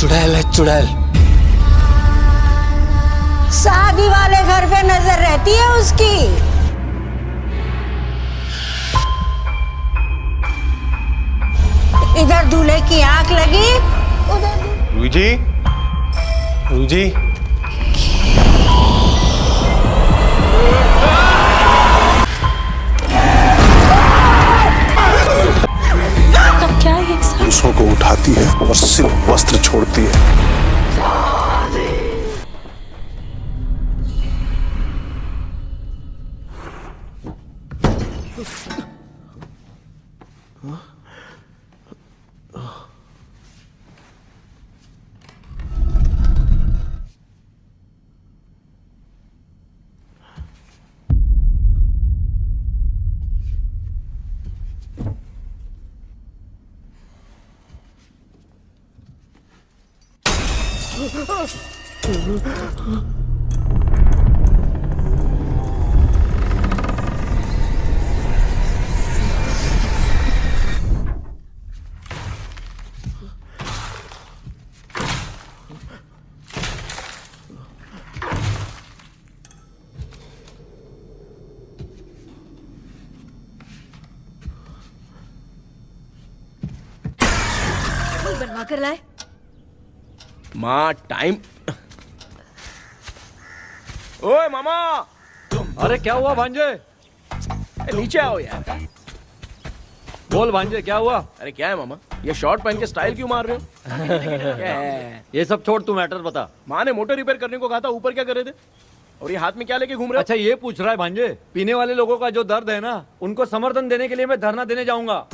चुड़ैल है चुड़ैल। शादी वाले घर पे नजर रहती है उसकी। इधर दूल्हे की आंख लगी, उधर रूही जी, रूही जी। क्या ये पुरुषों को उठाती है और सिर्फ वस्त्र छोड़ती है। बनवा कर लाए। माँ टाइम। ओए मामा। अरे क्या हुआ भांजे? नीचे आओ यार। बोल भांजे क्या हुआ? अरे क्या है मामा, ये शॉर्ट पहन के स्टाइल क्यों मार रहे हो? क्या है? ये सब छोड़, तू मैटर बता। माँ ने मोटर रिपेयर करने को कहा था, ऊपर क्या कर रहे थे? और ये हाथ में क्या लेके घूम रहे हो? अच्छा ये पूछ रहा है भांजे, पीने वाले लोगों का जो दर्द है ना, उनको समर्थन देने के लिए मैं धरना देने जाऊंगा।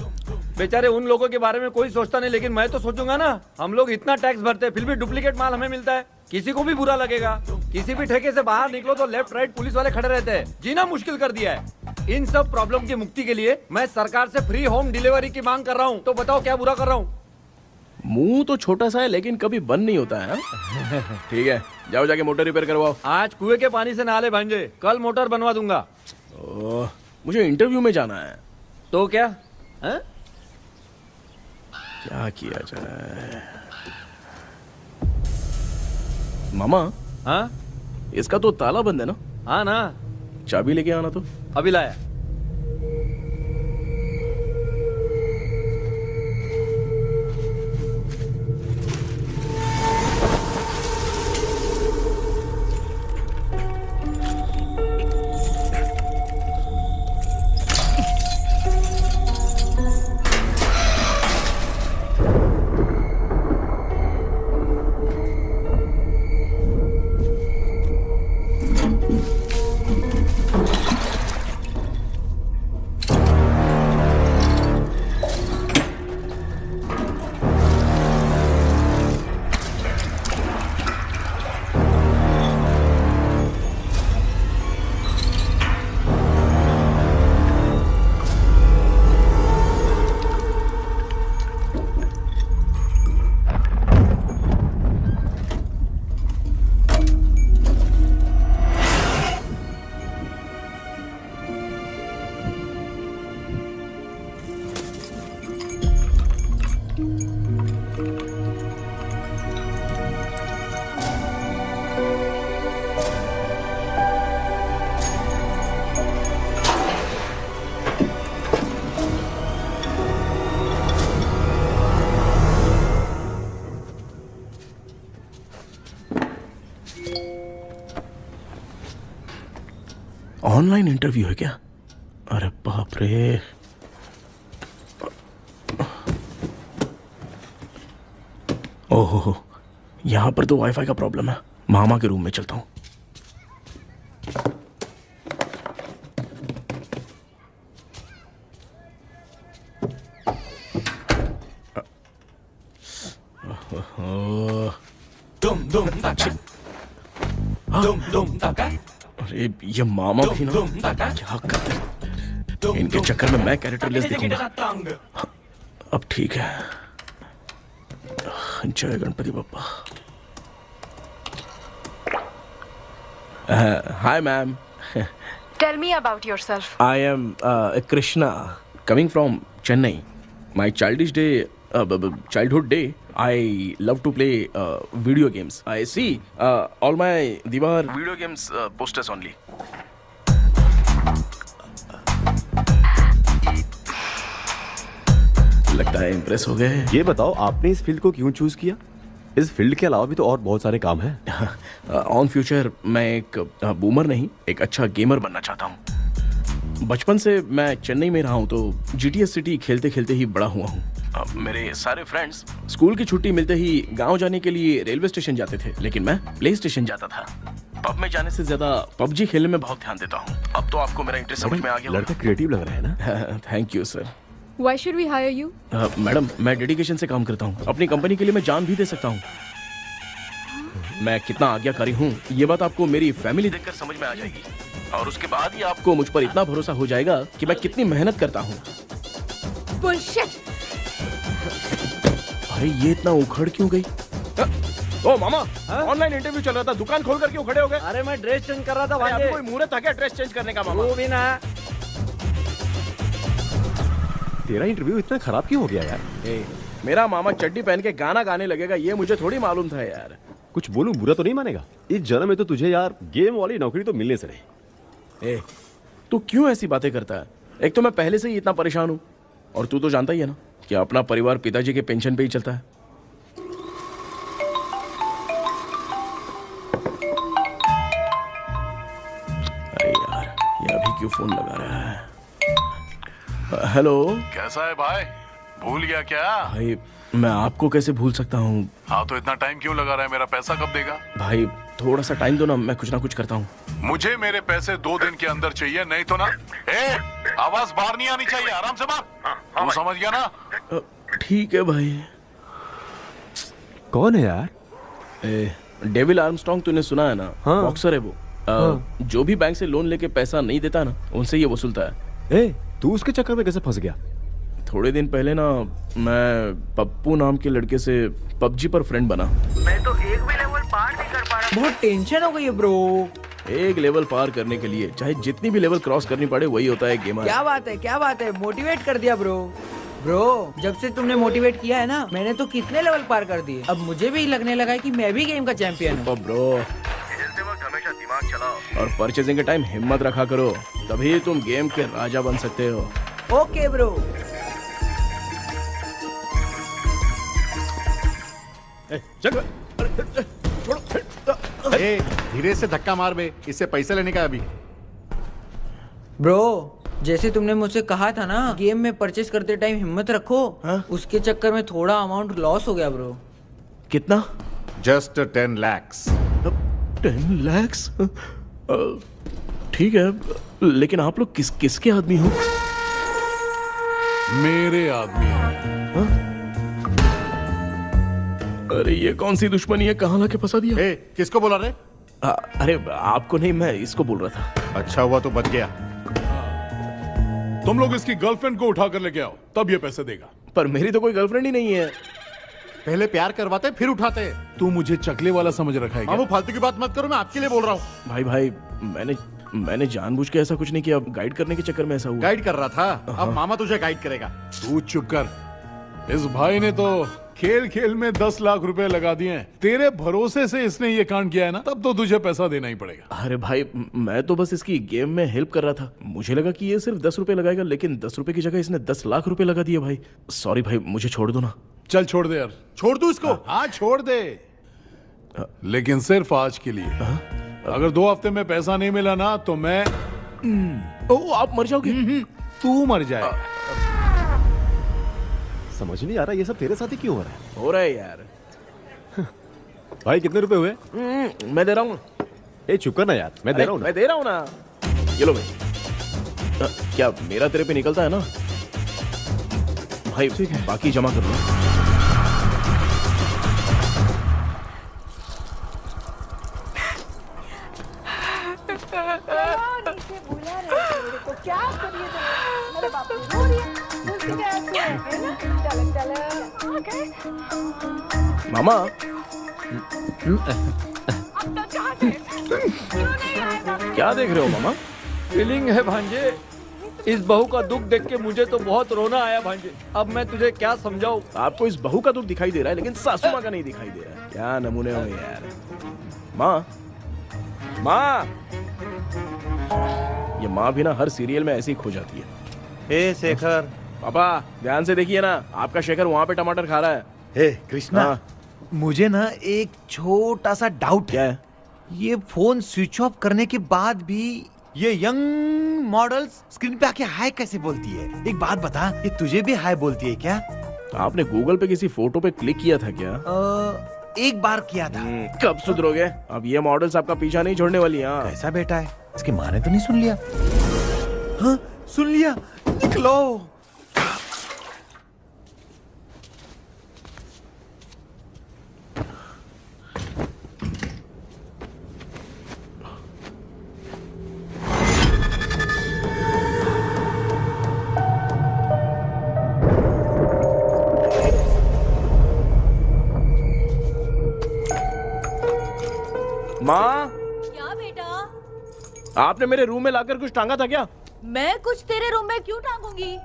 बेचारे उन लोगों के बारे में कोई सोचता नहीं, लेकिन मैं तो सोचूंगा ना। हम लोग इतना टैक्स भरते हैं, फिर भी डुप्लीकेट माल हमें मिलता है। किसी को भी बुरा लगेगा। किसी भी ठेके से बाहर निकलो तो लेफ्ट राइट पुलिस वाले खड़े रहते हैं। जीना मुश्किल कर दिया है। इन सब प्रॉब्लम की मुक्ति के लिए मैं सरकार से फ्री होम डिलीवरी की मांग कर रहा हूँ। तो बताओ क्या बुरा कर रहा हूँ? मुंह तो छोटा सा है लेकिन कभी बंद नहीं होता है। ठीक है, जाओ जाके मोटर रिपेयर करवाओ। आज कुएं के पानी से नहा ले भांजे, कल मोटर बनवा दूंगा। मुझे इंटरव्यू में जाना है। तो क्या है? क्या किया जाए? मामा। हाँ इसका तो ताला बंद है ना? हाँ ना। चाबी लेके आना तो। अभी लाया। ऑनलाइन इंटरव्यू है क्या? अरे बाप रे। ओहो, यहां पर तो वाईफाई का प्रॉब्लम है। मामा के रूम में चलता हूं। अरे ये मामा भी ना, क्या करते? इनके चक्कर में मैं कैरेक्टरलेस दिखूंगा। अब ठीक है। जय Ganpati Bappa. Hi ma'am. Tell me about yourself. I am Krishna, coming from Chennai. My childish day childhood day, I love to play video games. I see all my Diwar video games posters only. लगता है impress हो गए। ये बताओ आपने इस field को क्यों चूज किया? इस फील्ड के अलावा भी तो और बहुत सारे काम हैं। ऑन फ्यूचर मैं एक बूमर नहीं, एक अच्छा गेमर बनना चाहता हूँ। बचपन से मैं चेन्नई में रहा हूँ तो जीटीएस सिटी खेलते खेलते ही बड़ा हुआ हूँ। मेरे सारे फ्रेंड्स स्कूल की छुट्टी मिलते ही गांव जाने के लिए रेलवे स्टेशन जाते थे, लेकिन मैं प्ले स्टेशन जाता था। पब में जाने से ज्यादा पबजी खेलने में बहुत ध्यान देता हूँ। अब तो आपको मेरा इंटरेस्ट समझ में आ गया। लड़का क्रिएटिव लग रहा है ना? Thank you sir. Why should we hire you? Madam मैं डेडिकेशन से काम करता हूँ, अपनी कंपनी के लिए मैं जान भी दे सकता हूँ। मैं कितना आज्ञाकारी हूँ ये बात आपको मेरी फैमिली देखकर समझ में आ जाएगी, और उसके बाद ही आपको मुझ पर इतना भरोसा हो जाएगा कि मैं कितनी मेहनत करता हूँ। Bullshit! अरे ये इतना उखड़ क्यों गई? ओ मामा, ऑनलाइन इंटरव्यू चल रहा था, दुकान खोल कर क्यों खड़े हो गए? अरे मैं ड्रेस चेंज कर रहा था अभी भांजे। कोई मुहूर्त था क्या ड्रेस चेंज करने का मामा? वो भी ना। तेरा इंटरव्यू इतना खराब क्यों हो गया यार? मेरा मामा चड्डी पहन के गाना गाने लगेगा ये मुझे थोड़ी मालूम था यार। कुछ बोलूं बुरा तो नहीं मानेगा? इस जन्म में तो तुझे यार गेम वाली नौकरी तो मिलने से रही। तू क्यों ऐसी बातें करता है? एक तो मैं पहले से ही इतना परेशान हूँ, और तू तो जानता ही है ना कि अपना परिवार पिताजी के पेंशन पे ही चलता है। अरे यार ये अभी क्यों फोन लगा रहा है? हेलो। कैसा है भाई? भूल गया क्या? भाई मैं आपको कैसे भूल सकता हूँ? हाँ तो इतना टाइम क्यों लगा रहा है? मेरा पैसा कब देगा? भाई थोड़ा सा टाइम दो ना, मैं कुछ ना कुछ करता हूँ। मुझे मेरे पैसे 2 दिन के अंदर चाहिए, नहीं तो ना आवाज बाहर नहीं आनी चाहिए। आराम से बात। तू समझ गया ना? ठीक है भाई। कौन है यार? डेविल आर्मस्ट्रॉन्ग तूने सुना है ना? हाँ। बॉक्सर है वो। जो भी बैंक से लोन लेके पैसा नहीं देता ना उनसे ये वसूलता है। तू उसके चक्कर में कैसे फंस गया? थोड़े दिन पहले ना मैं पप्पू नाम के लड़के से पबजी पर फ्रेंड बना। मैं तो एक भी लेवल पार नहीं कर पा रहा। बहुत टेंशन हो गई है ब्रो। एक लेवल पार करने के लिए चाहे जितनी भी लेवल क्रॉस करनी पड़े वही होता है गेमर। क्या बात है, क्या बात है, मोटिवेट कर दिया ब्रो। ब्रो जब से तुमने मोटिवेट किया है ना, मैंने तो कितने लेवल पार कर दिए। अब मुझे भी लगने लगा है कि मैं भी गेम का चैंपियन हूँ। ब्रो हमेशा दिमाग चलाओ और परचेजिंग के टाइम हिम्मत रखा करो, तभी तुम गेम के राजा बन सकते हो। Okay bro. धीरे से धक्का मार बे, इससे पैसे लेने का अभी। ब्रो जैसे तुमने मुझसे कहा था ना गेम में परचेस करते टाइम हिम्मत रखो, उसके चक्कर में थोड़ा अमाउंट लॉस हो गया ब्रो। कितना? Just 10 lakhs। 10 lakhs? ठीक है, लेकिन आप लोग किसके आदमी हो? मेरे आदमी हैं। अरे ये कौन सी दुश्मनी है, कहाँ लाके फंसा दिया? किसको बोला रे? अरे आपको नहीं, मैं इसको बोल रहा था। अच्छा हुआ तो बच गया। तुम लोग इसकी गर्लफ्रेंड को उठा कर लेके आओ, तब ये पैसे देगा। पर मेरी तो कोई गर्लफ्रेंड ही नहीं है। पहले प्यार करवाते फिर उठाते। तू मुझे चकले वाला समझ रखा है क्या? वो फालतू की बात मत करो, मैं आपके लिए बोल रहा हूँ। भाई मैंने जानबूझ के ऐसा कुछ नहीं किया, गाइड करने के चक्कर में ऐसा हुआ। गाइड कर रहा था, अब मामा तुझे गाइड करेगा। तू चुप कर। इस भाई ने तो खेल खेल में 10 लाख रुपए लगा दिए हैं। तेरे भरोसे से इसने ये कांड किया है ना, तब तो तुझे पैसा देना ही पड़ेगा। अरे भाई मैं तो बस इसकी गेम में हेल्प कर रहा था, मुझे लगा कि ये सिर्फ 10 रुपए लगाएगा, लेकिन 10 रुपए की जगह इसने 10 लाख रुपए लगा दिए। भाई सॉरी भाई, मुझे छोड़ दो ना। चल छोड़ दे यार। छोड़ दू इसको? हाँ छोड़ दे, लेकिन सिर्फ आज के लिए। अगर 2 हफ्ते में पैसा नहीं मिला ना तो मैं आप मर जाओगे। तू मर जाए। समझ नहीं आ रहा ये सब तेरे साथ ही क्यों हो रहा है? हो रहा है यार। भाई कितने रुपए हुए? मैं दे रहा हूँ। चुप कर ना यार, मैं दे रहा हूँ। मैं दे रहा हूँ ना। ये लो भाई। क्या मेरा तेरे पे निकलता है ना भाई? बाकी जमा कर लो। मामा क्या देख रहे हो मामा? फीलिंग है भांजे, इस बहू का दुख देख के मुझे तो बहुत रोना आया भांजे। अब मैं तुझे क्या समझाऊं? आपको इस बहू का दुख दिखाई दे रहा है लेकिन सासू माँ का नहीं दिखाई दे रहा है। क्या नमूने हो यार। माँ, माँ, ये माँ भी ना हर सीरियल में ऐसी खो जाती है। हे शेखर। पापा ध्यान से देखिए ना, आपका शेखर वहाँ पे टमाटर खा रहा है। हे कृष्णा, हाँ। मुझे ना एक छोटा सा डाउट क्या है। है? ये फोन स्विच ऑफ करने के बाद भी ये यंग मॉडल्स स्क्रीन पे आके हाय कैसे बोलती है? एक बात बता, ये तुझे भी हाय बोलती है क्या? आपने गूगल पे किसी फोटो पे क्लिक किया था क्या? एक बार किया था। कब सुधरोगे? अब ये मॉडल्स आपका पीछा नहीं छोड़ने वाली। हाँ, कैसा बेटा है? इसकी माँ ने तो नहीं सुन लिया? हाँ, सुन लिया। निकलो। माँ, क्या बेटा? आपने मेरे रूम में लाकर कुछ टांगा था क्या? मैं कुछ तेरे रूम में क्यों टांगूंगी?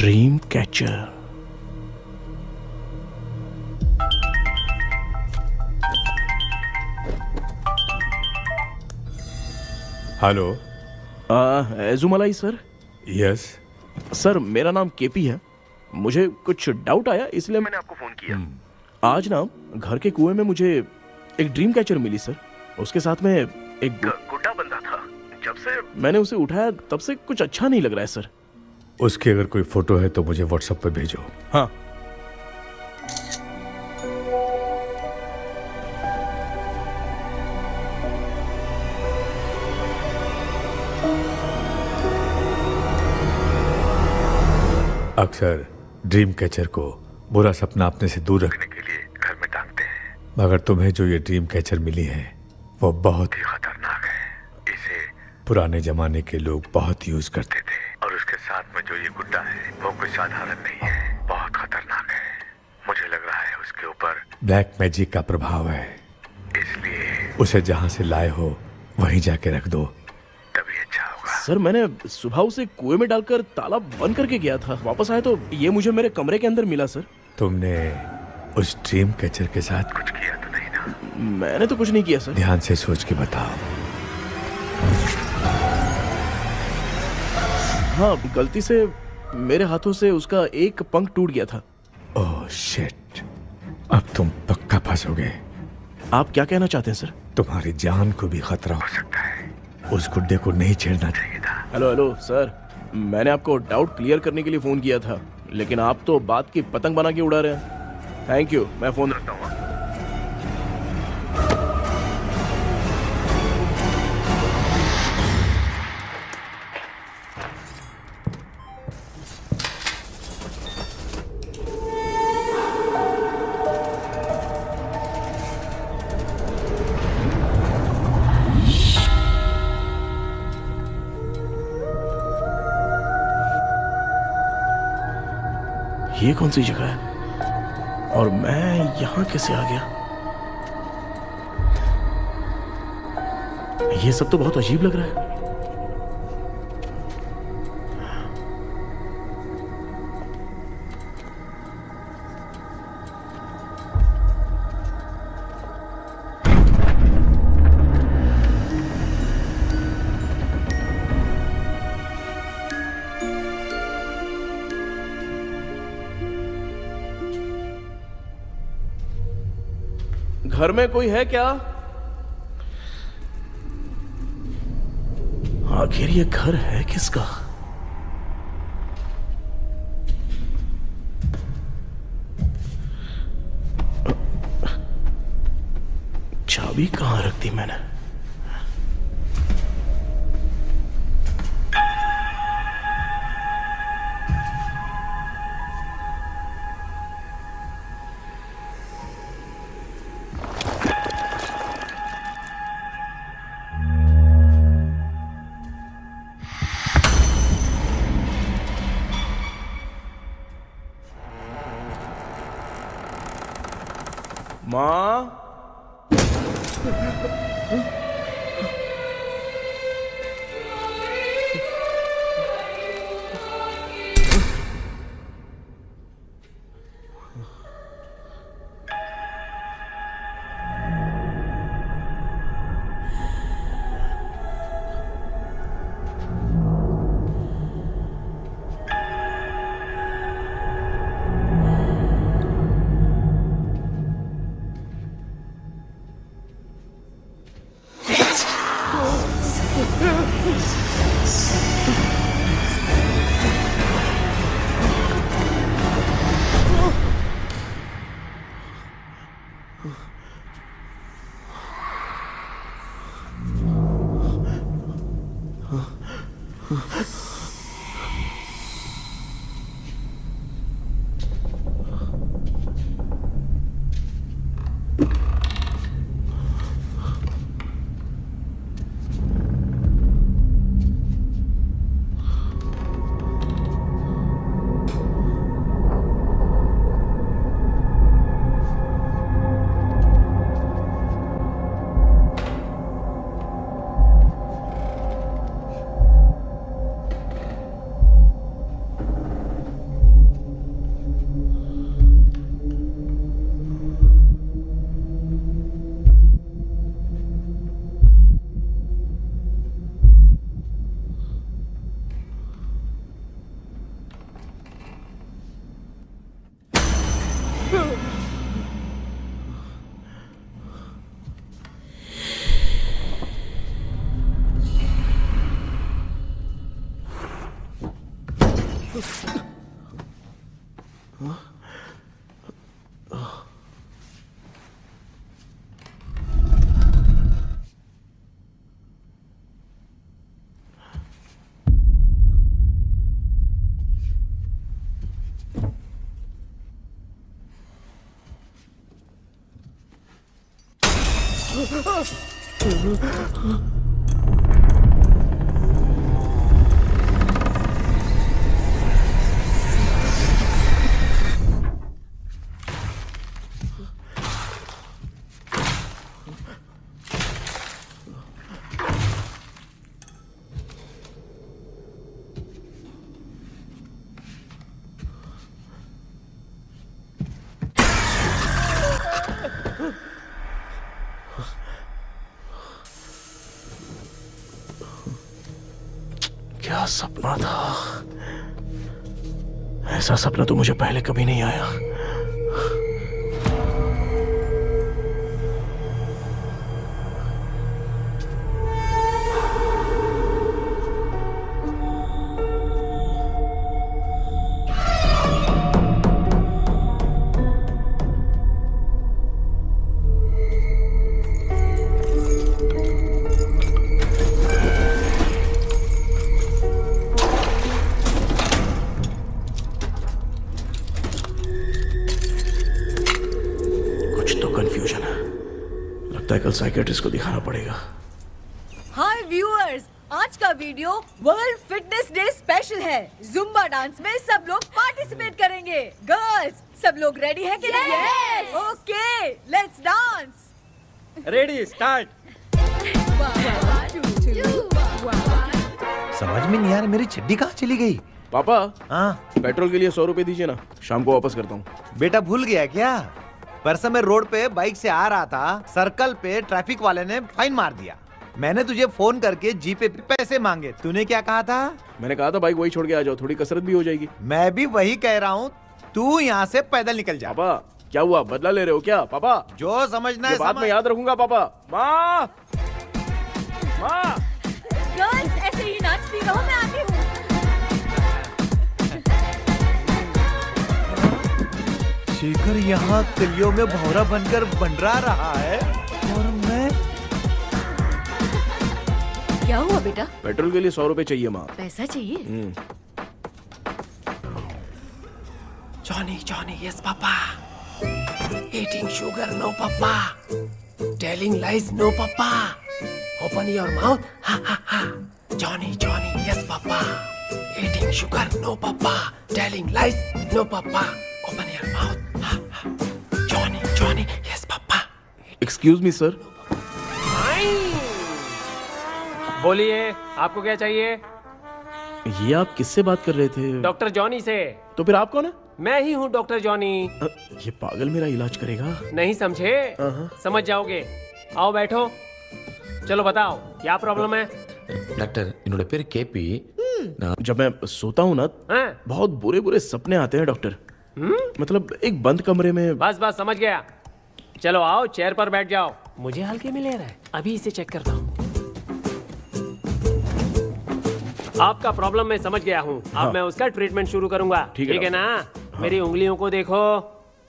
Dream catcher. Hello. Ezhumalai sir. Yes. Sir मेरा नाम केपी है। मुझे कुछ डाउट आया इसलिए मैंने आपको फोन किया। आज ना घर के कुएं में मुझे एक ड्रीम कैचर मिली सर। उसके साथ में एक गुड्डा बंदा था। जब से मैंने उसे उठाया तब से कुछ अच्छा नहीं लग रहा है सर। उसकी अगर कोई फोटो है तो मुझे व्हाट्सएप पर भेजो। हाँ। अक्सर ड्रीम कैचर को बुरा सपना अपने से दूर रखने के लिए घर में टांगते हैं, मगर तुम्हें जो ये ड्रीम कैचर मिली है वो बहुत ही खतरनाक है। इसे पुराने जमाने के लोग बहुत यूज करते थे और उसके साथ में जो ये गुड्डा है वो कोई साधारण नहीं है, बहुत खतरनाक है। मुझे लग रहा है उसके ऊपर ब्लैक मैजिक का प्रभाव है, इसलिए उसे जहां से लाए हो वहीं जाके रख दो, तभी अच्छा होगा। सर मैंने सुबह उसे कुएं में डालकर ताला बंद करके गया था। वापस आया तो ये मुझे मेरे कमरे के अंदर मिला सर। तुमने उस ड्रीम कैचर के साथ कुछ किया तो नहीं ना? मैंने तो कुछ नहीं किया सर। ध्यान से सोच के बताओ। हाँ, गलती से मेरे हाथों से उसका एक पंख टूट गया था। ओह शिट, अब तुम पक्का फंसोगे। आप क्या कहना चाहते हैं सर? तुम्हारी जान को भी खतरा हो सकता है। उस गुड्डे को नहीं छेड़ना चाहिए था। हेलो हेलो सर, मैंने आपको डाउट क्लियर करने के लिए फोन किया था, लेकिन आप तो बात की पतंग बना के उड़ा रहे हैं। थैंक यू, मैं फोन रखता हूँ। ये कौन सी जगह है और मैं यहां कैसे आ गया? ये सब तो बहुत अजीब लग रहा है। घर में कोई है क्या? आखिर ये घर है किसका? चाबी कहां रख दी मैंने? माँ, क्या सपना था? ऐसा सपना तो मुझे पहले कभी नहीं आया। कल साइकियाट्रिस्ट को दिखाना पड़ेगा। हाय व्यूअर्स, आज का video world fitness day special है। जुम्बा डांस में सब लोग पार्टिसिपेट करेंगे। गर्ल्स, सब लोग रेडी हैं कि नहीं? Yes. Okay, let's dance. Ready, start. समझ में नहीं आ रहा मेरी चड्डी कहाँ चली गई? पापा, हाँ पेट्रोल के लिए 100 रुपए दीजिए ना, शाम को वापस करता हूँ। बेटा भूल गया क्या? परसों मैं रोड पे बाइक से आ रहा था, सर्कल पे ट्रैफिक वाले ने फाइन मार दिया। मैंने तुझे फोन करके जीपे पे पैसे मांगे, तूने क्या कहा था? मैंने कहा था बाइक वही छोड़ के आ जाओ, थोड़ी कसरत भी हो जाएगी। मैं भी वही कह रहा हूँ, तू यहाँ से पैदल निकल जा। पापा क्या हुआ, बदला ले रहे हो क्या? पापा जो समझना है बात में याद रखूंगा। पापा, माँ, गर्ल्स ऐसे ही ना देखती रहो, मैं आती हूँ। शेखर यहाँ कलियों में भौरा बनकर बंडरा रहा है और मैं क्या हुआ बेटा? पेट्रोल के लिए 100 रुपए चाहिए माँ। पैसा चाहिए? Johnny, Johnny, yes, Papa. Eating sugar, no, Papa. Telling lies, no, Papa. Open your mouth, ha, ha, ha. Johnny, Johnny, yes, Papa. Eating sugar, no, Papa. Telling lies, no, Papa. Open your mouth, ha, ha. Johnny, Johnny, yes, Papa. Excuse me sir. बोलिए, आपको क्या चाहिए? ये आप किससे बात कर रहे थे? डॉक्टर जॉनी से। तो फिर आप कौन है? मैं ही हूँ डॉक्टर जॉनी। ये पागल मेरा इलाज करेगा? नहीं समझे? समझ जाओगे। आओ बैठो। चलो बताओ क्या प्रॉब्लम है? डॉक्टर इन्होंने फिर केपी जब मैं सोता हूँ ना बहुत बुरे बुरे सपने आते हैं डॉक्टर। मतलब एक बंद कमरे में। बस बस समझ गया। चलो आओ चेयर पर बैठ जाओ। मुझे हल्के में ले रहा है, अभी इसे चेक करता हूँ। आपका प्रॉब्लम मैं समझ गया हूँ। अब मैं उसका ट्रीटमेंट शुरू करूंगा। ठीक है ना? मेरी उंगलियों को देखो।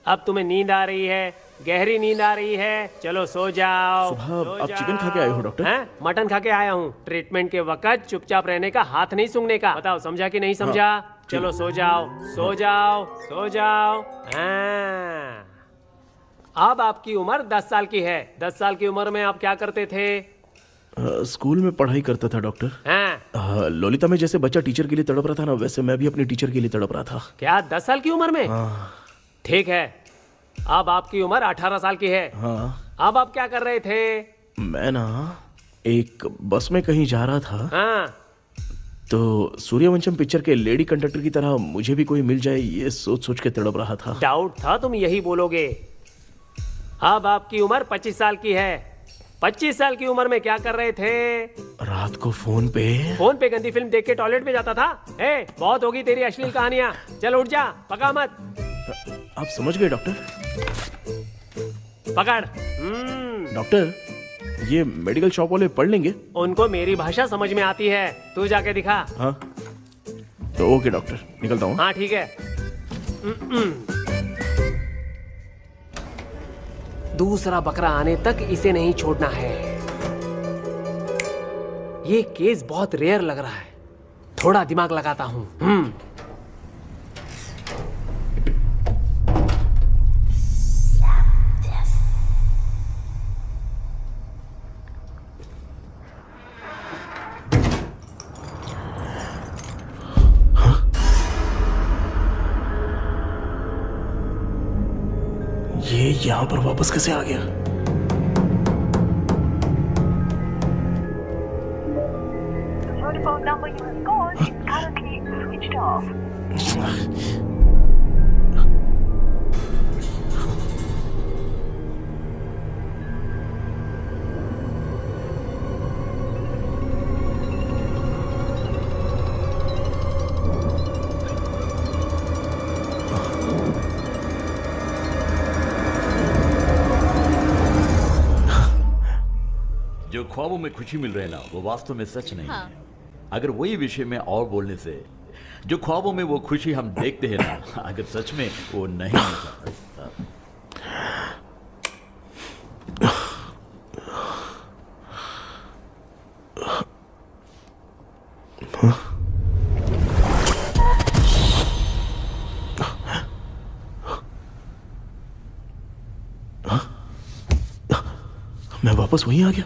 अब तुम्हें नींद आ रही है, गहरी नींद आ रही है। चलो सो जाओ। सुबह आप चिकन खा के आए हो डॉक्टर? मटन खा के आया हूँ। ट्रीटमेंट के वक्त चुपचाप रहने का, हाथ नहीं सूंघने का। बताओ समझा कि नहीं समझा? चलो सो जाओ, सो जाओ, सो जाओ। अब आपकी उम्र 10 साल की है। 10 साल की उम्र में आप क्या करते थे? स्कूल में पढ़ाई करता था डॉक्टर। ललिता में जैसे बच्चा टीचर के लिए तड़प रहा था ना, वैसे मैं भी अपने टीचर के लिए तड़प रहा था। क्या 10 साल की उम्र में? ठीक है, अब आपकी उम्र 18 साल की है। अब आप क्या कर रहे थे? मैं ना एक बस में कहीं जा रहा था। तो सूर्यवंशम पिक्चर के लेडी कंडक्टर की तरह मुझे भी कोई मिल जाए, ये सोच सोच के तड़प रहा था। डाउट था तुम यही बोलोगे। अब आपकी उम्र 25 साल की है। 25 साल की उम्र में क्या कर रहे थे? रात को फोन पे गंदी फिल्म देख के टॉयलेट में जाता था। बहुत होगी तेरी अश्लील कहानियां। चल उठ जा, पका मत। आप समझ गए डॉक्टर? पकड़। डॉक्टर ये मेडिकल शॉप वाले पढ़ लेंगे? उनको मेरी भाषा समझ में आती है। तू जाके दिखा। हाँ तो ओके डॉक्टर, निकलता हूँ। हाँ ठीक है। दूसरा बकरा आने तक इसे नहीं छोड़ना है। ये केस बहुत रेयर लग रहा है, थोड़ा दिमाग लगाता हूँ। ये यहाँ पर वापस कैसे आ गया? जो ख्वाबों में खुशी मिल रहे ना, वो वास्तव में सच नहीं है। अगर वही विषय में और बोलने से, जो ख्वाबों में वो खुशी हम देखते हैं ना, अगर सच में वो नहीं होता। मैं वापस वहीं आ गया।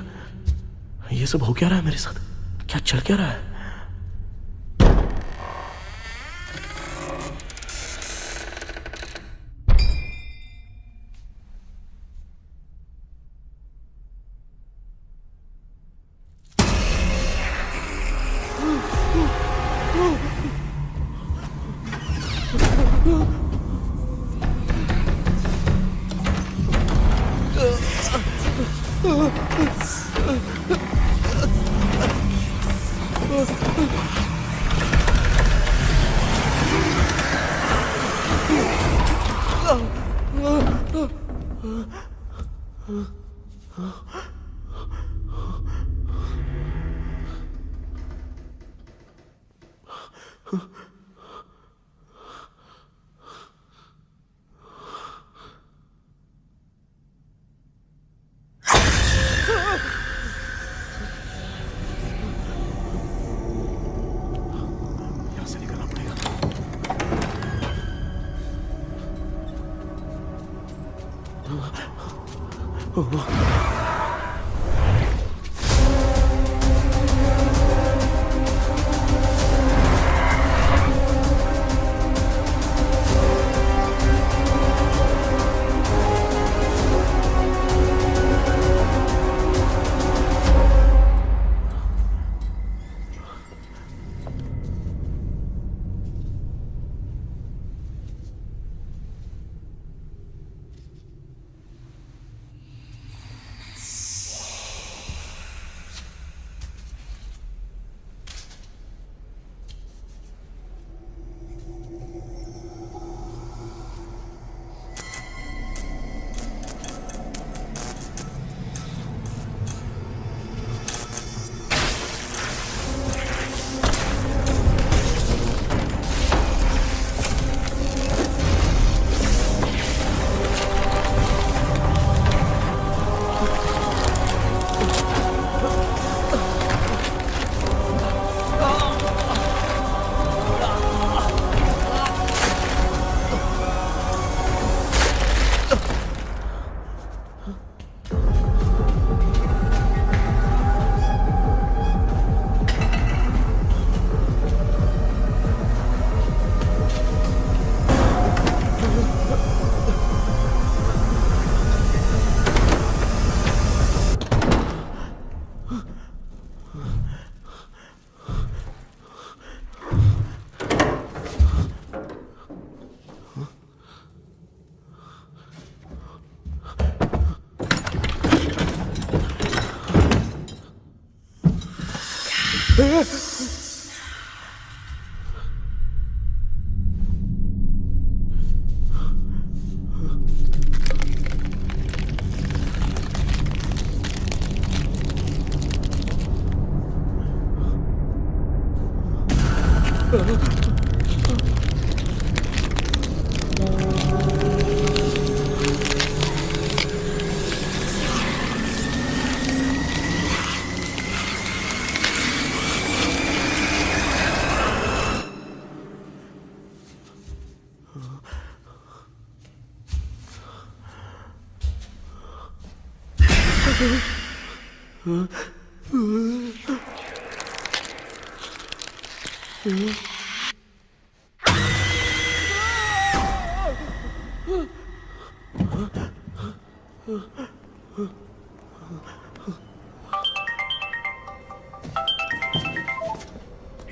ये सब हो क्या रहा है मेरे साथ? क्या चल क्या रहा है?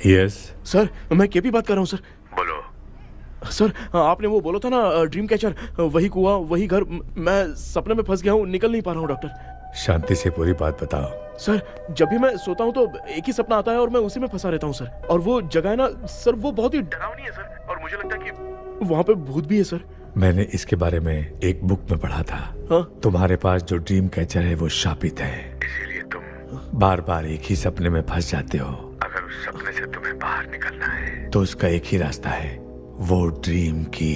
यस सर, मैं केपी बात कर रहा हूँ सर। बोलो सर, आपने वो बोला था ना ड्रीम कैचर, वही कुआं वही घर, मैं सपने में फंस गया हूँ, निकल नहीं पा रहा हूँ डॉक्टर। शांति से पूरी बात बताओ। सर, जब भी मैं सोता हूँ तो एक ही सपना आता है और मैं उसी में फंसा रहता हूँ सर। और वो जगह है ना सर, वो बहुत ही डरावनी है सर, और मुझे लगता है कि वहाँ पे भूत भी है सर। मैंने इसके बारे में एक बुक में पढ़ा था। हाँ? तुम्हारे पास जो ड्रीम कैचर है वो शापित है, इसीलिए तुम बार बार एक ही सपने में फंस जाते हो। अगर उस सपने से तुम्हें बाहर निकलना है तो उसका एक ही रास्ता है, वो ड्रीम की,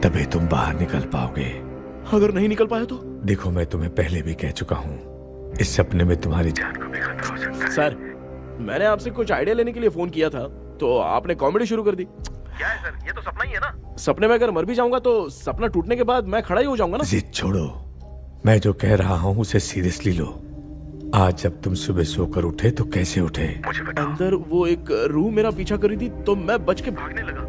तभी तुम बाहर निकल पाओगे। अगर नहीं निकल पाया तो? देखो, मैं तुम्हें पहले भी कह चुका हूँ, इस सपने में तुम्हारी जान को भी खतरा हो सकता है। सर, मैंने आपसे कुछ आइडिया लेने के लिए फोन किया था तो आपने कॉमेडी शुरू कर दी। क्या है सर, ये तो सपना ही है ना। सपने में अगर मर भी जाऊंगा तो सपना टूटने के बाद मैं खड़ा ही हो जाऊंगा ना। जिद छोड़ो, मैं जो कह रहा हूँ उसे सीरियसली लो। आज जब तुम सुबह सोकर उठे तो कैसे उठे मुझे बताओ। अंदर वो एक रूह मेरा पीछा कर रही थी तो मैं बच के भागने लगा,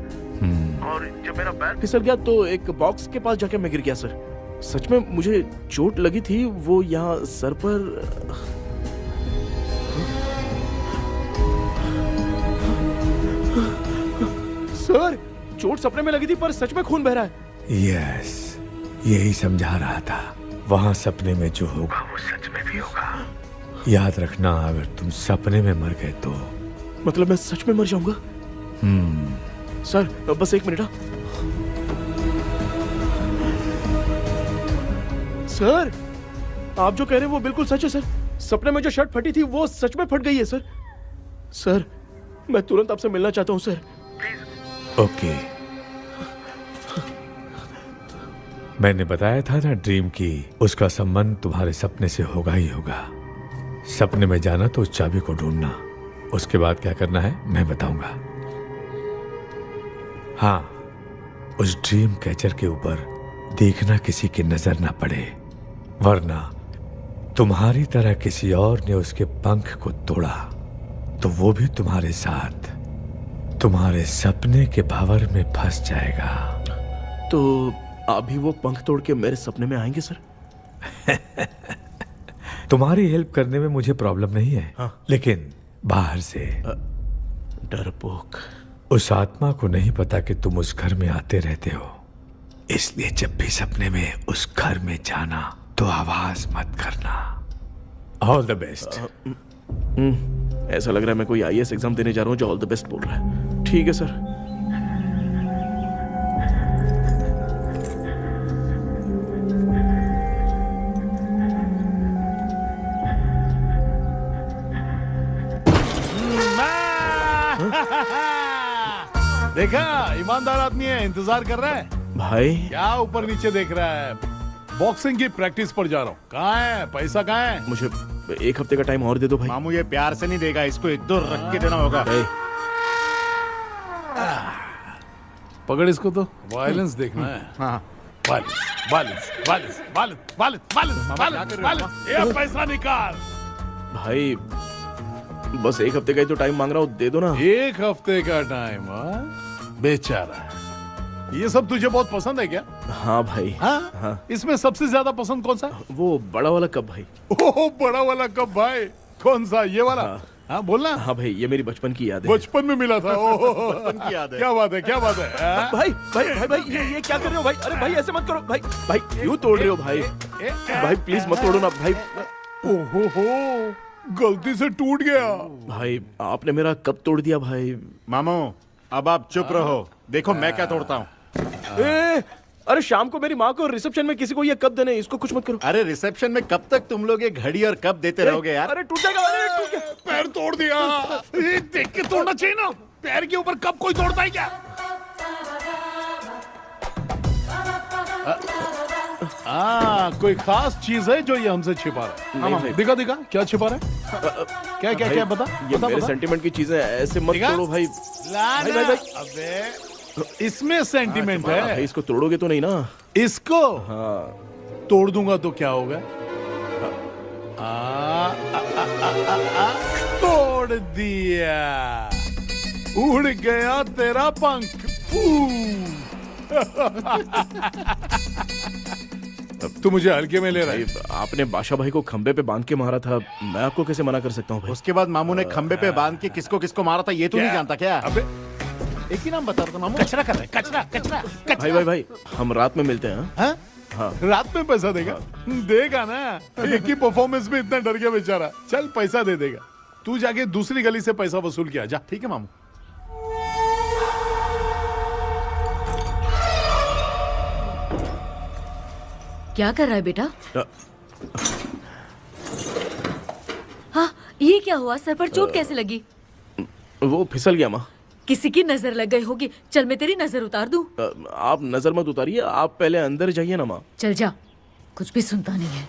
और जब मेरा पैर फिसल गया तो एक बॉक्स के पास जाके मैं गिर गया सर। सच में मुझे चोट लगी थी, वो यहाँ सर पर। सर, चोट सपने में लगी थी पर सच में खून बह रहा है। यस, यही समझा रहा था। वहाँ सपने में जो होगा वो सच में भी होगा। याद रखना, अगर तुम सपने में मर गए तो मतलब मैं सच में मर जाऊंगा। सर, बस एक मिनट। सर, आप जो कह रहे हैं वो बिल्कुल सच है सर। सपने में जो शर्ट फटी थी वो सच में फट गई है सर। सर, मैं तुरंत आपसे मिलना चाहता हूँ सर, प्लीज। ओके, मैंने बताया था ना ड्रीम की, उसका संबंध तुम्हारे सपने से होगा ही होगा। सपने में जाना तो उस चाबी को ढूंढना, उसके बाद क्या करना है मैं बताऊंगा। हाँ, उस ड्रीम कैचर के ऊपर देखना किसी की नजर ना पड़े, वरना तुम्हारी तरह किसी और ने उसके पंख को तोड़ा तो वो भी तुम्हारे साथ तुम्हारे सपने के भंवर में फंस जाएगा। तो आप भी वो पंख तोड़ के मेरे सपने में आएंगे सर? तुम्हारी हेल्प करने में मुझे प्रॉब्लम नहीं है। हाँ। लेकिन बाहर से डरपोक। उस आत्मा को नहीं पता कि तुम उस घर में आते रहते हो, इसलिए जब भी सपने में उस घर में जाना तो आवाज मत करना। All the best. ऐसा लग रहा है मैं कोई आईएएस एग्जाम देने जा रहा हूँ जो ऑल द बेस्ट बोल रहा है। ठीक है सर। देखा, ईमानदार आदमी है, इंतजार कर रहा है। भाई क्या ऊपर नीचे देख रहा है? बॉक्सिंग की प्रैक्टिस पर जा रहा हूँ। कहाँ है पैसा? कहाँ है? मुझे 1 हफ्ते का टाइम और दे दो भाई। मामू ये प्यार से नहीं देगा, इसको 1-2 रख के देना होगा। पकड़ इसको तो वायलेंस देखना है। हाँ ये पैसा निकाल भाई। बस 1 हफ्ते का ही तो टाइम मांग रहा हूँ, दे दो ना। 1 हफ्ते का टाइम? बेचारा, ये सब तुझे बहुत पसंद है क्या? हाँ भाई। हाँ? इसमें सबसे ज्यादा पसंद कौन सा? वो बड़ा वाला कप भाई। ओह, बड़ा वाला कप भाई। कौन सा? ये वाला? हाँ बोलना। हाँ भाई, ये मेरी बचपन की याद है। बचपन में मिला था। बचपन की याद है। क्या बात है, क्या बात है? भाई भाई भाई भाई, ये क्या कर रहे हो भाई? अरे भाई ऐसे मत करो भाई। भाई क्यों तोड़ रहे हो भाई? भाई प्लीज मत तोड़ो ना भाई। ओहो, गलती से टूट गया। भाई आपने मेरा कप तोड़ दिया भाई। मामू अब आप चुप रहो, देखो मैं क्या तोड़ता हूँ। अरे शाम को मेरी माँ को रिसेप्शन में किसी को ये कप देने, इसको कुछ मत करो। अरे रिसेप्शन में कब तक तुम लोग ये घड़ी और कप देते रहोगे यार? अरे टूट जाएगा। अरे टूट गया। पैर तोड़ दिया। ये देख के तोड़ना चाहिए ना, पैर के ऊपर कप कोई तोड़ता है क्या? कोई खास चीज है जो ये हमसे छिपा रहा है? नहीं, दिखा दिखा, क्या छिपा रहा है? क्या क्या क्या? बता ये बता, मेरे बता। सेंटिमेंट की चीजें ऐसे मत तोड़ो भाई। भाई भाई भाई, अबे इसमें सेंटिमेंट है। भाई इसको तोड़ोगे तो नहीं ना? इसको हाँ। तोड़ दूंगा तो क्या होगा? तोड़ दिया, उड़ गया तेरा पंख। तू मुझे हल्के में ले रहा है। आपने बादशाह भाई को खंबे पे बांध के मारा था, मैं आपको कैसे मना कर सकता हूँ भाई? उसके बाद मामू ने खंबे पे बांध के किसको किसको मारा था ये तू नहीं जानता क्या? अबे एक ही नाम बता रहा था मामू। कचरा कर रहा है, कचरा कचरा कचरा। भाई भाई भाई, हम रात में मिलते हैं। हाँ? हाँ। रात में पैसा देगा? देगा ना, एक ही परफॉर्मेंस में इतना डर गया बेचारा। चल पैसा दे देगा, तू जाके दूसरी गली से पैसा वसूल किया जा। ठीक है मामू। क्या कर रहा है बेटा? हाँ, ये क्या हुआ? सर पर चोट कैसे लगी? वो फिसल गया माँ। किसी की नजर लग गई होगी। चल मैं तेरी नजर उतार दूं। आप नजर मत उतारिए, आप पहले अंदर जाइए ना माँ। चल जा, कुछ भी सुनता नहीं है।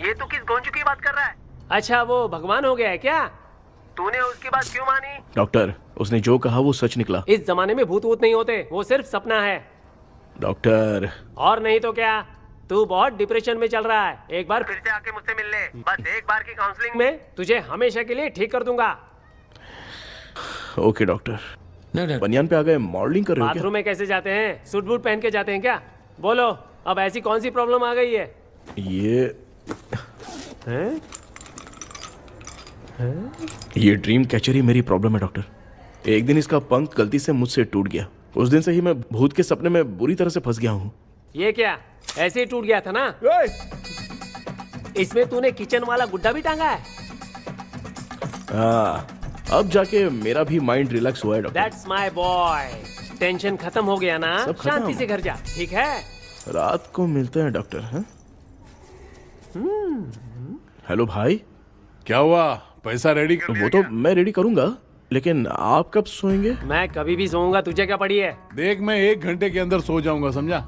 ये तो किस गोंजू की बात कर रहा है? अच्छा वो भगवान हो गया है क्या? तूने उसकी बात क्यों मानी? डॉक्टर, उसने जो कहा वो सच निकला। इस जमाने में भूत वूत नहीं होते, वो सिर्फ सपना है। डॉक्टर। और नहीं तो क्या, तू बहुत डिप्रेशन में चल रहा है। एक बार फिर से आके मुझसे मिल ले, बस एक बार की काउंसलिंग में तुझे हमेशा के लिए ठीक कर दूंगा। Okay doctor. बनियान पे आ गए, मॉडलिंग कर रहे हो क्या? बाथरूम में कैसे जाते हैं? सूट बूट पहन के जाते हैं क्या? बोलो, अब ऐसी कौन सी प्रॉब्लम आ गई है? ये ड्रीम कैचर ही मेरी प्रॉब्लम है डॉक्टर। एक दिन इसका पंख गलती से मुझसे टूट गया। उस दिन से ही मैं भूत के सपने में बुरी तरह से फंस गया हूँ। ये क्या ऐसे ही टूट गया था ना? इसमें तूने किचन वाला गुड्डा भी टांगा है? अब जाके मेरा भी माइंड रिलैक्स हुआ है doctor. That's my boy। Tension खत्म हो गया ना? सब खत्म। शांति से घर जा, ठीक है? रात को मिलते हैं डॉक्टर। हाँ? हेलो भाई। क्या हुआ? पैसा रेडी कर लिया? वो तो मैं रेडी करूंगा, लेकिन आप कब सोएंगे? मैं कभी भी सोऊंगा, तुझे क्या पड़ी है? देख, मैं 1 घंटे के अंदर सो जाऊंगा, समझा?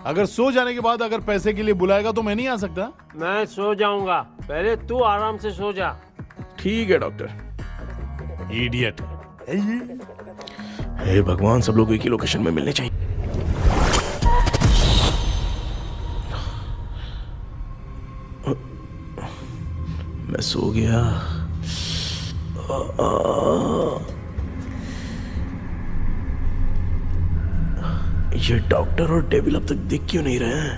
अगर सो जाने के बाद अगर पैसे के लिए बुलाएगा तो मैं नहीं आ सकता। मैं सो जाऊंगा, पहले तू आराम से सो जा। ठीक है डॉक्टर। इडियट। हे भगवान, सब लोग एक ही लोकेशन में मिलने चाहिए। हो गया। ये डॉक्टर और डेविल अब तक दिख क्यों नहीं रहे हैं?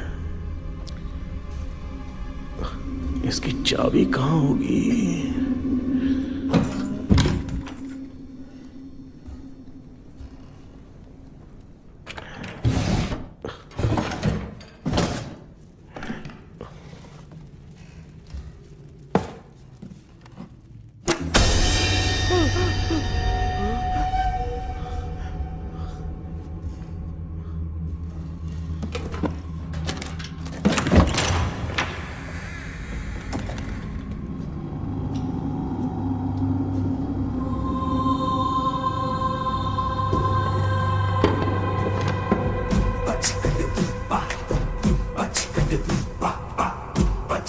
इसकी चाबी कहाँ होगी?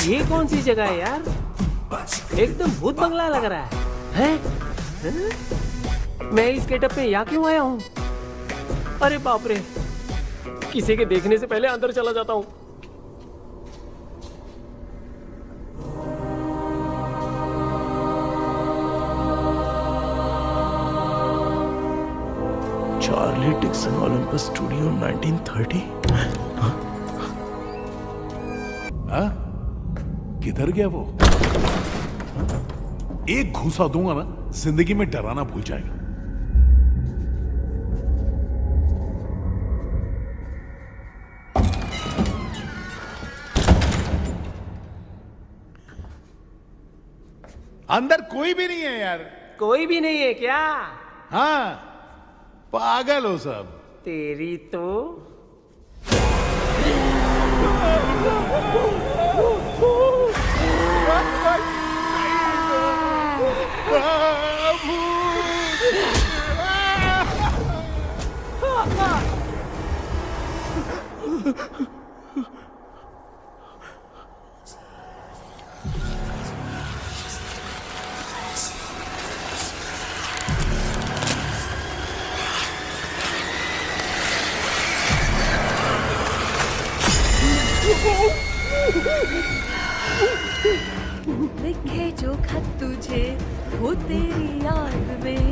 ये कौन सी जगह है यार? एकदम भूत बंगला लग रहा है? मैं इस गेटअप में यहाँ क्यों आया हूँ? अरे बाप रे, किसी के देखने से पहले अंदर चला जाता हूँ। Charlie Dixon Olympus studio 1930। हाँ? किधर गया वो? एक घूसा दूंगा ना, जिंदगी में डराना भूल जाएगा। अंदर कोई भी नहीं है यार। कोई भी नहीं है क्या? हाँ, पागल हो सब। तेरी तो लिखे जो खत तुझे वो तेरी याद में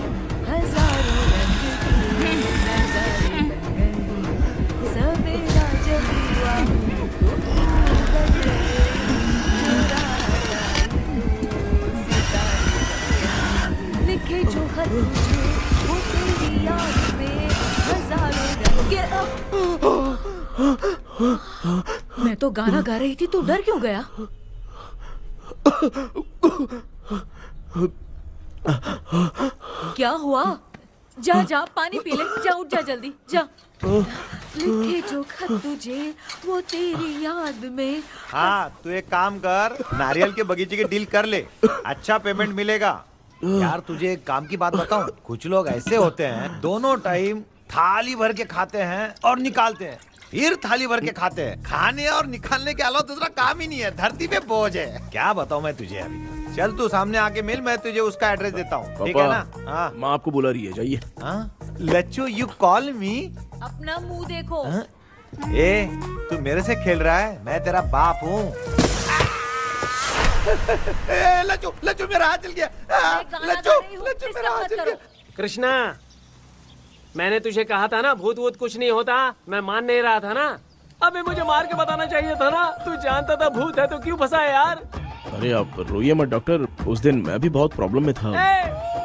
हजारों रंग की नजारे बन गए। सवेरा जब हुआ तो बन गए, चुराया तो सितारे। लिखे जो खत तुझे वो तेरी याद में हजारों रंग के। मैं तो गाना गा रही थी, तू डर क्यों गया? क्या हुआ? जा जा पानी पी ले, जा उठ जा जल्दी जा। लिखे जो खत तुझे वो तेरी याद में। हाँ, तू एक काम कर, नारियल के बगीचे की डील कर ले, अच्छा पेमेंट मिलेगा। यार तुझे एक काम की बात बताऊं, कुछ लोग ऐसे होते हैं दोनों टाइम थाली भर के खाते हैं और निकालते हैं, फिर थाली भर के खाते हैं। खाने और निकालने के अलावा दूसरा काम ही नहीं है, धरती पे बोझ है। क्या बताऊं मैं तुझे अभी। चल तू सामने आके मिल, मैं तुझे उसका एड्रेस देता हूँ, ठीक है ना? हाँ, माँ आपको बुला रही है, जाइए। हाँ, लच्चू यू कॉल मी। अपना मुंह देखो। ए, तू मेरे से खेल रहा है? मैं तेरा बाप हूँ। लच्चू, लच्चू मेरा हाथ चल गया। लच्चू, लच्चू मेरा हाथ चल गया। कृष्णा, मैंने तुझे कहा था ना भूत वूत कुछ नहीं होता, मैं मान नहीं रहा था ना। अबे मुझे मार के बताना चाहिए था ना, तू जानता था भूत है तो क्यों फंसा यार? अरे आप रोइए मत डॉक्टर, उस दिन मैं भी बहुत प्रॉब्लम में था।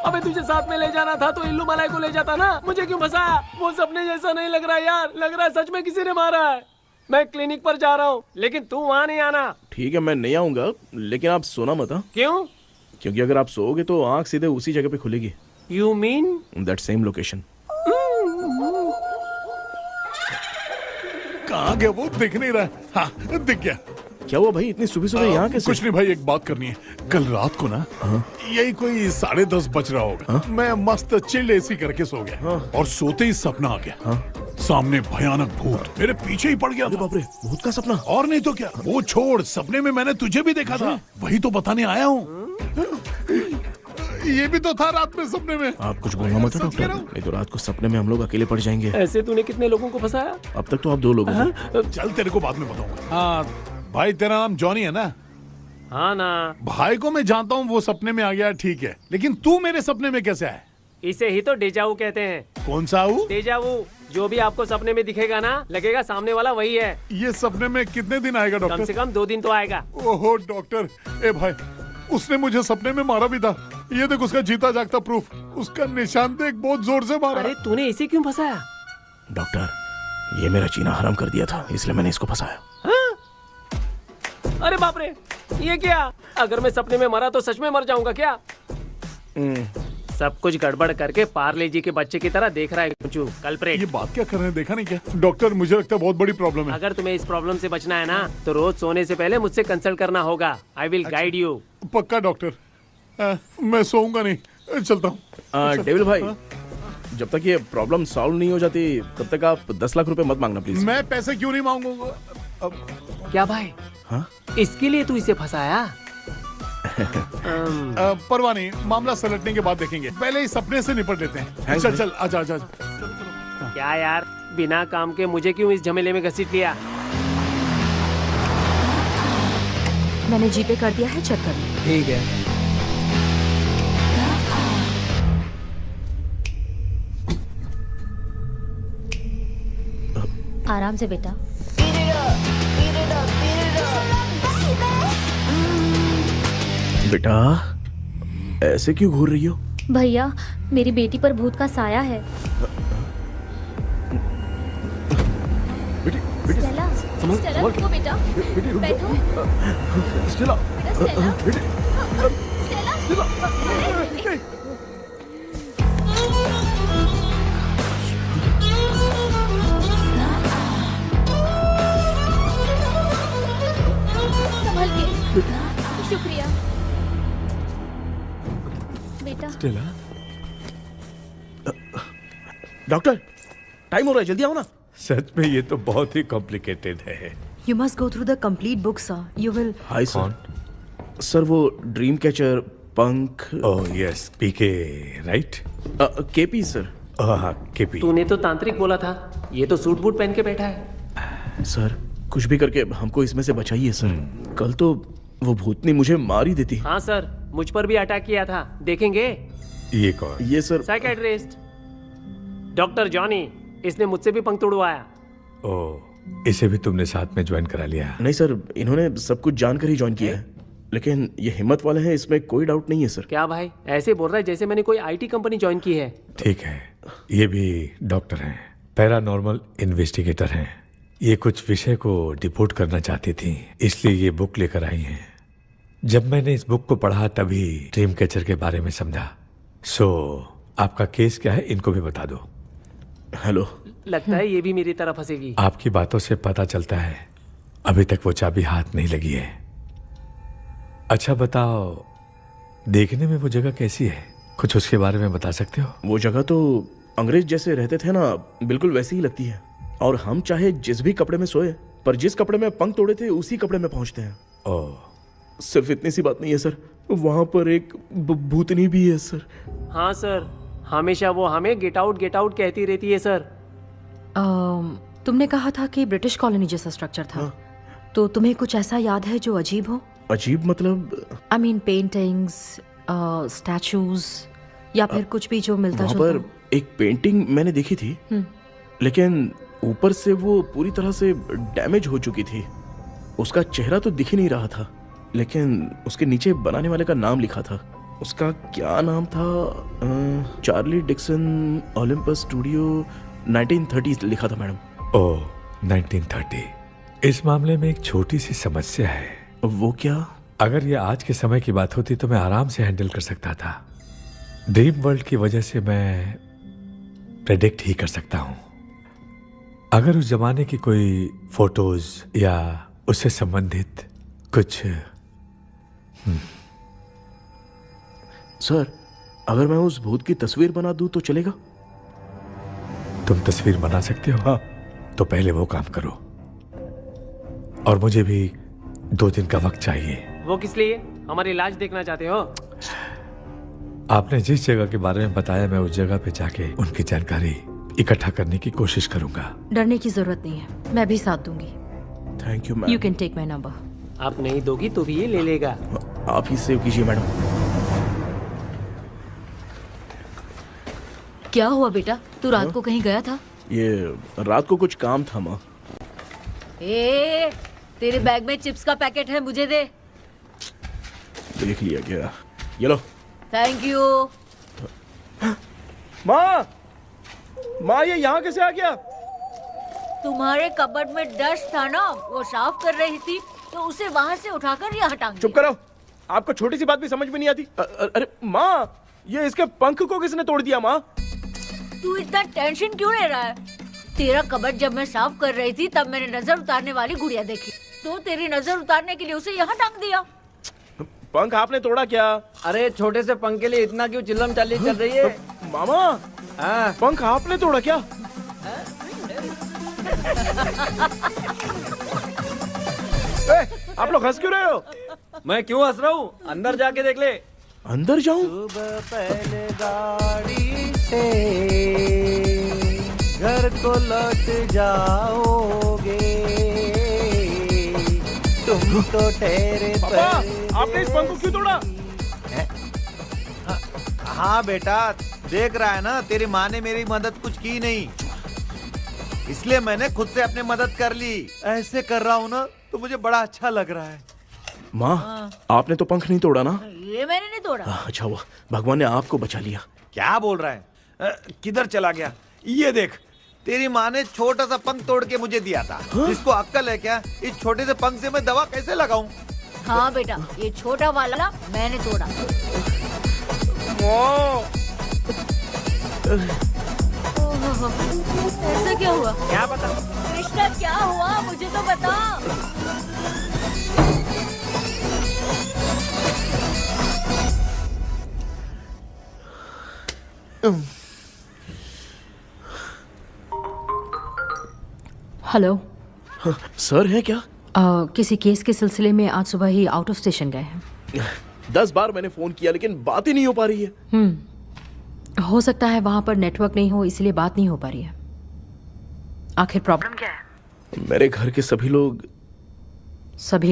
अबे तुझे साथ में ले जाना था तो इल्लू मलाई को ले जाता ना, मुझे क्यों फंसाया? वो सपने जैसा नहीं लग रहा यार, लग रहा है सच में किसी ने मारा है। मैं क्लिनिक पर जा रहा हूँ, लेकिन तू वहाँ नहीं आना। ठीक है, मैं नहीं आऊंगा, लेकिन आप सोना मत। क्यों? क्योंकि अगर आप सोओगे तो आंख सीधे उसी जगह पे खुलेगी। You mean that same location. कहाँ गया वो? दिख नहीं रहा। हाँ, दिख गया। क्या हुआ भाई, इतनी सुबह सुबह यहाँ कैसे? कुछ नहीं भाई, एक बात करनी है। कल रात को ना यही कोई 10:30 बज रहा होगा, मैं मस्त चिल एसी करके सो गया और सोते ही सपना आ गया। सामने भयानक भूत मेरे पीछे ही पड़ गया। बाप रे, भूत का सपना? और नहीं तो क्या। वो छोड़, सपने में मैंने तुझे भी देखा था, वही तो बताने आया हूँ। ये भी तो था रात में सपने में। आप कुछ बोलना मत डॉक्टर, नहीं तो रात को सपने में हम लोग अकेले पड़ जाएंगे। ऐसे तूने कितने लोगों को फंसाया? अब तक तो आप 2 लोगों को। चल तेरे को बाद में बताऊंगा। हाँ भाई, तेरा नाम जॉनी है ना? हाँ ना। भाई को मैं जानता हूँ वो सपने में आ गया, ठीक है, लेकिन तू मेरे सपने में कैसे आया? इसे ही तो डेजावू कहते हैं। कौन सा हूँ? डेजावू। जो भी आपको सपने में दिखेगा ना, लगेगा सामने वाला वही है। ये सपने में कितने दिन आएगा डॉक्टर? कम से कम 2 दिन तो आएगा। ओहो डॉक्टर, ए भाई, उसने मुझे सपने में मारा भी था। ये देख उसका जीता जागता प्रूफ, उसका निशान देख, बहुत जोर से मारा। अरे तूने इसे क्यों फंसाया? डॉक्टर, ये मेरा जीना हराम कर दिया था, इसलिए मैंने इसको फंसाया। अरे बाप रे, ये क्या? अगर मैं सपने में मरा तो सच में मर जाऊंगा क्या? सब कुछ गड़बड़ करके पार्ले जी के बच्चे की तरह देख रहा है कुंचू, कल्प्रेट। ये बात क्या कर रहे हैं, देखा नहीं क्या? डॉक्टर, मुझे लगता है बहुत बड़ी प्रॉब्लम है। अगर तुम्हें इस प्रॉब्लम से बचना है ना, तो रोज सोने से पहले मुझसे कंसल्ट करना होगा। I will guide you. पक्का डॉक्टर, मैं सोऊंगा नहीं, चलता हूँ। डेविल भाई, जब तक ये प्रॉब्लम सॉल्व नहीं हो जाती तब तक आप 10 लाख रुपए मत मांगना प्लीज। मैं पैसे क्यों नहीं मांगूंगा? क्या भाई? हाँ? इसके लिए तू इसे फंसाया? परवाह नहीं, मामला सलटने के बाद देखेंगे, पहले इस सपने से निपट लेते हैं। चल चल, आजा आजा। क्या यार, बिना काम के मुझे क्यों इस झमेले में घसीट लिया? मैंने जीपे कर दिया है, चेक कर लो। ठीक है। आराम से बेटा। बेटा, ऐसे क्यों घूर रही हो? भैया, मेरी बेटी पर भूत का साया है। स्टेला, स्टेला रुको बेटा, बैठो। स्टेला, संभल के। शुक्रिया बेटा। स्टेला, डॉक्टर, टाइम हो रहा है, जल्दी आओ ना। सच में ये तो बहुत ही कॉम्प्लिकेटेड है। You must go through the complete book, sir. You will. Hi sir. Sir, वो ड्रीम कैचर, पंख। ओह यस, पीके राइट? KP sir. हाँ, केपी। तूने तो तांत्रिक बोला था, ये तो सूट बूट पहन के बैठा है। सर, कुछ भी करके हमको इसमें से बचाइए सर। कल तो वो भूतनी मुझे मार ही देती। हाँ सर, मुझ पर भी अटैक किया था, देखेंगे? ये कौन? ये सर साइकियाट्रिस्ट डॉक्टर जॉनी, इसने मुझसे भी पंख तोड़वाया। ओह, इसे भी तुमने साथ में ज्वाइन करा लिया? नहीं सर, इन्होंने सब कुछ जानकर ही ज्वाइन किया है, लेकिन ये हिम्मत वाले हैं, इसमें कोई डाउट नहीं है सर। क्या भाई, ऐसे बोल रहा है जैसे मैंने कोई आईटी कंपनी ज्वाइन की है। ठीक है, ये भी डॉक्टर हैं, पैरानॉर्मल इन्वेस्टिगेटर हैं। ये कुछ विषय को डिपोर्ट करना चाहती थी, इसलिए ये बुक लेकर आई हैं। जब मैंने इस बुक को पढ़ा तभी ड्रीम कैचर के बारे में समझा। सो आपका केस क्या है, इनको भी बता दो। हेलो। लगता है ये भी मेरी तरफ फंसेगी। आपकी बातों से पता चलता है अभी तक वो चाबी हाथ नहीं लगी है। अच्छा बताओ, देखने में वो जगह कैसी है, कुछ उसके बारे में बता सकते हो? वो जगह तो अंग्रेज जैसे रहते थे ना, बिल्कुल वैसी ही लगती है। और हम चाहे जिस भी कपड़े में सोए, पर जिस कपड़े में पंख तोड़े थे उसी कपड़े में पहुंचते हैं। ओह, सिर्फ इतनी सी बात नहीं है सर, वहां पर एक भूतनी भी है सर। हाँ सर, हमेशा वो हमें गेट आउट कहती रहती है सर। तुमने कहा था कि ब्रिटिश कॉलोनी जैसा स्ट्रक्चर था। तो तुम्हें कुछ ऐसा याद है जो अजीब हो? अजीब मतलब? आई मीन पेंटिंग्स, स्टैचूज या फिर कुछ भी जो मिलता जुलता। वहाँ पर एक पेंटिंग मैंने देखी थी, लेकिन ऊपर से वो पूरी तरह से डैमेज हो चुकी थी। उसका चेहरा तो दिख ही नहीं रहा था, लेकिन उसके नीचे बनाने वाले का नाम लिखा था। उसका क्या नाम था? चार्ली डिक्सन, ओलंपस स्टूडियो, 1930 लिखा था मैडम। ओह, 1930। इस मामले में एक छोटी सी समस्या है। वो क्या? अगर ये आज के समय की बात होती तो मैं आराम से हैंडल कर सकता था। ड्रीम वर्ल्ड की वजह से मैं प्रेडिक्ट ही कर सकता हूं। अगर उस जमाने की कोई फोटोज या उससे संबंधित कुछ। सर, अगर मैं उस भूत की तस्वीर बना दूं तो चलेगा? तुम तस्वीर बना सकते हो? हाँ। तो पहले वो काम करो, और मुझे भी 2 दिन का वक्त चाहिए। वो किस लिए? हमारी इलाज देखना चाहते हो? आपने जिस जगह के बारे में बताया, मैं उस जगह पे जाके उनकी जानकारी इकट्ठा करने की कोशिश करूंगा। डरने की जरूरत नहीं है, मैं भी साथ दूंगी। Thank you ma'am. You can take my number. आप नहीं दोगी तो भी ये ले लेगा। आप ही सेव कीजिए मैडम। क्या हुआ बेटा, तू रात को कहीं गया था? ये रात को कुछ काम था माँ। ए, तेरे बैग में चिप्स का पैकेट है, मुझे दे। देख लिया क्या? ये लो। Thank you. माँ, माँ ये यहाँ कैसे आ गया? तुम्हारे कबर्ड में डस्ट था ना, वो साफ कर रही थी तो उसे वहाँ से उठाकर यहाँ टांग चुप करो, आपको छोटी सी बात भी समझ में नहीं आती। अरे माँ, ये इसके पंख को किसने तोड़ दिया माँ? तू इतना टेंशन क्यों ले रहा है? तेरा कबर्ड जब मैं साफ कर रही थी तब मैंने नजर उतारने वाली गुड़िया देखी, तो तेरी नजर उतारने के लिए उसे यहाँ टांग दिया। पंख आपने तोड़ा क्या? अरे छोटे से पंख के लिए इतना क्यों चिल्लम चाली चल रही है? मामा, पंख आपने तोड़ा क्या? आप लोग हंस क्यों रहे हो? मैं क्यों हंस रहा हूँ? अंदर जाके देख ले। अंदर जाऊं? सुबह पहले गाड़ी से घर को लौट जाओगे, तुम तो ठहरे। पापा, आपने इस पंख को क्यों तोड़ा? हाँ बेटा, देख रहा है ना, तेरी माँ ने मेरी मदद कुछ की नहीं, इसलिए मैंने खुद से अपनी मदद कर ली। ऐसे कर रहा हूँ ना तो मुझे बड़ा अच्छा लग रहा है। माँ, आपने तो पंख नहीं तोड़ा ना? ये मैंने नहीं तोड़ा। अच्छा हुआ, भगवान ने आपको बचा लिया। क्या बोल रहा है? किधर चला गया? ये देख, तेरी माँ ने छोटा सा पंख तोड़ के मुझे दिया था। इसको अक्ल है क्या? इस छोटे से पंख से मैं दवा कैसे लगाऊं? हाँ बेटा, ये छोटा वाला मैंने तोड़ा। ऐसा क्या हुआ? क्या बता? कृष्णा क्या हुआ, मुझे तो बता। हेलो सर है क्या? किसी केस के सिलसिले में आज सुबह ही आउट ऑफ स्टेशन गए हैं। 10 बार मैंने फोन किया लेकिन बात ही नहीं हो पा रही है। हो सकता है वहां पर नेटवर्क नहीं हो, इसलिए बात नहीं हो पा रही है। आखिर प्रॉब्लम क्या है? मेरे घर के सभी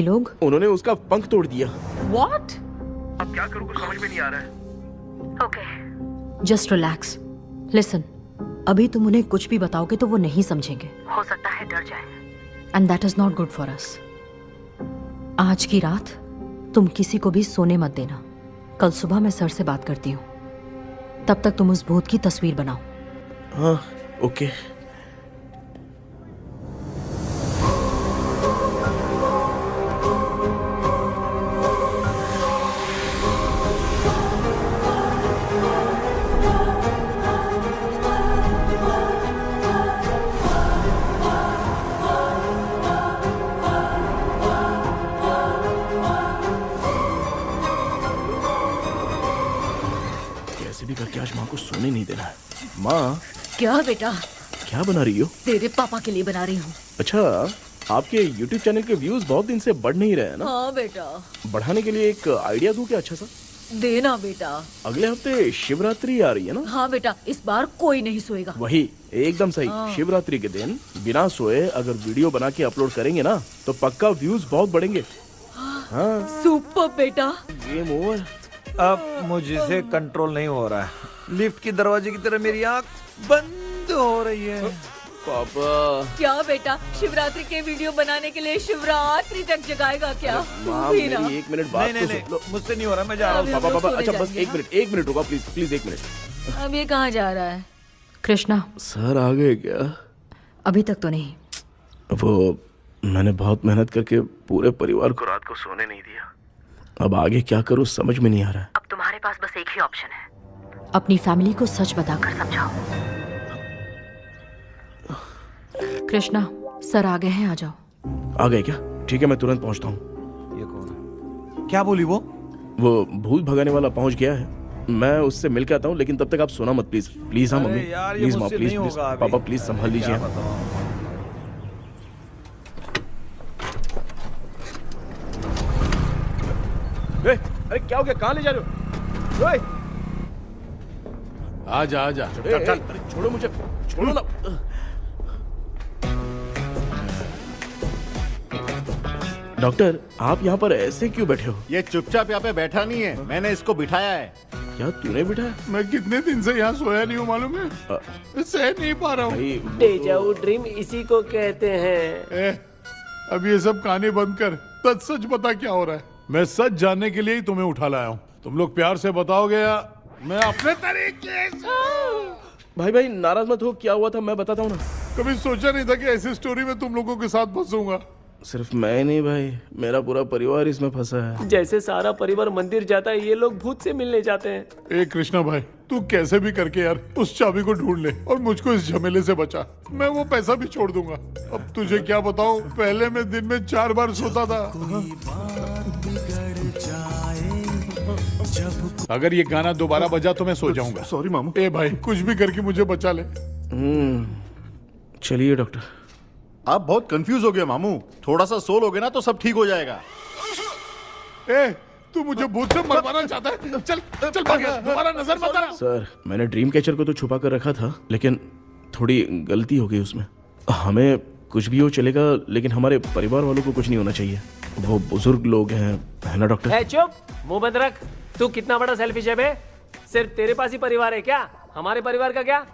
लोग उन्होंने उसका पंख तोड़ दिया। What? अब क्या करूं कुछ समझ में नहीं आ रहा है। Okay, just relax. लिसन, अभी तुम उन्हें कुछ भी बताओगे तो वो नहीं समझेंगे, हो सकता है डर जाए, and that is not good for us. आज की रात तुम किसी को भी सोने मत देना। कल सुबह मैं सर से बात करती हूँ, तब तक तुम उस भूत की तस्वीर बनाओ। हाँ, ओके। करके आज माँ को सोने नहीं देना है। माँ, क्या बेटा? क्या बना रही हो? तेरे पापा के लिए बना रही हूँ। अच्छा, आपके YouTube चैनल के व्यूज बहुत दिन से बढ़ नहीं रहे हैं ना? हाँ बेटा। बढ़ाने के लिए एक आइडिया दूं क्या अच्छा सा? देना बेटा। अगले हफ्ते शिवरात्रि आ रही है ना? हाँ बेटा, इस बार कोई नहीं सोएगा। वही, एकदम सही। शिवरात्रि के दिन बिना सोए अगर वीडियो बना के अपलोड करेंगे ना तो पक्का व्यूज बहुत बढ़ेंगे। हाँ। सुपर बेटा। Game over. अब मुझसे कंट्रोल नहीं हो रहा है। लिफ्ट की दरवाजे की तरह मेरी आंख बंद हो रही है। पापा। क्या बेटा, शिवरात्रि के वीडियो बनाने के लिए शिवरात्रि तक जगाएगा क्या? माँ, मेरी 1 मिनट बात तो सुन लो। मुझसे नहीं हो रहा, मैं जा रहा हूँ। पापा, अच्छा बस 1 मिनट रुको प्लीज 1 मिनट। अब ये कहाँ जा रहा है? कृष्णा सर आ गए क्या? अभी तक तो नहीं। वो मैंने बहुत मेहनत करके पूरे परिवार को रात को सोने नहीं दिया। अब आगे क्या करूं समझ में नहीं आ रहा है। अब तुम्हारे पास बस एक ही ऑप्शन है, अपनी फैमिली को सच बताकर समझाओ। कृष्णा, सर आ गए हैं, आ जाओ। आ गए क्या? ठीक है, मैं तुरंत पहुंचता हूँ। ये कौन है? क्या बोली वो? वो भूत भगाने वाला पहुंच गया है, मैं उससे मिल के आता हूँ, लेकिन तब तक आप सोना मत प्लीज। प्लीज। हाँ मम्मी, प्लीज माँ, प्लीज पापा, प्लीज संभाल लीजिए। अरे क्या हो गया, कहाँ ले जा रहे हो? आजा आजा, चल। अरे छोड़ो मुझे, छोड़ो ना। डॉक्टर आप यहाँ पर ऐसे क्यों बैठे हो? ये चुपचाप यहाँ पे बैठा नहीं है, मैंने इसको बिठाया है। क्या तूने बिठाया? मैं कितने दिन से यहाँ सोया नहीं हूँ मालूम है, सह नहीं पा रहा हूँ। डेजाऊ ड्रीम इसी को कहते हैं। अब ये सब कहानी बंद कर, सच बता क्या हो रहा है। मैं सच जानने के लिए ही तुम्हें उठा लाया हूँ। तुम लोग प्यार से बताओगे या मैं अपने तरीके से? भाई नाराज मत हो, क्या हुआ था मैं बताता हूँ ना। कभी सोचा नहीं था कि ऐसी स्टोरी में तुम लोगों के साथ फंसूंगा। सिर्फ मैं नहीं भाई, मेरा पूरा परिवार इसमें फंसा है। जैसे सारा परिवार मंदिर जाता है, ये लोग भूत से मिलने जाते हैं। ए कृष्णा भाई, तू कैसे भी करके यार उस चाबी को ढूंढ ले और मुझको इस झमेले से बचा। मैं वो पैसा भी छोड़ दूंगा। अब तुझे क्या बताऊं, पहले मैं दिन में 4 बार सोता था। अगर ये गाना दोबारा बजा तो मैं सो जाऊंगा। सॉरी मामू। ए भाई कुछ भी करके मुझे बचा ले। चलिए डॉक्टर। आप बहुत कंफ्यूज हो गए मामू, थोड़ा सा सो लोगे ना तो सब ठीक हो जाएगा। ए तू मुझे भूत से मरवाना चाहता है? चल चल भाग, दोबारा नजर मत आना। सर मैंने ड्रीम कैचर को तो छुपा कर रखा था, लेकिन थोड़ी गलती हो गई उसमें। हमें कुछ भी हो चलेगा, लेकिन हमारे परिवार वालों को कुछ नहीं होना चाहिए। वो बुजुर्ग लोग हैं, है ना डॉक्टर? चुप, मुंह बंद रख। तू कितना बड़ा सेल्फिश है बे? सिर्फ तेरे पास ही परिवार है क्या? हमारे परिवार का क्या?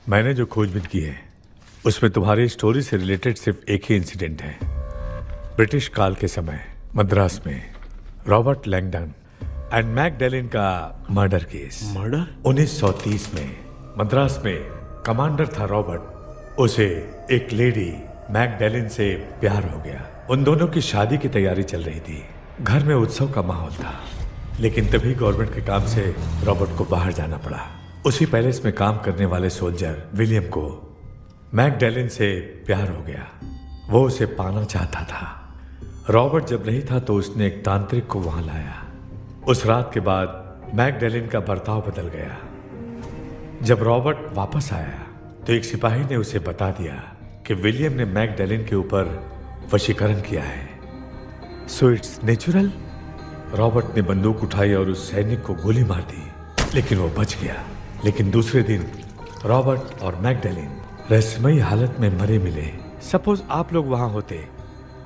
मैंने जो खोजबीन की है उसमें तुम्हारी स्टोरी से रिलेटेड सिर्फ एक ही इंसिडेंट है। ब्रिटिश काल के समय मद्रास में रॉबर्ट लैंगडन एंड मैकडैलिन का मर्डर केस। मर्डर? 1930 में मद्रास में कमांडर था रॉबर्ट, उसे एक लेडी मैकडैलिन से प्यार हो गया। उन दोनों की शादी की तैयारी चल रही थी, घर में उत्सव का माहौल था। लेकिन तभी गवर्नमेंट के काम से रॉबर्ट को बाहर जाना पड़ा। उसी पैलेस में काम करने वाले सोल्जर विलियम को मैकडैलिन से प्यार हो गया, वो उसे पाना चाहता था। रॉबर्ट जब नहीं था तो उसने एक तांत्रिक को वहां लाया। उस रात के बाद मैकडैलिन का बर्ताव बदल गया। जब रॉबर्ट वापस आया तो एक सिपाही ने उसे बता दिया कि विलियम ने मैकडैलिन के ऊपर वशीकरण किया है। So it's natural. रॉबर्ट ने बंदूक उठाई और उस सैनिक को गोली मार दी, लेकिन वो बच गया। लेकिन दूसरे दिन रॉबर्ट और मैकडैलिन रहस्यमयी हालत में मरे मिले। सपोज आप लोग वहां होते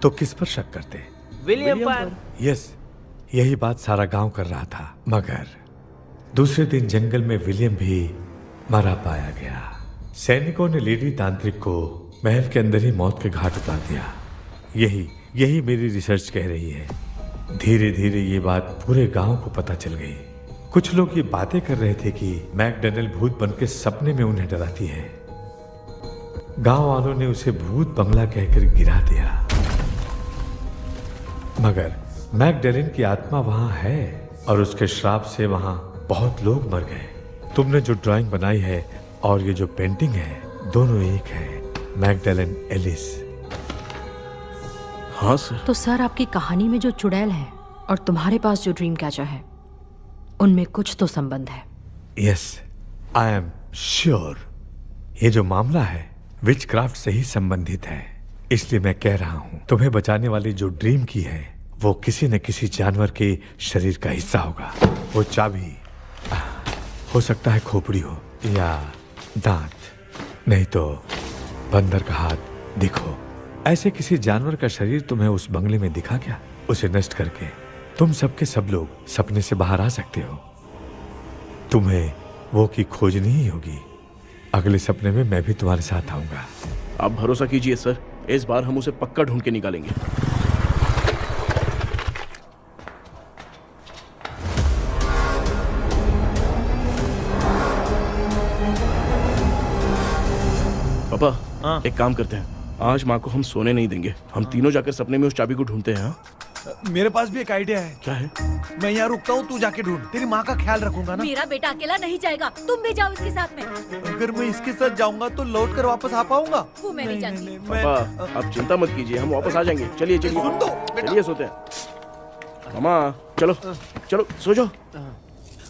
तो किस पर शक करते? विलियम पर। यस, यही बात सारा गांव कर रहा था। मगर दूसरे दिन जंगल में विलियम भी मरा पाया गया। सैनिकों ने लेडी तांत्रिक को महल के अंदर ही मौत के घाट उतार दिया। यही मेरी रिसर्च कह रही है। धीरे धीरे ये बात पूरे गांव को पता चल गई। कुछ लोग ये बातें कर रहे थे कि मैकडैलिन भूत बन के सपने में उन्हें डराती है। गांव वालों ने उसे भूत बंगला कहकर गिरा दिया। मगर मैकडैलिन की आत्मा वहां है और उसके श्राप से वहां बहुत लोग मर गए। तुमने जो ड्राइंग बनाई है और ये जो पेंटिंग है, दोनों एक है। मैकडैलिन एलिस। हाँ सर। तो सर आपकी कहानी में जो चुड़ैल है और तुम्हारे पास जो ड्रीम कैचर है, उनमें कुछ तो संबंध है। Yes, I am sure. ये जो मामला है विचक्राफ्ट से ही संबंधित है। इसलिए मैं कह रहा हूं, तुम्हें बचाने वाली जो ड्रीम की है वो किसी न किसी जानवर के शरीर का हिस्सा होगा। वो चाबी हो सकता है खोपड़ी हो या दांत, नहीं तो बंदर का हाथ। दिखो, ऐसे किसी जानवर का शरीर तुम्हें उस बंगले में दिखा क्या? उसे नष्ट करके तुम सबके सब लोग सपने से बाहर आ सकते हो। तुम्हें वो की खोजनी ही होगी। अगले सपने में मैं भी तुम्हारे साथ आऊंगा। आप भरोसा कीजिए सर, इस बार हम उसे पक्का ढूंढ के निकालेंगे। पापा, एक काम करते हैं, आज माँ को हम सोने नहीं देंगे। हम तीनों जाकर सपने में उस चाबी को ढूंढते हैं। मेरे पास भी एक आइडिया है। क्या है? मैं यहाँ रुकता हूँ, तू जाके ढूंढ। तेरी माँ का ख्याल रखूंगा ना। मेरा बेटा अकेला नहीं जाएगा, तुम भी जाओ इसके साथ में। अगर मैं इसके साथ जाऊंगा तो लौट कर वापस आ पाऊंगा? वो मैं नहीं जानती। पापा आप चिंता मत कीजिए, हम वापस आ जाएंगे। चलिए चलिए सुन दो, चलिए सोते हैं। मामा चलो चलो सो जाओ।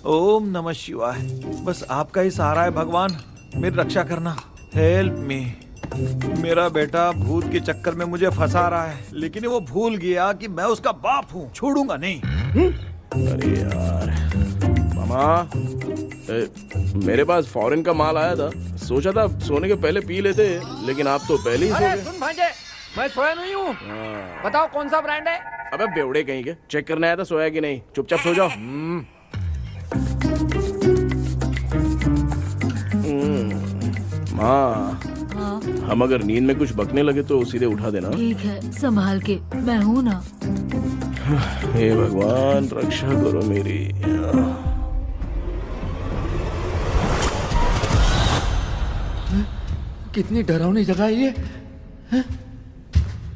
ओम नमः शिवाय। बस आपका ही सहारा है भगवान, मेरी रक्षा करना। Help me. मेरा बेटा भूत के चक्कर में मुझे फंसा रहा है, लेकिन वो भूल गया कि मैं उसका बाप हूँ। छोड़ूंगा नहीं। अरे यार मामा, मेरे पास फॉरेन का माल आया था, सोचा था सोने के पहले पी लेते, लेकिन आप तो पहले ही सो गए। सुन भांजे, मैं सोया नहीं हूँ। बताओ कौन सा ब्रांड है? अबे बेवड़े कहीं के, चेक करना आया था सोया कि नहीं। चुपचाप सो जाओ। माँ, हम अगर नींद में कुछ बकने लगे तो सीधे उठा देना। ठीक है, संभाल के, मैं हूँ ना। हे भगवान रक्षा करो मेरी। कितनी डरावनी जगह है ये।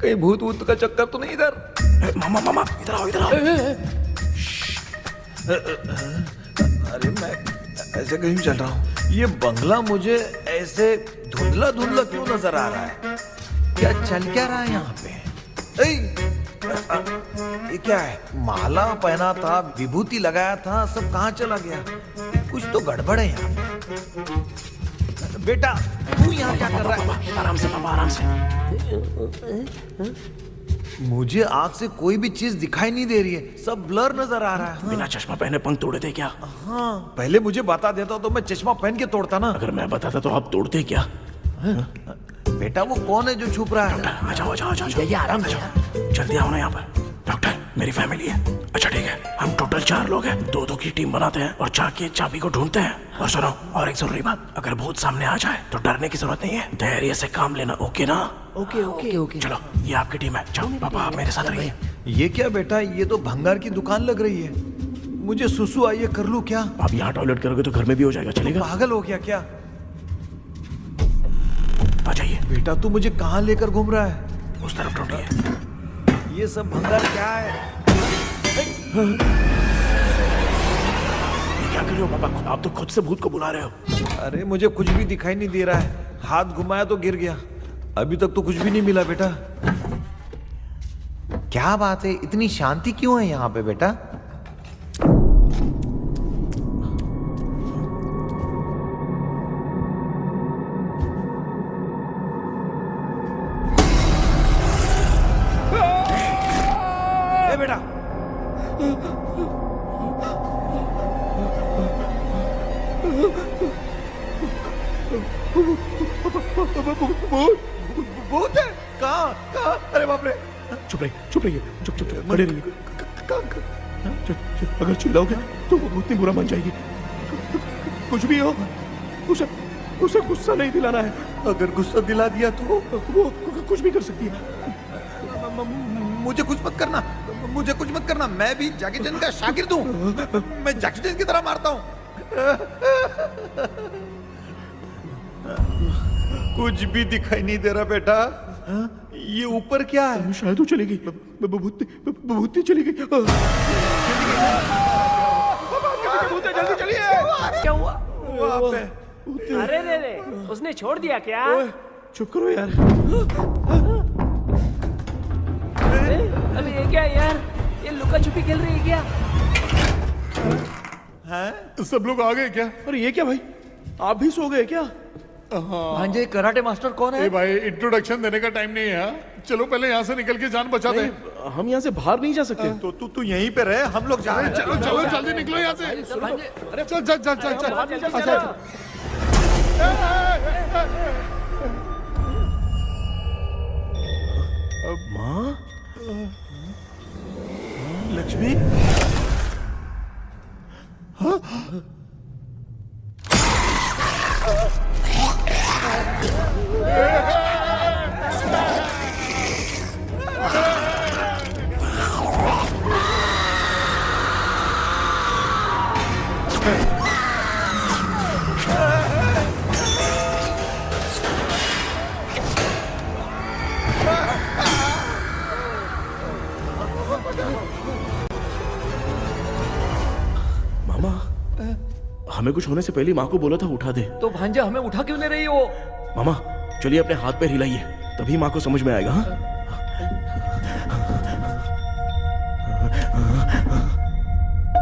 कहीं भूत वूत का चक्कर तो नहीं इधर? मामा मामा इधर आओ, इधर आओ। अरे मैं ऐसे कहीं चल रहा हूँ। ये बंगला मुझे ऐसे धुंधला धुंधला क्यों नजर आ रहा है? क्या चल क्या रहा है यहाँ पे? ये क्या है? माला पहना था, विभूति लगाया था, सब कहाँ चला गया? कुछ तो गड़बड़ है यहाँ पे। बेटा तू यहाँ क्या कर रहा है? आराम से पापा, आराम से। मुझे आँख से कोई भी चीज दिखाई नहीं दे रही है, सब ब्लर नजर आ रहा है। बिना चश्मा पहने पंख तोड़े थे क्या? हाँ, पहले मुझे बता देता तो मैं चश्मा पहन के तोड़ता ना। अगर मैं बताता तो आप तोड़ते क्या? बेटा वो कौन है जो छुप रहा है? आ जाओ, आ जाओ, आ जाओ। ये आराम से जल्दी आओ ना यहाँ पर। डॉक्टर, मेरी फैमिली है। अच्छा ठीक है, हम टोटल 4 लोग हैं। 2-2 की टीम बनाते हैं और जाके चाबी को ढूंढते हैं। और सुनो, और एक जरूरी बात, अगर भूत सामने आ जाए तो डरने की जरूरत नहीं है, धैर्य से काम लेना। ओके ना? Okay okay okay. चलो, ये आपकी टीम है। जाओ पापा, आप मेरे साथ रहिए। ये क्या बेटा, ये तो भंगार की दुकान लग रही है। मुझे सुसु आई है, कर लूं क्या? आप यहाँ टॉयलेट करोगे तो घर में भी हो जाएगा, चलेगा? पागल हो गया क्या? आ जाइए। बेटा तू मुझे कहाँ लेकर घूम रहा है? उस तरफ ढूंढिए। ये सब भंगार क्या है? ये क्या कर रहे हो पापा? आप तो खुद से भूत को बुला रहे हो। अरे मुझे कुछ भी दिखाई नहीं दे रहा है, हाथ घुमाया तो गिर गया। अभी तक तो कुछ भी नहीं मिला बेटा। क्या बात है, इतनी शांति क्यों है यहाँ पे बेटा? ए बेटा, भूत है? कहाँ कहाँ? अरे बाप रे! चुप रहिए, चुप रहिए, चुप चुप चुप खड़े रहिए। अगर चिल्लाओगे तो वो भूतनी बुरा मान जाएगी। कुछ भी हो, उसे गुस्सा नहीं दिलाना है। अगर गुस्सा दिला दिया तो वो कुछ भी कर सकती है। मुझे कुछ मत करना, मुझे कुछ मत करना। मैं भी जैकी चैन का शागिर्द हूँ। मैं जैकी चैन की तरह मारता हूँ। कुछ भी दिखाई नहीं दे रहा बेटा। ये ऊपर क्या है? शायद वो चली गई। भूतनी चली गई। जल्दी चलिए। क्या हुआ? वहाँ पे अरे रे, उसने छोड़ दिया क्या? चुप करो यार। अरे ये क्या यार? ये लुका छुपी खेल रही है क्या? हैं? सब लोग आ गए क्या? अरे ये क्या भाई, आप भी सो गए क्या? भांजे कराटे मास्टर कौन है? ए भाई, इंट्रोडक्शन देने का टाइम नहीं है। चलो पहले यहाँ से निकल के जान बचा दे। हम यहाँ से बाहर नहीं जा सकते। तो तू यहीं पे रहे, हम लोग जा रहे हैं। चलो चलो जल्दी निकलो यहाँ से। अरे चल चल चल चल चल। अच्छा माँ, लक्ष्मी, मामा, हमें कुछ होने से पहले माँ को बोला था उठा दे। तो भांजा हमें उठा क्यों ले रही हो? मामा चलिए अपने हाथ पैर हिलाइए, तभी माँ को समझ में आएगा। हाँ?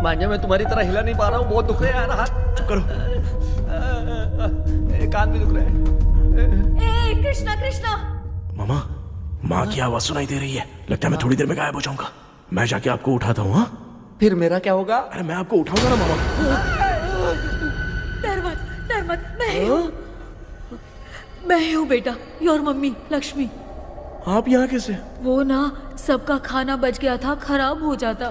भांजा मैं तुम्हारी तरह हिला नहीं पा रहा हूँ, बहुत दुख रहे यार हाथ। चुप करो। कान भी दुख रहे हैं। ए कृष्णा कृष्णा। मामा, माँ की आवाज सुनाई दे रही है। लगता है मैं थोड़ी देर में गायब हो जाऊंगा। मैं जाके आपको उठाता हूँ। हाँ फिर मेरा क्या होगा? अरे मैं आपको उठाऊंगा ना मामा। डर मत, मैं हूँ बेटा, योर मम्मी लक्ष्मी। आप यहाँ कैसे? वो ना सबका खाना बच गया था, खराब हो जाता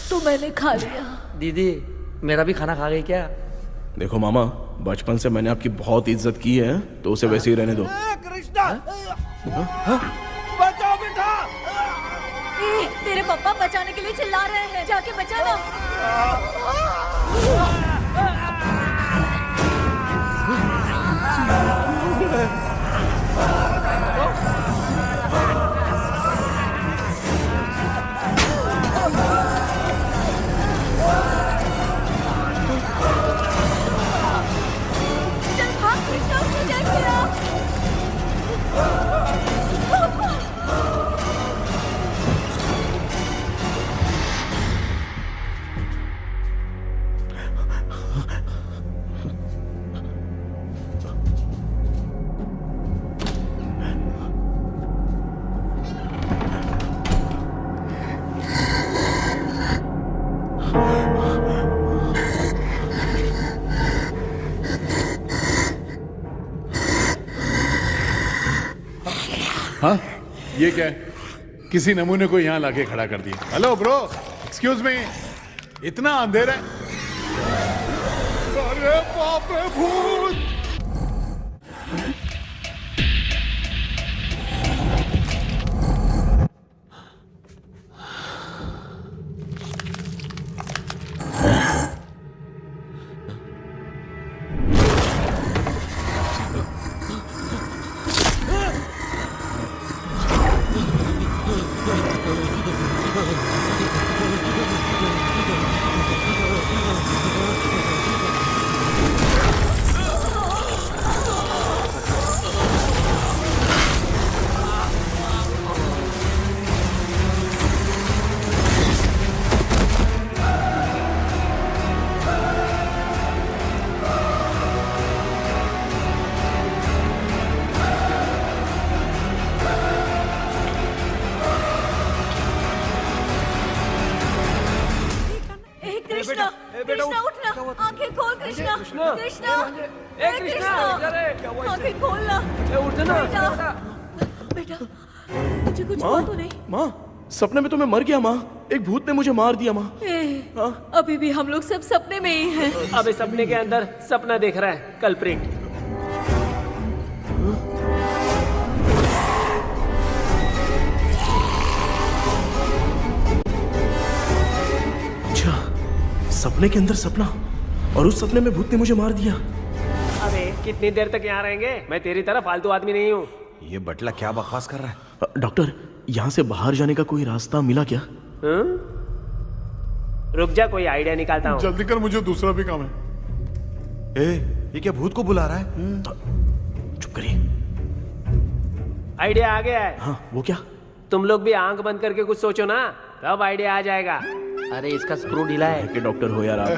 तो मैंने खा लिया। दीदी मेरा भी खाना खा गई क्या? देखो मामा, बचपन से मैंने आपकी बहुत इज्जत की है, तो उसे वैसे ही रहने दो। कृष्णा बचाओ बेटा। तेरे पापा बचाने के लिए चिल्ला रहे हैं, जाके बचाना। चल भाग कृष्णा, उसने जय किया। हाँ, ये क्या है? किसी नमूने को यहाँ लाके खड़ा कर दिया। हेलो ब्रो, एक्सक्यूज मी, इतना अंधेरा है। अरे बाप रे, भूत! कृष्णा उठना, आंखें खोल कृष्णा, कृष्णा, ए कृष्णा, आंखें खोलना, उठना बेटा, मुझे कुछ हुआ तो नहीं? माँ, सपने में तो मैं मर गया माँ, एक भूत ने मुझे मार दिया माँ। अभी भी हम लोग सब सपने में ही हैं। अबे सपने के अंदर सपना देख रहा है कल्प्रिट। सपने के अंदर सपना, और उस सपने में भूत ने मुझे मार दिया। अबे कितनी देर तक यहाँ रहेंगे? मैं तेरी तरह फालतू आदमी नहीं हूँ। ये बटला क्या बकवास कर रहा है? डॉक्टर, यहाँ से बाहर जाने का कोई रास्ता मिला क्या? रुक जा, कोई आइडिया निकालता हूँ। जल्दी कर, मुझे दूसरा भी काम है। ये क्या भूत को बुला रहा है? चुप करिए। आइडिया आ गया है। हाँ, वो क्या? तुम लोग भी आंख बंद करके कुछ सोचो ना, तब आइडिया आ जाएगा। अरे इसका स्क्रू ढीला है। कि डॉक्टर हो यार आप।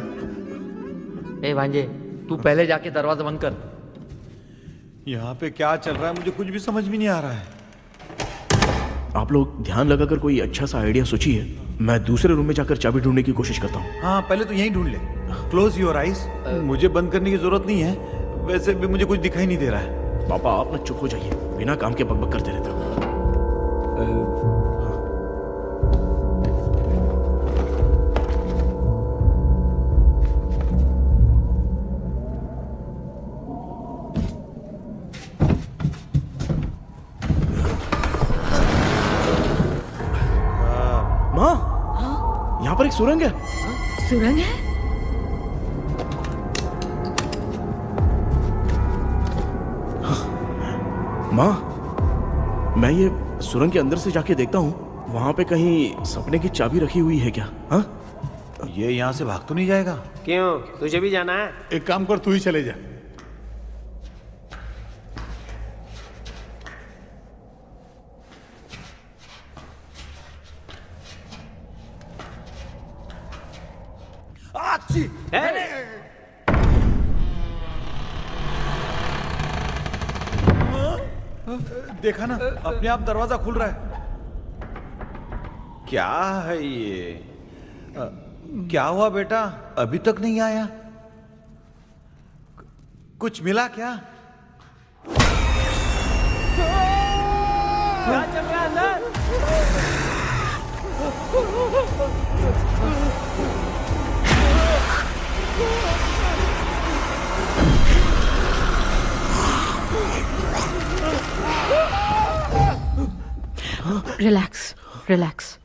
ए भांजे, तू पहले जाके दरवाजा बंद कर। यहाँ पे क्या चल रहा है मुझे कुछ भी समझ में नहीं आ रहा है। आप लोग ध्यान लगाकर कोई अच्छा सा आइडिया सोचिए, मैं दूसरे रूम में जाकर चाबी ढूंढने की कोशिश करता हूँ। हाँ, पहले तो यहीं ढूंढ ले। Close your eyes. मुझे बंद करने की जरूरत नहीं है, वैसे भी मुझे कुछ दिखाई नहीं दे रहा है। पापा, आप ना चुप हो जाइए, बिना काम के बकबक करते रहते हो। यहाँ पर एक सुरंग है। सुरंग है? माँ, मैं ये सुरंग के अंदर से जाके देखता हूँ, वहाँ पे कहीं सपने की चाबी रखी हुई है क्या? हाँ? ये यहाँ से भाग तो नहीं जाएगा? क्यों, तुझे भी जाना है? एक काम कर, तू ही चले जा। देखा ना, अपने आप दरवाजा खुल रहा है। क्या है ये? क्या हुआ बेटा, अभी तक नहीं आया? कुछ मिला क्या? क्या चल रहा है अंदर? Relax relax.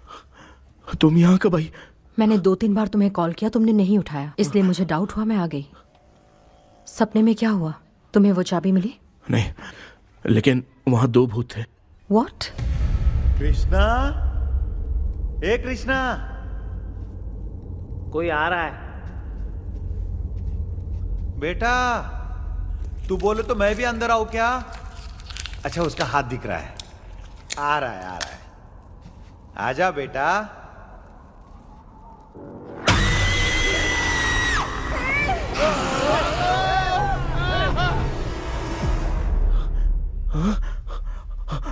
तुम यहाँ कब आई? मैंने 2-3 बार तुम्हें कॉल किया, तुमने नहीं उठाया, इसलिए मुझे डाउट हुआ, मैं आ गई। सपने में क्या हुआ? तुम्हें वो चाबी मिली? नहीं, लेकिन वहां 2 भूत थे। What? कृष्णा, ए कृष्णा, कोई आ रहा है। बेटा तू बोले तो मैं भी अंदर आऊं क्या? अच्छा उसका हाथ दिख रहा है, आ रहा है आ रहा है। आजा बेटा।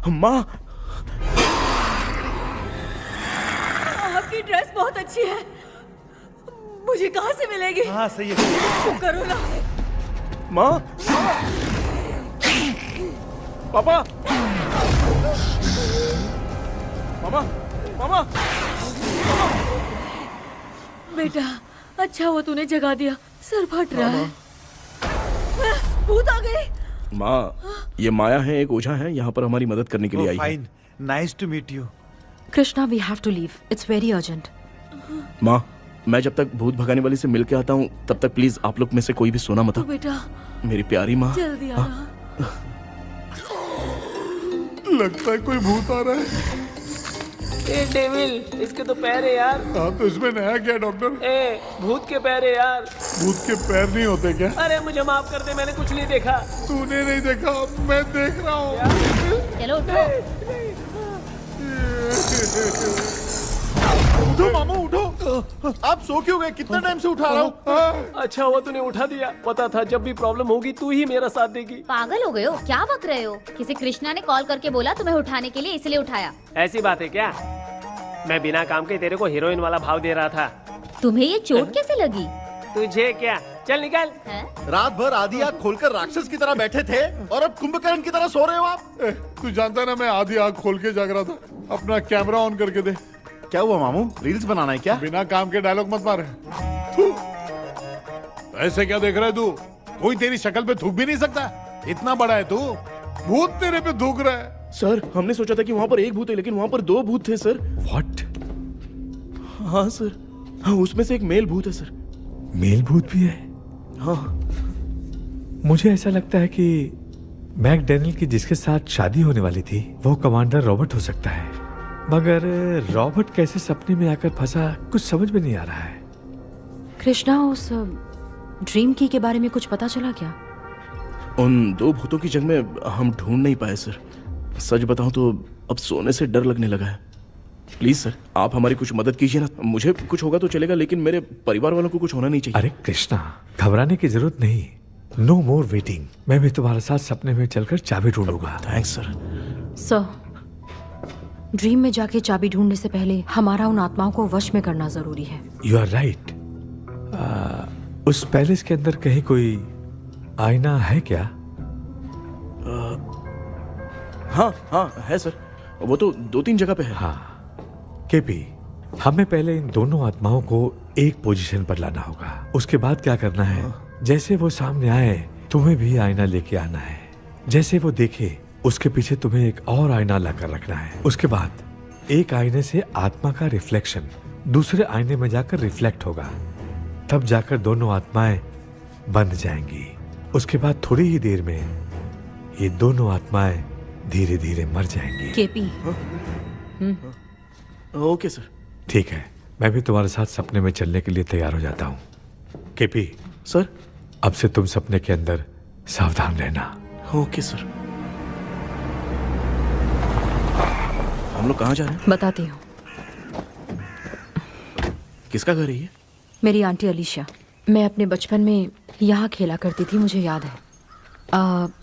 माँ, आपकी ड्रेस बहुत अच्छी है, मुझे कहाँ से मिलेगी? हाँ सही है। चुप करो ना। माँ, पापा, मामा, मामा। बेटा अच्छा हुआ तूने जगा दिया, सर फट रहा है। भूत आ गई। माँ, ये माया है, एक ओझा है, यहाँ पर हमारी मदद करने के लिए आई है। Fine, nice to meet you. Krishna, we have to leave, it's very urgent. माँ, मैं जब तक भूत भगाने वाली से मिल के आता हूँ तब तक प्लीज आप लोग में से कोई भी सोना मत। बेटा मेरी प्यारी माँ। जल्दी आना। लगता है कोई भूत आ रहा है। ए डेविल, इसके तो पैर है यार। हाँ तो इसमें नया क्या डॉक्टर? ए भूत के पैर है यार। भूत के पैर नहीं होते क्या? अरे मुझे माफ कर दे, मैंने कुछ नहीं देखा। तूने नहीं देखा, मैं देख रहा हूँ। चलो उठो। उठो मामू उठो। आप सो क्यों गए? कितना टाइम से उठा रहा हूँ। अच्छा हुआ तूने उठा दिया, पता था जब भी प्रॉब्लम होगी तू ही मेरा साथ देगी। पागल हो गए हो क्या? बक रहे हो? किसी कृष्णा ने कॉल करके बोला तुम्हें उठाने के लिए, इसलिए उठाया। ऐसी बात है क्या? मैं बिना काम के तेरे को हीरोइन वाला भाव दे रहा था। तुम्हें ये चोट कैसे लगी? तुझे क्या, चल निकल। रात भर आधी आँख खोलकर राक्षस की तरह बैठे थे और अब कुंभकर्ण की तरह सो रहे हो आप। तू जानता है ना मैं आधी आँख खोल के जाग रहा था। अपना कैमरा ऑन करके दे। क्या हुआ मामू, रील्स बनाना है क्या? बिना काम के डायलॉग मत मार। ऐसे क्या देख रहा है तू? कोई तेरी शक्ल पे थूक भी नहीं सकता, इतना बड़ा है तू। भूत तेरे पे थूक रहा है। सर, हमने सोचा था कि वहाँ पर एक भूत है, लेकिन वहाँ पर 2 भूत थे सर। व्हाट? हाँ सर, हाँ उसमें से एक मेल भूत है सर। मेल भूत भी है? हाँ। मुझे ऐसा लगता है कि मैकडैनियल की जिसके साथ शादी होने वाली थी वो कमांडर रॉबर्ट हो सकता है, मगर रॉबर्ट कैसे सपने में आकर फंसा कुछ समझ में नहीं आ रहा है। कृष्णा, उस ड्रीम की के बारे में कुछ पता चला क्या? उन 2 भूतों की जंग में हम ढूंढ नहीं पाए सर। सच बताऊं तो अब सोने से डर लगने लगा है। प्लीज सर, आप हमारी कुछ मदद कीजिए ना। मुझे कुछ होगा तो चलेगा, लेकिन मेरे परिवार वालों को कुछ होना नहीं चाहिए। अरे कृष्णा, घबराने की जरूरत नहीं। No more waiting. मैं भी तुम्हारे साथ सपने में चलकर चाबी ढूंढूंगा। Thanks sir. सर, ड्रीम में जाके चाबी ढूंढने से पहले हमारा उन आत्माओं को वश में करना जरूरी है। You are right. उस पैलेस के अंदर कहीं कोई आईना है क्या? हाँ हाँ है सर, वो तो 2-3 जगह पे है। हाँ केपी, हमें पहले इन दोनों आत्माओं को एक पोजीशन पर लाना होगा। उसके बाद क्या करना है, जैसे वो सामने आए तुम्हें भी आईना लेके आना है। जैसे वो देखे उसके पीछे तुम्हें एक और आईना लाकर रखना है। उसके बाद एक आईने से आत्मा का रिफ्लेक्शन दूसरे आईने में जाकर रिफ्लेक्ट होगा, तब जाकर दोनों आत्माएं बंद जाएंगी। उसके बाद थोड़ी ही देर में ये दोनों आत्माएं धीरे धीरे मर जाएंगी। केपी। Okay sir. ठीक है, मैं भी तुम्हारे साथ सपने में चलने के लिए तैयार हो जाता हूँ। केपी सर, अब से तुम सपने के अंदर सावधान रहना। Okay sir. हम लोग कहाँ जा रहे हैं? बताती हूँ। किसका घर है ये? मेरी आंटी अलीशा। मैं अपने बचपन में यहाँ खेला करती थी, मुझे याद है।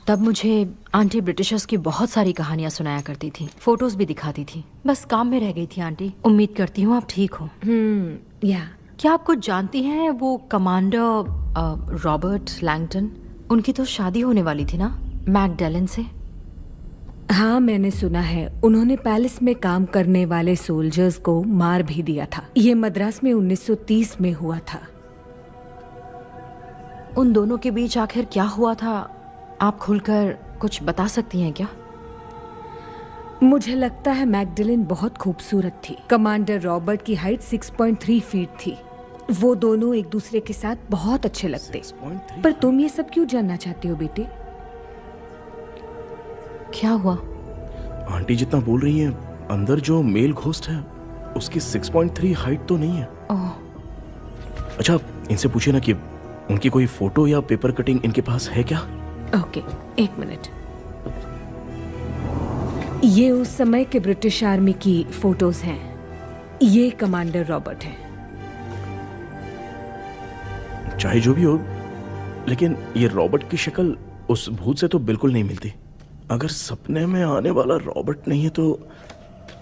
तब मुझे आंटी ब्रिटिशर्स की बहुत सारी कहानियाँ सुनाया करती थी, फोटोज भी दिखाती थी। बस काम में रह गई थी आंटी। उम्मीद करती हूँ आप ठीक हो। या क्या आप कुछ जानती हैं वो कमांडर रॉबर्ट लैंगटन? उनकी तो शादी होने वाली थी ना मैकडैलन से। हाँ, मैंने सुना है उन्होंने पैलेस में काम करने वाले सोल्जर्स को मार भी दिया था। ये मद्रास में 1930 में हुआ था। उन दोनों के बीच आखिर क्या हुआ था, आप खुलकर कुछ बता सकती हैं क्या? मुझे लगता है मैगडलेन बहुत खूबसूरत थी। कमांडर रॉबर्ट की हाइट 6.3 फीट थी। वो दोनों एक दूसरे के साथ बहुत अच्छे लगते। पर तुम ये सब क्यों जानना चाहते हो बेटे? क्या हुआ? आंटी जितना बोल रही हैं, अंदर जो मेल घोस्ट है उसकी 6.3 हाइट तो नहीं है। अच्छा, इनसे पूछिए ना कि उनकी कोई फोटो या पेपर कटिंग इनके पास है क्या? ओके, एक मिनट। ये उस समय के ब्रिटिश आर्मी की फोटोज हैं। ये कमांडर रॉबर्ट है। चाहे जो भी हो, लेकिन ये रॉबर्ट की शक्ल उस भूत से तो बिल्कुल नहीं मिलती। अगर सपने में आने वाला रॉबर्ट नहीं है तो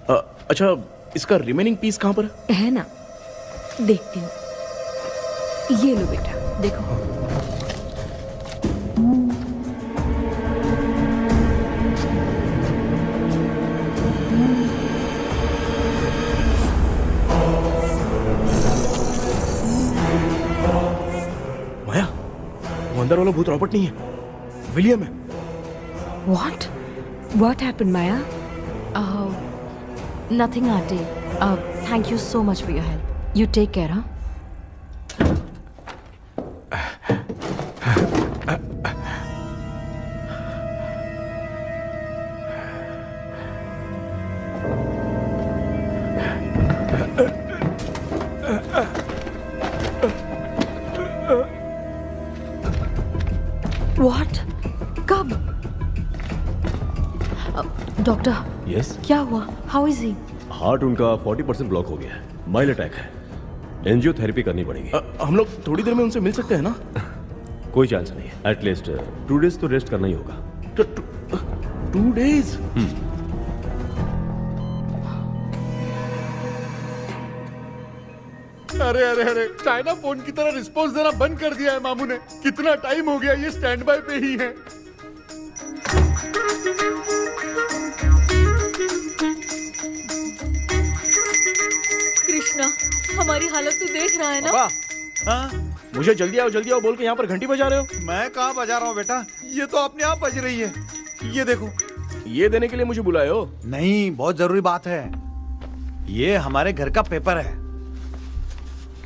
अच्छा, इसका रिमेनिंग पीस कहां पर है? ना, देखती हूँ। ये लो बेटा, देखो। माया, वो अंदर वाला भूत रॉबर्ट नहीं है, विलियम है। What? What happened, Maya? Nothing, Auntie. Thank you so much for your help. You take care, huh? What? कब? डॉक्टर, यस, क्या हुआ? How is he? हार्ट उनका 40% ब्लॉक हो गया है। माइल्ड अटैक है। एंजियोथेरेपी करनी पड़ेगी। हम लोग थोड़ी देर में उनसे मिल सकते हैं ना? कोई चांस नहीं है। एटलीस्ट 2 डेज तो रेस्ट करना ही होगा। 2 डेज? अरे अरे अरे, चाइना फोन की तरह रिस्पॉन्स देना बंद कर दिया है मामू ने। कितना टाइम हो गया, ये स्टैंड बाय पे ही है। कृष्णा, हमारी हालत तू देख रहा है ना? हाँ? मुझे जल्दी आओ बोल के यहाँ पर घंटी बजा रहे हो। मैं कहाँ बजा रहा हूँ बेटा, ये तो अपने आप बज रही है। ये देखो। ये देने के लिए मुझे बुलाए हो? नहीं, बहुत जरूरी बात है। ये हमारे घर का पेपर है।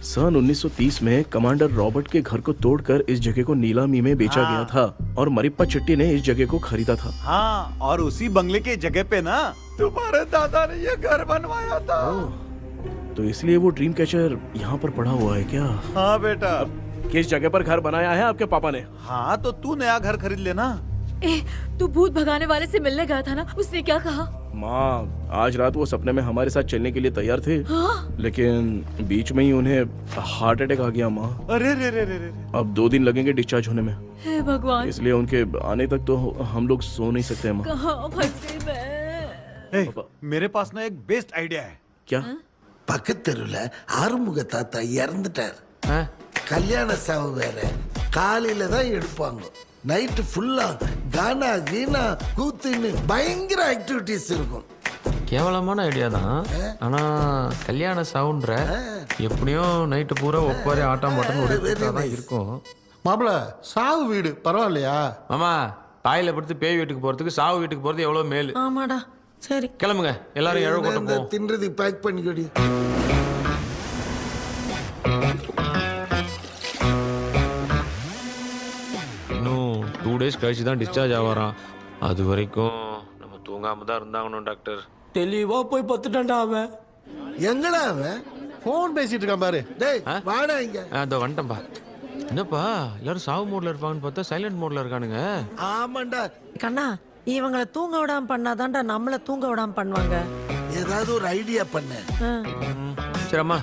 सन 1930 में कमांडर रॉबर्ट के घर को तोड़कर इस जगह को नीलामी में बेचा गया था और मरिप्पा चिट्टी ने इस जगह को खरीदा था। हाँ, और उसी बंगले की जगह पे ना तुम्हारे दादा ने ये घर बनवाया था। तो इसलिए वो ड्रीम कैचर यहाँ पर पड़ा हुआ है क्या? हाँ बेटा। किस जगह पर घर बनाया है आपके पापा ने? हाँ, तो तू नया घर खरीद लेना। तू भूत भगाने वाले से मिलने गया था ना, उसने क्या कहा? माँ, आज रात वो सपने में हमारे साथ चलने के लिए तैयार थे। हाँ? लेकिन बीच में ही उन्हें हार्ट अटैक आ गया माँ। अरे रे रे रे रे। अब 2 दिन लगेंगे डिस्चार्ज होने में। हे भगवान। इसलिए उनके आने तक तो हम लोग सो नहीं सकते माँ। कहाँ फंसे मैं? मेरे पास ना एक बेस्ट आइडिया है। क्या? பக்கத்தெருல ஆறுமுக தாத்தா இறந்துட்டார். கல்யாண சாவு வேற. காலையில தான் எடுப்பாங்க. நைட் ஃபுல்லா கானா கீனா கூத்துன்னு பயங்கர ஆக்டிவிட்டிஸ் இருக்கும். கேவலமான ஐடியா தான். ஆனா கல்யாண சவுண்ட்ற எப்படியும் நைட்டு பூரா ஒப்பாரி ஆட்டம் பாட்டம் தான் இருக்கும். மாப்பிள, சாவு வீடு பரவாயில்லையா? மாமா, பாயில படுத்து பேய் வீட்டுக்கு போறதுக்கு சாவு வீட்டுக்கு போறது எவ்வளவு மேல். ஆமாடா. சரி, கிளம்புங்க, எல்லாரும் எழ கூட்டம் போவோம். தின்றது பேக் பண்ணிக்கடி. இன்னும் 2 டேஸ் கழிச்சு தான் டிஸ்சார்ஜ் ஆவாராம். அது வரைக்கும் நம்ம தூங்காம தான் இருந்தாங்கணும் டாக்டர். தெளிவா போய் பத்துட்டான்டா அவன். எங்கடா அவன்? போன் பேசிட்டு இருக்கான் பாரு. டேய், வாடா இங்க. அதோ வந்துட்டேன்பா. என்னப்பா எல்லாரும் சாவு மோட்ல இருப்பாங்கன்னு பார்த்தா சைலண்ட் மோட்ல இருக்கானுங்க. ஆமாண்டா. கண்ணா, இவங்களை தூங்க விடாம பண்ணாதான்டா நம்மள தூங்க விடாம பண்ணுவாங்க. ஏதாவது ஒரு ஐடியா பண்ணு. சரி அம்மா,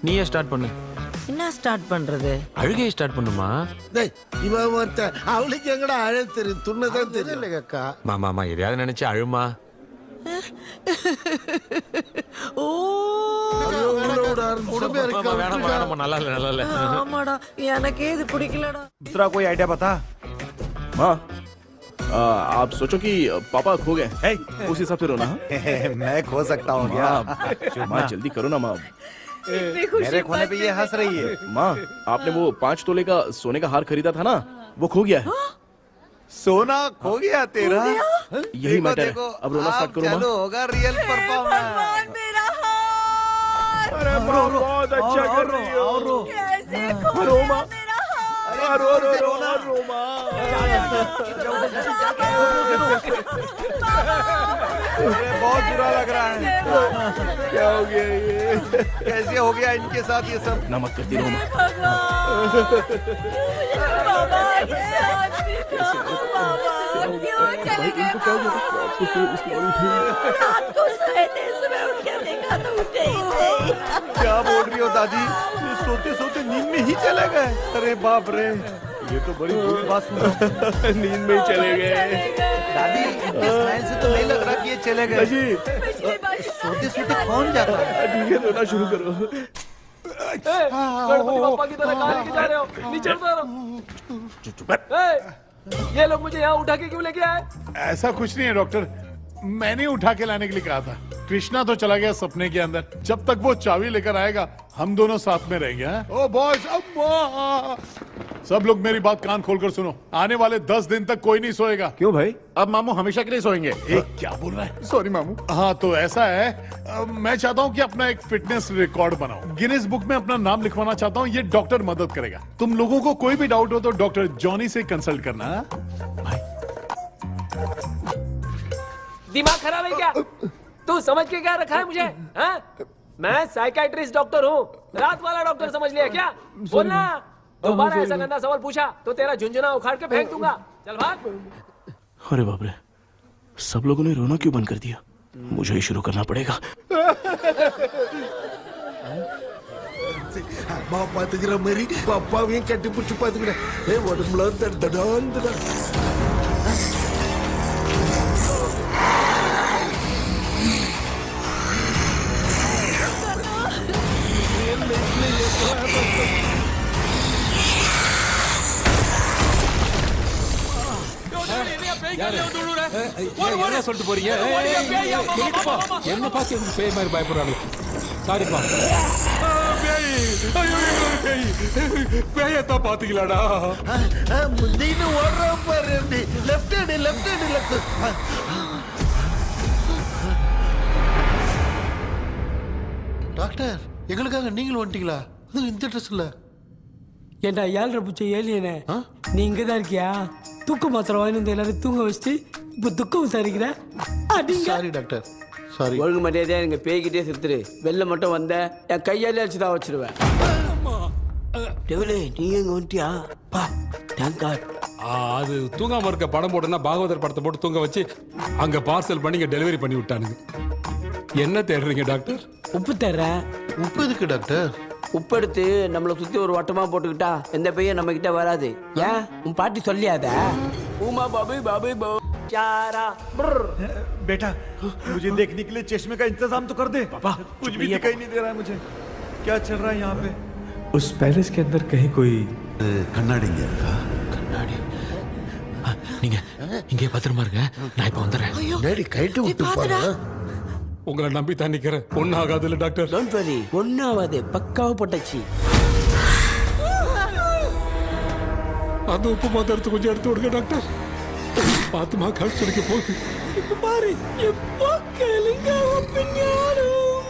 நீயே ஸ்டார்ட் பண்ணு. என்ன ஸ்டார்ட் பண்றது? அழுகையை ஸ்டார்ட் பண்ணுமா? டேய், இவன் ஒருத்தன். அவளுக்கு எங்கடா அழ தெரியும்? துண்ணதான் தெரியும். இல்லை அக்கா. மாமா எதையாவது நினைச்சு அழுமா. ஓ, வேணாமா, நல்லா இல்ல. ஆமாடா, எனக்கே இது பிடிக்கலடா. दूसरा कोई आइडिया बता। माँ, आप सोचो कि पापा खो गए, उस हिसाब से रोना। मैं खो सकता हूँ क्या? माँ जल्दी करो ना माँ। मेरे खोने पे ये हंस रही है। माँ आपने वो 5 तोले का सोने का हार खरीदा था ना, वो खो गया है। सोना खो गया तेरा? यही मैटर है। अब रोना स्टार्ट करो माँ। चालू होगा रियल परफॉर्मेंस। मेरा हार। अरे माँ बहुत अच्छा कर रही हो। कैसे खो रो माँ। मेरा हार? रो माँ। बहुत बुरा लग रहा है। क्या हो गया ये? कैसे हो गया इनके साथ ये सब? ना मत करती रो माँ। बाबा ये आदमी था। बाबा क्यों चले गए? रात को सोए थे, सुबह उठ के देखा तो उठे ही नहीं। क्या बोल रही हो दादी? ये सोते सोते नींद में ही चले गए? अरे बाप रे, ये तो बड़ी बुरी बात सुना। नींद में ही चले गए। दादी इनके स्माइल से तो नहीं लग रहा कि ये चले गए। सोते सोते कौन जाता है? ठीक है रोना शुरू करो। गणपति बप्पा की तरह कहाँ लेके जा रहे हो? नीचे उतारो। ये लोग मुझे यहाँ उठा के क्यों लेके आए? ऐसा कुछ नहीं है डॉक्टर, मैंने उठा के लाने के लिए कहा था। कृष्णा तो चला गया सपने के अंदर, जब तक वो चाबी लेकर आएगा हम दोनों साथ में रहेंगे। ओ बॉयज, सब लोग मेरी बात कान खोलकर सुनो, आने वाले 10 दिन तक कोई नहीं सोएगा। क्यों भाई? अब मामू हमेशा के लिए सोएंगे। क्या बोल रहा है? सॉरी मामू। हाँ तो ऐसा है, मैं चाहता हूँ कि अपना एक फिटनेस रिकॉर्ड बनाओ, गिनीज बुक में अपना नाम लिखवाना चाहता हूँ। ये डॉक्टर मदद करेगा। तुम लोगों को कोई भी डाउट हो तो डॉक्टर जॉनी से कंसल्ट करना। दिमाग खराब है क्या? तू समझ के क्या रखा है मुझे? हाँ? मैं साइकाइट्रिस्ट डॉक्टर हूँ, रात वाला डॉक्टर समझ लिया क्या? बोलना, दोबारा ऐसा गंदा सवाल पूछा तो तेरा झुंझुना उखाड़ के फेंक दूंगा। चल भाग। अरे बाप रे, सब लोगों ने रोना क्यों बंद कर दिया? मुझे ही शुरू करना पड़ेगा। அம்மா பாத்துக்கிற மாதிரி அப்பாவையும் கட்டி பிடிச்சி பாத்துக்கிறேன். உடம்புல தடான் என்ன சொல்லிட்டு போறீங்க? என்ன பார்த்து பேய் மாதிரி பயப்படுறாங்க. சாரிப்பா. பேயத்தான் பாத்தீங்களாடா? முந்தின்னு ஓடுற பாரு. Left hand left. டாக்டர், எங்களுக்காக நீங்களும் வந்துட்டீங்களா? அது இந்த ட்ரெஸ்ல. ஏண்டா 7:30 பூச்சி ஏலியனே, நீ இங்க தான் இருக்கியா? தூக்க மாத்திரை வாங்கி வந்து எல்லாரும் தூங்க வச்சுட்டு இப்ப துக்கம் விசாரிக்கிற. Sorry doctor, sorry. ஒழுங்கு மரியாதையா எங்க பேய்கிட்டே செத்துரு. வெளில மட்டும் வந்த என் கையாலே அடிச்சு தான் வச்சிருவேன். டெவிலே, நீ எங்க வந்துட்டியா? பா, தேங்க் காட். அது தூங்காம இருக்க படம் போட்டுனா பாகவதர் படத்தை போட்டு தூங்க வச்சு அங்க பார்சல் பண்ணி இங்க டெலிவரி பண்ணி விட்டானுங்க. என்ன தேடுறீங்க டாக்டர்? உப்பு தர்றேன். உப்பு எதுக்கு டாக்டர்? உப்பு எடுத்து நம்மளை சுத்தி ஒரு வட்டமா போட்டுக்கிட்டா எந்த பையன் நம்ம கிட்ட வராது. ஏன் உன் பாட்டி சொல்லியாத? உமா பாபு பாபு चारा। बेटा, मुझे देखने के लिए चश्मे का इंतजाम तो कर दे। पापा, कुछ भी दिखाई नहीं दे रहा है मुझे। क्या चल रहा है यहाँ पे? उस पैलेस के अंदर कहीं कोई கண்ணாடி கண்ணாடி. நீங்க இங்கே பத்திரமா இருங்க, நான் இப்ப வந்துடுறேன். டேடி கைட்டு விட்டு போறா. உங்களை நம்பி தான் நிக்கிறேன். ஒன்னும் ஆகாதுல்ல டாக்டர்? டோன்ட் வரி, ஒன்னும் ஆகாது. பக்காவா போட்டாச்சு. அந்த உப்பு மாத்திரத்தை கொஞ்சம் எடுத்து விடுங்க டாக்டர். பாத்துமா கால் சுடிக்க போகுது. இப்ப பாரு, எப்போ கேளுங்க ஒப்பினியானம்.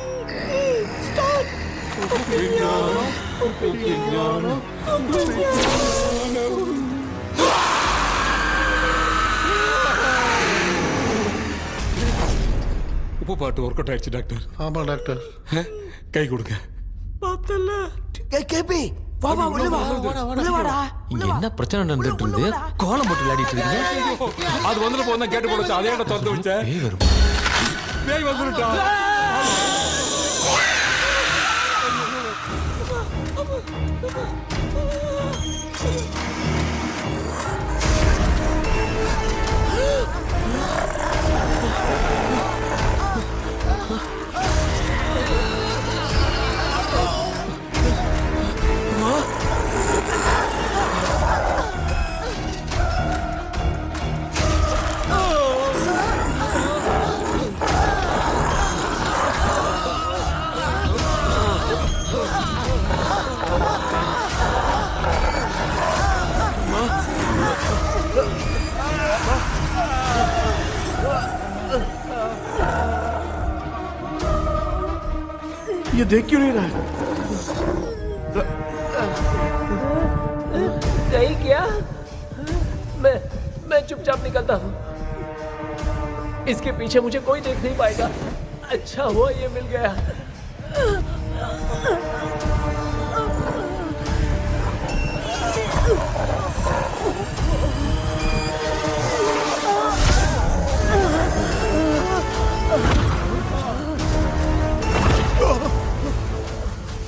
ஸ்டார்ட். ஒப்பினியானம். உப்பு பாட்டு ஒர்க் அவுட் ஆயிடுச்சு டாக்டர். ஆமா டாக்டர். கை கொடுங்க. பார்த்தல. கேபி, வா வா உள்ள வா. உள்ள வாடா. இங்க என்ன பிரச்சனை நடந்துட்டு இருந்து கோலம் போட்டு விளையாடிட்டு இருக்கீங்க? அது வந்துட்டு போனா கேட்டு போடுச்சு. அதே இடம் திறந்து வச்ச. பேய் வந்துட்டா. ये देख क्यों नहीं रहा है? नहीं किया। मैं चुपचाप निकलता हूँ। इसके पीछे मुझे कोई देख नहीं पाएगा। अच्छा हुआ ये मिल गया।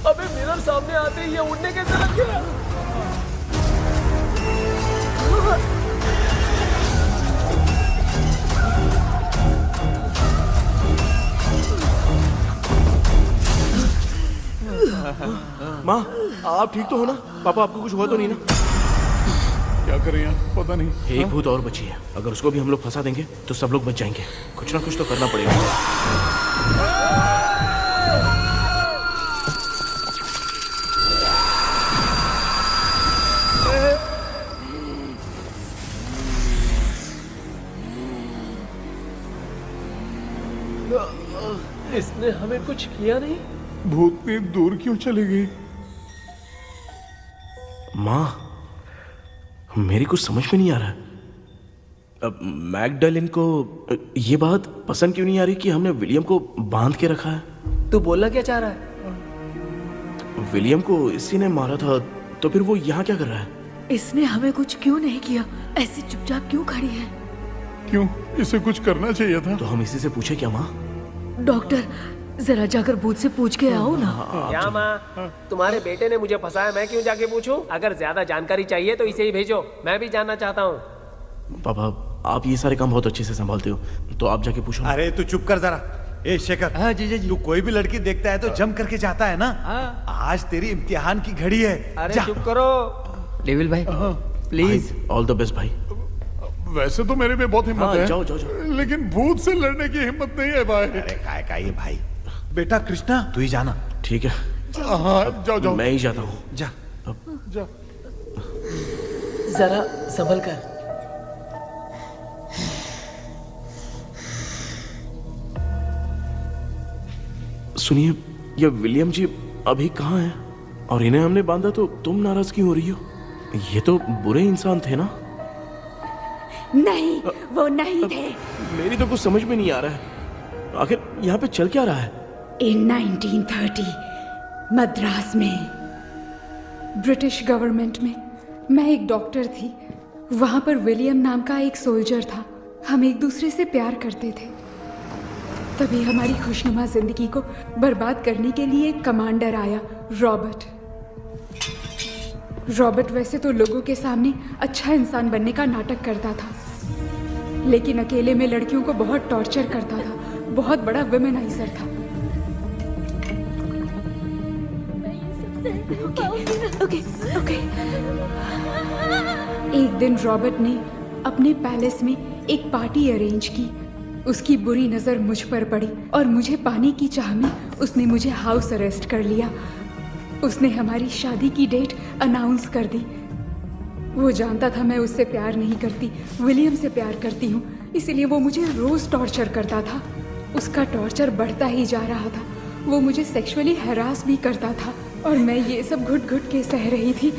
अबे मिरर सामने आते ही ये उड़ने कैसे लग गया? माँ, आप ठीक तो हो ना? पापा आपको कुछ हुआ तो नहीं ना? क्या करें यार, पता नहीं। एक भूत और बची है, अगर उसको भी हम लोग फंसा देंगे तो सब लोग बच जाएंगे। कुछ ना कुछ तो करना पड़ेगा। इसने हमें कुछ किया नहीं। भूतनी दूर क्यों चली गई? माँ, मेरी कुछ समझ में नहीं आ रहा है। अब मैगडालिन को ये बात पसंद क्यों नहीं आ रही कि हमने विलियम को बांध के रखा है? तू बोलना क्या चाह रहा है? विलियम को इसी ने मारा था, तो फिर वो यहाँ क्या कर रहा है? इसने हमें कुछ क्यों नहीं किया? ऐसे चुपचाप क्यों खड़ी है? क्यों, इसे कुछ करना चाहिए था। तो हम इसी से पूछे क्या माँ? डॉक्टर, जरा जाकर भूत से पूछ के आओ ना। क्या माँ, तुम्हारे बेटे ने मुझे फंसाया, मैं क्यों जाके पूछूं? अगर ज्यादा जानकारी चाहिए तो इसे ही भेजो, मैं भी जानना चाहता हूँ। पापा, आप ये सारे काम बहुत अच्छे से संभालते हो, तो आप जाके पूछो। अरे तू चुप कर जरा। ए शेखर, हाँ जी। तू कोई भी लड़की देखता है तो जम करके जाता है ना। आज तेरी इम्तिहान की घड़ी है। अरे चुप करो। डेविल भाई प्लीज। ऑल द बेस्ट भाई। वैसे तो मेरे में बहुत हिम्मत है। जाओ। लेकिन भूत से लड़ने की हिम्मत नहीं है भाई। अरे काय ये भाई। बेटा कृष्णा, तू ही जाना। ठीक है। हाँ, जाओ। मैं ही जाता हूँ। जा। जरा संभल कर। सुनिए, ये विलियम जी अभी कहाँ हैं? और इन्हें हमने बांधा तो तुम नाराज क्यों हो रही हो? ये तो बुरे इंसान थे ना? नहीं, वो नहीं थे। मेरी तो कुछ समझ में नहीं आ रहा है। आखिर यहाँ पे चल क्या रहा है? इन 1930 मद्रास में ब्रिटिश गवर्नमेंट में मैं एक डॉक्टर थी। वहाँ पर विलियम नाम का एक सोल्जर था। हम एक दूसरे से प्यार करते थे। तभी हमारी खुशनुमा जिंदगी को बर्बाद करने के लिए एक कमांडर आया, रॉबर्ट। रॉबर्ट वैसे तो लोगों के सामने अच्छा इंसान बनने का नाटक करता था, लेकिन अकेले में लड़कियों को बहुत टॉर्चर करता था। बहुत बड़ा वुमेनाइजर था। ओके। एक दिन रॉबर्ट ने अपने पैलेस में एक पार्टी अरेंज की। उसकी बुरी नजर मुझ पर पड़ी और मुझे पाने की चाह में उसने मुझे हाउस अरेस्ट कर लिया। उसने हमारी शादी की डेट अनाउंस कर दी। वो जानता था मैं उससे प्यार नहीं करती, विलियम से प्यार करती हूँ, इसलिए वो मुझे रोज टॉर्चर करता था। उसका टॉर्चर बढ़ता ही जा रहा था। वो मुझे सेक्सुअली हैरास भी करता था और मैं ये सब घुट घुट के सह रही थी।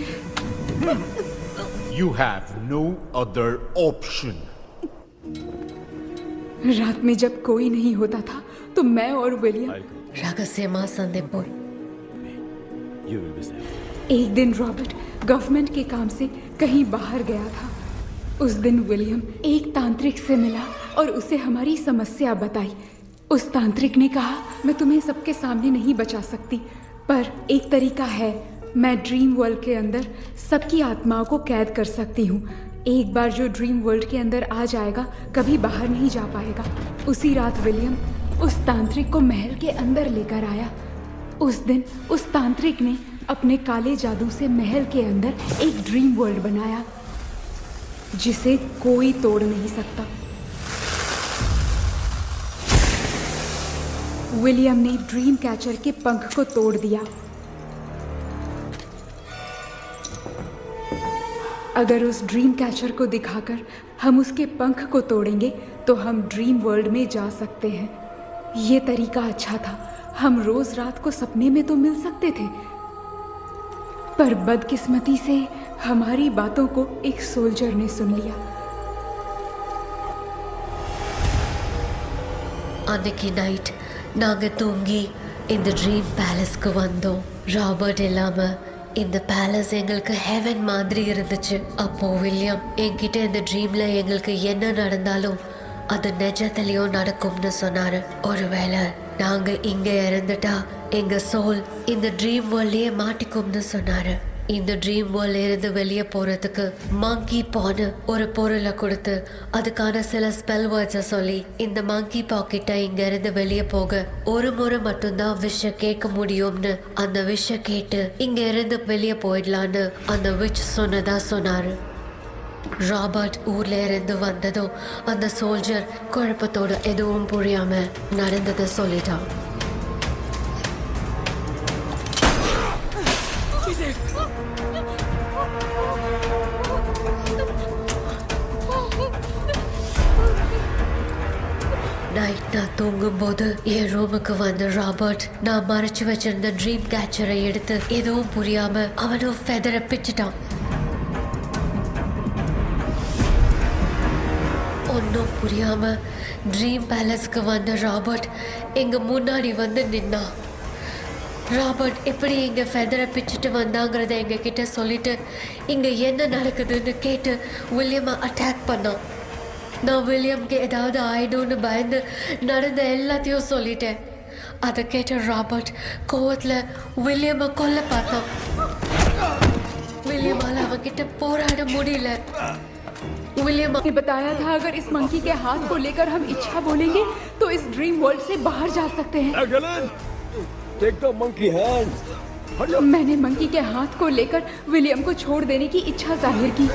You have no other option. रात में जब कोई नहीं होता था तो मैं और विलियम रहस्यमा संदेपुर। एक दिन रॉबर्ट गवर्नमेंट के काम से कहीं बाहर गया था। उस दिन विलियम एक तांत्रिक से मिला और उसे हमारी समस्या बताई। उस तांत्रिक ने कहा, मैं तुम्हें सबके सामने नहीं बचा सकती, पर एक तरीका है। मैं ड्रीम वर्ल्ड के अंदर सबकी आत्माओं को कैद कर सकती हूँ। एक बार जो ड्रीम वर्ल्ड के अंदर आ जाएगा कभी बाहर नहीं जा पाएगा। उसी रात विलियम उस तांत्रिक को महल के अंदर लेकर आया। उस दिन उस तांत्रिक ने अपने काले जादू से महल के अंदर एक ड्रीम वर्ल्ड बनाया जिसे कोई तोड़ नहीं सकता। विलियम ने ड्रीम कैचर के पंख को तोड़ दिया। अगर उस ड्रीम कैचर को दिखाकर हम उसके पंख को तोड़ेंगे तो हम ड्रीम वर्ल्ड में जा सकते हैं। ये तरीका अच्छा था। हम रोज रात को सपने में तो मिल सकते थे, पर बदकिस्मती से हमारी बातों को एक सोल्जर ने सुन लिया। அன்னைக்கு நைட் நாங்க தூங்கி இந்த ட்ரீம் பேலஸ்க்கு வந்தோம். ராபர்ட் இல்லாம இந்த பேலஸ் எங்களுக்கு ஹெவன் மாதிரி இருந்துச்சு. அப்போ வில்லியம் என்கிட்ட இந்த ட்ரீம்ல எங்களுக்கு என்ன நடந்தாலும் அது நிஜத்திலயும் நடக்கும்னு சொன்னாரு. ஒருவேளை நாங்க இங்க இறந்துட்டா எங்க சோல் இந்த ட்ரீம் வேர்ல்ட்லயே மாட்டிக்கும்னு சொன்னாரு. இந்த ட்ரீம் வேர்ல்ட்ல இருந்து வெளியே போறதுக்கு மங்கி பான்னு ஒரு பொருளை கொடுத்து அதுக்கான சில ஸ்பெல் வேர்ட்ஸை சொல்லி இந்த மங்கி பாக்கெட்டை இங்க இருந்து வெளியே போக ஒரு முறை மட்டும்தான் விஷ கேட்க முடியும்னு அந்த விஷ கேட்டு இங்க இருந்து வெளியே போயிடலான்னு அந்த விச் சொன்னதா சொன்னாரு. ராபர்ட் ஊர்ல இருந்து வந்ததும் அந்த சோல்ஜர் குழப்பத்தோட எதுவும் புரியாம நடந்ததை சொல்லிட்டான். நைட் நான் தூங்கும்போது என் ரூமுக்கு வந்த ராபர்ட் நான் மறைச்சு வச்சிருந்த ட்ரீம் கேச்சரை எடுத்து எதுவும் புரியாம அவனும் ஃபெதரை பிச்சுட்டான். ஒன்னும் புரியாம ட்ரீம் பேலஸ்க்கு வந்த ராபர்ட் எங்க முன்னாடி வந்து நின்னான். ராபர்ட் எப்படி இங்க ஃபெதரை பிச்சுட்டு வந்தாங்கிறத எங்க கிட்ட சொல்லிட்டு இங்க என்ன நடக்குதுன்னு கேட்டு வில்லியமை அட்டாக் பண்ணான். நான் வில்லியம்க்கு ஏதாவது ஆயிடும்னு பயந்து நடந்த எல்லாத்தையும் சொல்லிட்டேன். அதை கேட்ட ராபர்ட் கோவத்துல வில்லியமை கொல்ல பார்த்தான். विलियम அவன்கிட்ட போராட முடியல. विलियम ने बताया था अगर इस मंकी के हाथ को लेकर हम इच्छा बोलेंगे तो इस ड्रीम वर्ल्ड से बाहर जा सकते हैं। Take the monkey hand. मैंने मंकी के हाथ को लेकर विलियम को छोड़ देने की इच्छा जाहिर की।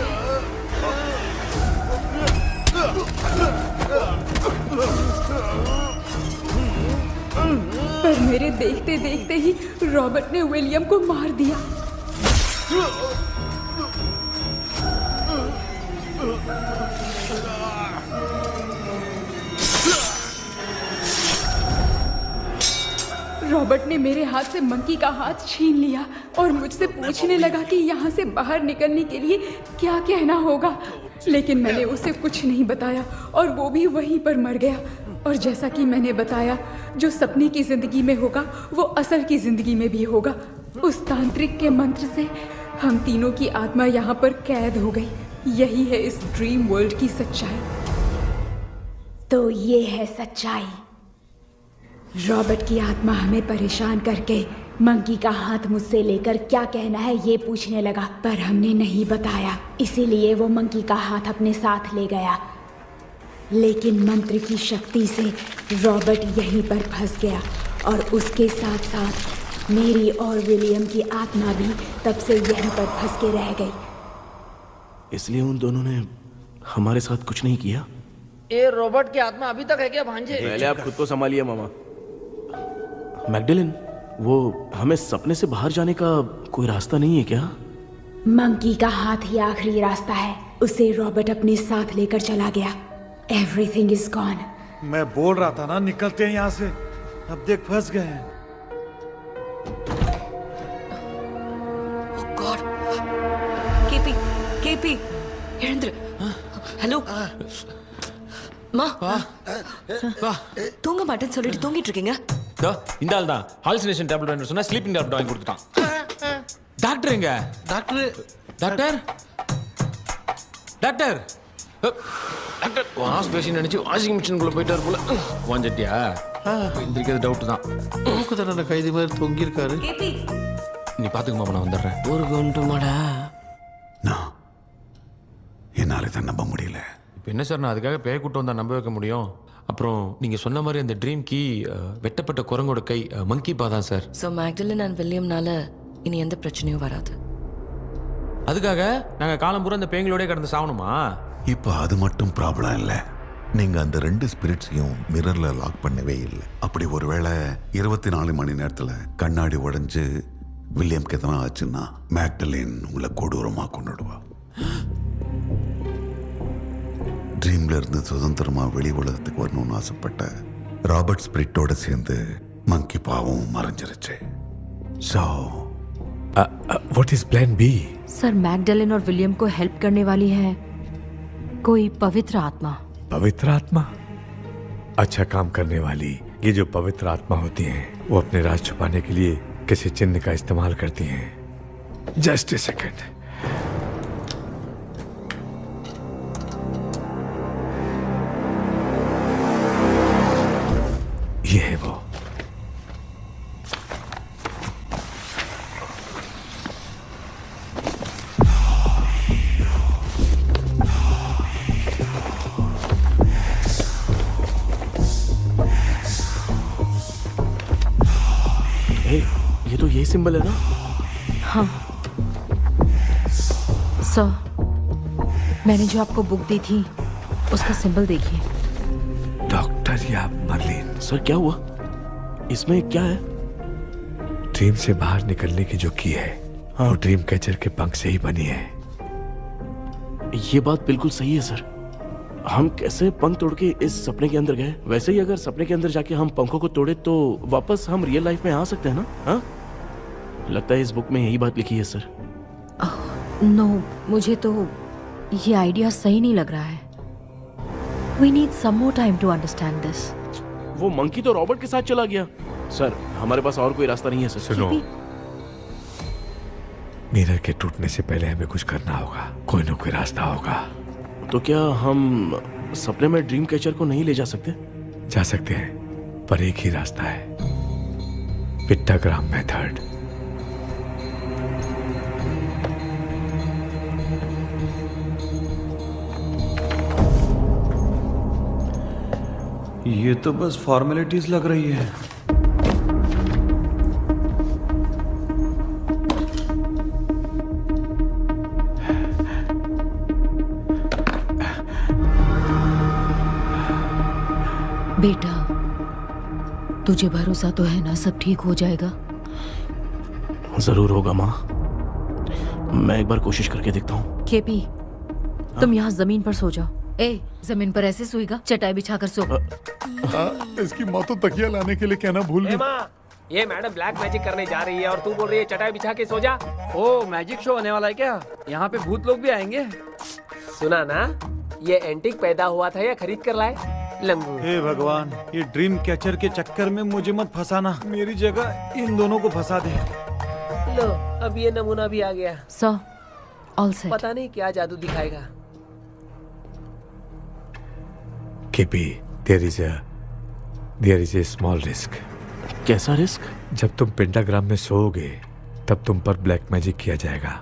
पर मेरे देखते देखते ही रॉबर्ट ने विलियम को मार दिया। रॉबर्ट ने मेरे हाथ से मंकी का हाथ छीन लिया और मुझसे पूछने लगा कि यहाँ से बाहर निकलने के लिए क्या कहना होगा, लेकिन मैंने उसे कुछ नहीं बताया और वो भी वहीं पर मर गया। और जैसा कि मैंने बताया, जो सपने की जिंदगी में होगा वो असल की जिंदगी में भी होगा। उस तांत्रिक के मंत्र से हम तीनों की आत्मा यहाँ पर कैद हो गई। यही है इस ड्रीम वर्ल्ड की सच्चाई। तो ये है सच्चाई। रॉबर्ट की आत्मा हमें परेशान करके मंकी का हाथ मुझसे लेकर क्या कहना है ये पूछने लगा, पर हमने नहीं बताया, इसीलिए वो मंकी का हाथ अपने साथ ले गया। लेकिन मंत्र की शक्ति से रॉबर्ट यहीं पर फंस गया और उसके साथ साथ मेरी और विलियम की आत्मा भी तब से यहीं पर फंस के रह गई। इसलिए उन दोनों ने हमारे साथ कुछ नहीं किया। ये रॉबर्ट की आत्मा अभी तक है क्या भांजे? पहले आप खुद को संभालिए मामा। मैगडेलिन, वो हमें सपने से बाहर जाने का कोई रास्ता नहीं है क्या? मंकी का हाथ ही आखिरी रास्ता है। उसे रॉबर्ट अपने साथ लेकर चला गया। Everything is gone. मैं बोल रहा था ना, निकलते हैं यहाँ से। अब देख फंस गए हैं। கேபி எழுந்துரு. ஹலோ மா, தூங்க மாட்டேன்னு சொல்லிட்டு தூங்கிட்டு இருக்கீங்க. இந்த ஆள் தான் ஹாலுசினேஷன் டேப்லெட் வாங்கி சொன்னா ஸ்லீப்பிங் டேப்லெட் வாங்கி கொடுத்துட்டான். டாக்டர் எங்க? Doctor doctor doctor doctor wash basin நினைச்சு வாஷிங் மிஷினுக்குள்ள போயிட்டாரு போல. வாஞ்சிட்டியா? எந்திரிக்கிறது டவுட் தான். தூக்கு தண்டனை கைதி மாதிரி தொங்கி இருக்காரு. நீ பாத்துக்கமா, நான் வந்துடுறேன். ஒரு கொண்டுமாடா. என்னால இதை நம்ப முடியல. இப்போ என்ன சார், நான் அதுக்காக பேய் கூட்டம் வந்தா நம்ப வைக்க முடியும்? அப்புறம் நீங்க சொன்ன மாதிரி அந்த ட்ரீம் கீ வெட்டப்பட்ட குரங்கோட கை மங்கி பா தான் சார். ஸோ மேக்டலின் அண்ட் வில்லியம்னால இனி எந்த பிரச்சனையும் வராது. அதுக்காக நாங்க காலம் பூரா அந்த பேய்களோட கடந்து சாவணுமா? இப்போ அது மட்டும் ப்ராப்ளம் இல்லை. நீங்க அந்த 2 ஸ்பிரிட்ஸையும் மிரர்ல லாக் பண்ணவே இல்லை. அப்படி ஒருவேளை 24 மணி நேரத்துல கண்ணாடி உடைஞ்சு வில்லியம்க்கு எதனா ஆச்சுன்னா மேக்டலின் உங்களை கொடூரமா கொண்டுடுவா. ட்ரீம்ல இருந்து சுதந்திரமா வெளி உலகத்துக்கு வரணும்னு ஆசைப்பட்ட ராபர்ட் ஸ்பிரிட்டோட சேர்ந்து மங்கி பாவம் மறைஞ்சிருச்சு. So what is plan B? Sir Magdalene और विलियम को हेल्प करने वाली है कोई पवित्र आत्मा. पवित्र आत्मा? अच्छा काम करने वाली ये जो पवित्र आत्मा होती हैं वो अपने राज छुपाने के लिए किसी चिन्ह का इस्तेमाल करती हैं. Just a second. ये है वो. ये तो यही सिंबल है ना? हाँ सर, मैंने जो आपको बुक दी थी उसका सिंबल देखिए. डॉक्टर या मर्लिन? सर क्या हुआ? इसमें क्या है? ड्रीम से बाहर निकलने की जो की है वो ड्रीम कैचर के पंख से ही बनी है. ये बात बिल्कुल सही है सर. हम कैसे पंख तोड़ के इस सपने के अंदर गए? वैसे ही अगर सपने के अंदर जाके हम पंखों को तोड़े तो वापस हम रियल लाइफ में आ सकते हैं ना? हाँ, लगता है इस बुक में यही बात लिखी है सर. नो, मुझे तो ये आइडिया सही नहीं लग रहा है. We need some more time to understand this. वो मंकी तो रॉबर्ट के साथ चला गया. सर हमारे पास और कोई रास्ता नहीं है सर. सुनो, मिरर के टूटने से पहले हमें कुछ करना होगा. कोई ना कोई रास्ता होगा. तो क्या हम सपने में ड्रीम कैचर को नहीं ले जा सकते? जा सकते हैं, पर एक ही रास्ता है. पिट्टाग्राम मेथड. ये तो बस फॉर्मेलिटीज लग रही है. बेटा, तुझे भरोसा तो है ना सब ठीक हो जाएगा? जरूर होगा माँ. मैं एक बार कोशिश करके देखता हूँ. केपी, तुम यहाँ जमीन पर सो जाओ. ए, जमीन पर ऐसे सोएगा? चटाई बिछाकर सो. इसकी माँ तो तकिया लाने के लिए कहना भूल गई. ये मैडम ब्लैक मैजिक करने जा रही है और तू बोल रही है चटाई बिछा के सो जा. ओ, मैजिक शो होने वाला है क्या? यहाँ पे भूत लोग भी आएंगे. सुना ना, ये एंटीक पैदा हुआ था या खरीद कर लाए? लंबू. हे भगवान, ये ड्रीम कैचर के चक्कर में मुझे मत फंसाना. मेरी जगह इन दोनों को फंसा दे. लो, अब ये नमूना भी आ गया. Sir, all set. पता नहीं क्या जादू दिखाएगा. KP, there is a small risk. कैसा रिस्क? जब तुम पेंटाग्राम में सोओगे तब तुम पर ब्लैक मैजिक किया जाएगा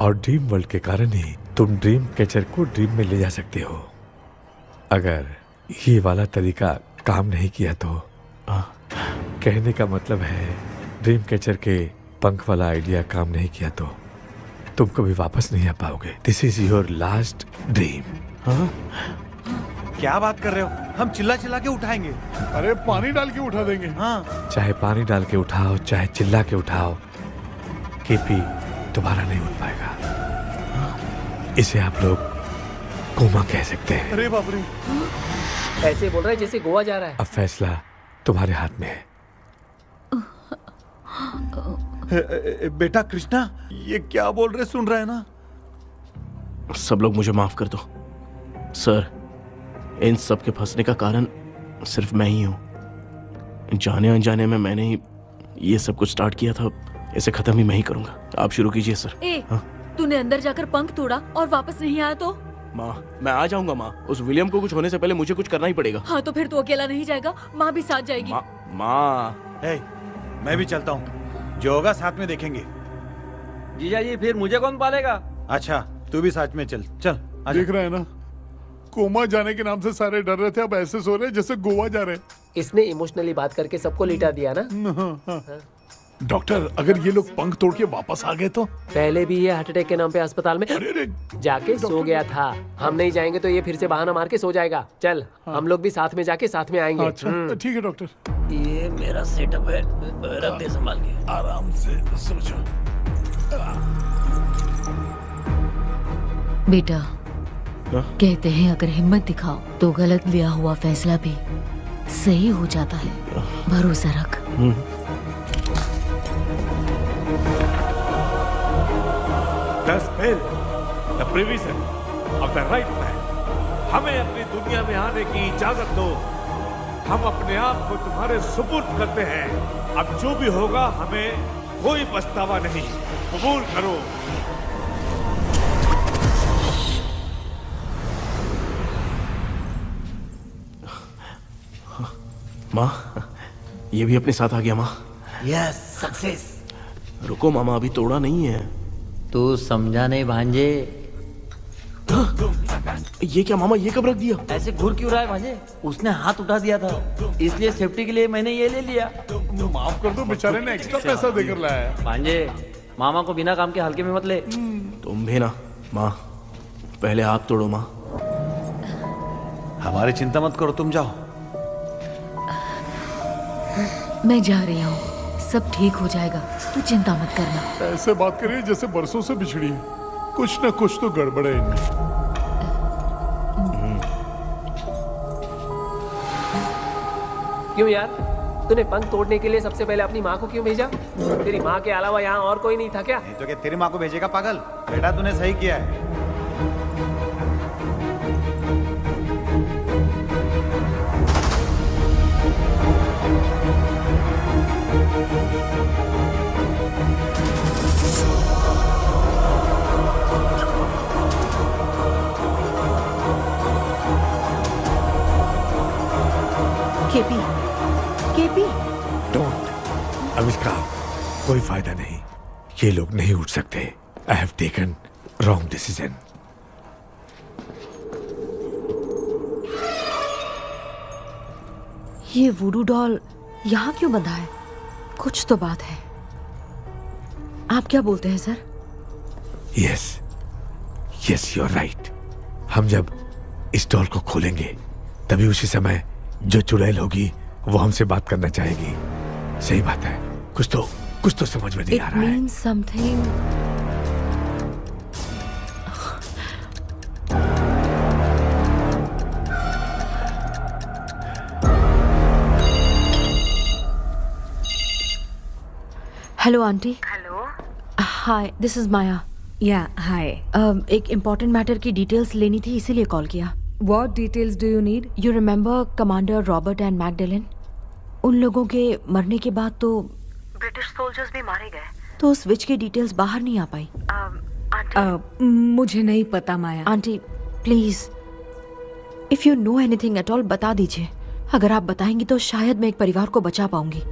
और ड्रीम वर्ल्ड के कारण ही तुम ड्रीम कैचर को ड्रीम में ले जा सकते हो. अगर ये वाला तरीका काम नहीं किया तो कहने का मतलब है ड्रीम कैचर के पंख वाला आइडिया काम नहीं किया तो तुम कभी वापस नहीं आ पाओगे. This is your last dream. क्या बात कर रहे हो? हम चिल्ला चिल्ला के उठाएंगे. अरे पानी डाल के उठा देंगे. हाँ, चाहे पानी डाल के उठाओ चाहे चिल्ला के उठाओ, केपी दोबारा नहीं उठ पाएगा. इसे आप लोग कोमा कह सकते हैं. अरे बाप रे, ऐसे बोल रहा है जैसे गोवा जा रहा है. अब फैसला तुम्हारे हाथ में है. बेटा कृष्णा, ये क्या बोल रहे, सुन रहे हैं ना? सब लोग मुझे माफ कर दो सर. इन सब के फंसने का कारण सिर्फ मैं ही हूँ. जाने अनजाने में मैंने ही ये सब कुछ स्टार्ट किया था. इसे खत्म ही मैं ही करूंगा. आप शुरू कीजिए सर. तूने अंदर जाकर पंख तोड़ा और वापस नहीं आया तो? माँ, मैं आ जाऊंगा माँ. उस विलियम को कुछ होने से पहले मुझे कुछ करना ही पड़ेगा. हाँ, तो फिर तू अकेला नहीं जाएगा, माँ भी साथ जाएगी. माँ, मैं भी चलता हूँ. जो होगा साथ में देखेंगे. जीजा जी, फिर मुझे कौन पालेगा? अच्छा, तू भी साथ में चल. चल, देख रहे हैं ना, कोमा जाने के नाम से सारे डर रहे थे, अब ऐसे सो रहे जैसे गोवा जा रहे. इसने इमोशनली बात करके सबको लिटा दिया ना. डॉक्टर, अगर ये लोग पंख तोड़ के वापस आ गए तो? पहले भी ये हार्ट अटैक के नाम पे अस्पताल में जाके सो गया था. हम नहीं जाएंगे तो ये फिर से बहाना मार के सो जाएगा. चल, हम लोग भी साथ में जाके साथ में आएंगे. अच्छा, ठीक है डॉक्टर. ये मेरा सेटअप है, रख दे संभाल के. आराम से सो जाओ. बेटा, कहते हैं अगर हिम्मत दिखाओ तो गलत लिया हुआ फैसला भी सही हो जाता है, भरोसा रख। The spell, the provision of the right man. हमें अपनी दुनिया में आने की इजाजत दो। हम अपने आप को तुम्हारे सुपुर्द करते हैं। अब जो भी होगा हमें कोई पछतावा नहीं। कबूल करो। माँ, ये भी अपने साथ आ गया माँ। Yes, success. रुको मामा, अभी तोड़ा नहीं है। तू समझा नहीं भांजे। ये क्या मामा, ये कब रख दिया? ऐसे घूर क्यों रहा है भांजे? उसने हाथ उठा दिया था, इसलिए सेफ्टी के लिए मैंने ये ले लिया। माफ कर दो, बेचारे ने एक्स्ट्रा पैसा देकर लाया है। भांजे, मामा को बिना काम के हल्के में मत ले। तुम भी ना माँ, पहले आप तोड़ो माँ। हमारी चिंता मत करो, तुम जाओ। मैं जा रही हूँ, सब ठीक हो जाएगा, तू चिंता मत करना। ऐसे बात करिए जैसे बरसों से बिछड़ी है। कुछ न कुछ तो गड़बड़ है इनमें। क्यों यार, तूने पंख तोड़ने के लिए सबसे पहले अपनी माँ को क्यों भेजा? तेरी माँ के अलावा यहाँ और कोई नहीं था क्या? नहीं तो क्या तेरी माँ को भेजेगा पागल? बेटा तूने सही किया है। KP, KP, don't. अब इसका कोई फायदा नहीं। ये लोग नहीं उठ सकते। I have taken wrong decision. ये वुडू डॉल यहाँ क्यों बंधा है? कुछ तो बात है। आप क्या बोलते हैं sir? Yes, yes, you are right. हम जब इस डॉल को खोलेंगे तभी उसी समय जो चुड़ैल होगी वो हमसे बात करना चाहेगी। सही बात है। कुछ तो समझ में नहीं आ रहा है। It means something. Hello aunty. Hello. Hi, this is Maya. Yeah hi. एक इम्पोर्टेंट मैटर की डिटेल्स लेनी थी, इसीलिए कॉल किया। What details do you need? You remember commander Robert and Magdalene? उन लोगों के मरने के बाद तो ब्रिटिश सोल्जर्स भी मारे गए। तो उस विच की डिटेल्स बाहर नहीं आ पाई। मुझे नहीं पता Maya. Aunty please, if you know anything at all बता दीजिए। अगर आप बताएंगी तो शायद मैं एक परिवार को बचा पाऊंगी।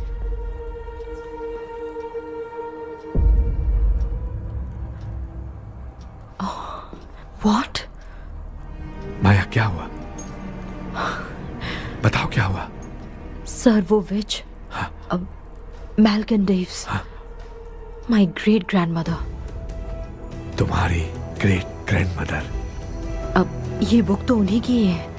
What? माया, क्या हुआ? बताओ क्या हुआ? सर वो विच, मैल्कन डेव्स, माय ग्रेट ग्रैंडमदर। तुम्हारी ग्रेट ग्रैंडमदर? अब ये बुक तो उन्हीं की है।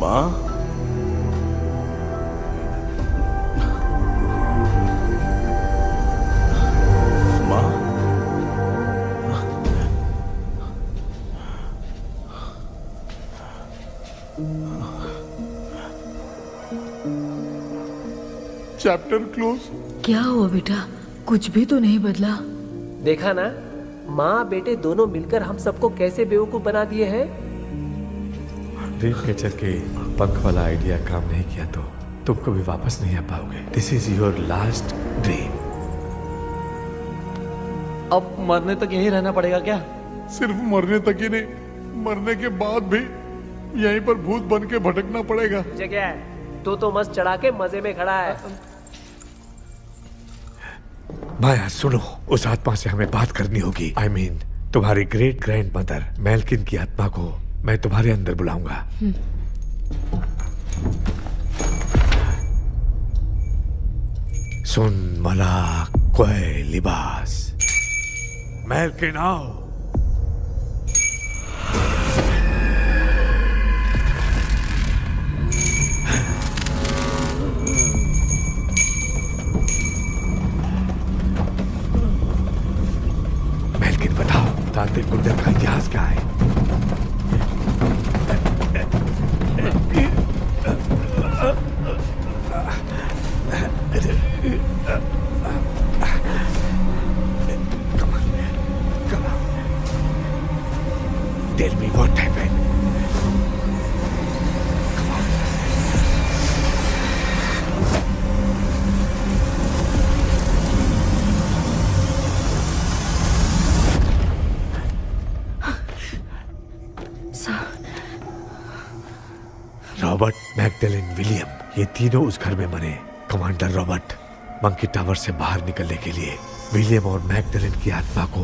माँ, चैप्टर क्लोज। क्या हुआ बेटा? कुछ भी तो नहीं बदला। देखा ना, माँ बेटे दोनों मिलकर हम सबको कैसे बेवकूफ बना दिए हैं। ड्रीम कैचर के पंख वाला आइडिया काम नहीं किया तो तुम कभी वापस नहीं आ पाओगे। This is your last dream. अब मरने तक यहीं रहना पड़ेगा क्या? सिर्फ मरने तक ही नहीं, मरने के बाद भी यहीं पर भूत बन के भटकना पड़ेगा। जगह है तो मस्त चढ़ा के मजे में खड़ा है। माया सुनो, उस आत्मा से हमें बात करनी होगी। I mean, तुम्हारी ग्रेट ग्रैंड मदर मेल्किन की आत्मा को मैं तुम्हारे अंदर बुलाऊंगा। सुन मला कोई लिबास, मेल्किन आओ। तांत्रिक गुंडे का इतिहास क्या है? Tell me what happened. Robert, Magdalene, William, ये तीनों उस घर में मरे। कमांडर रॉबर्ट मंकी टावर से बाहर निकलने के लिए विलियम और मैगडेलिन की आत्मा को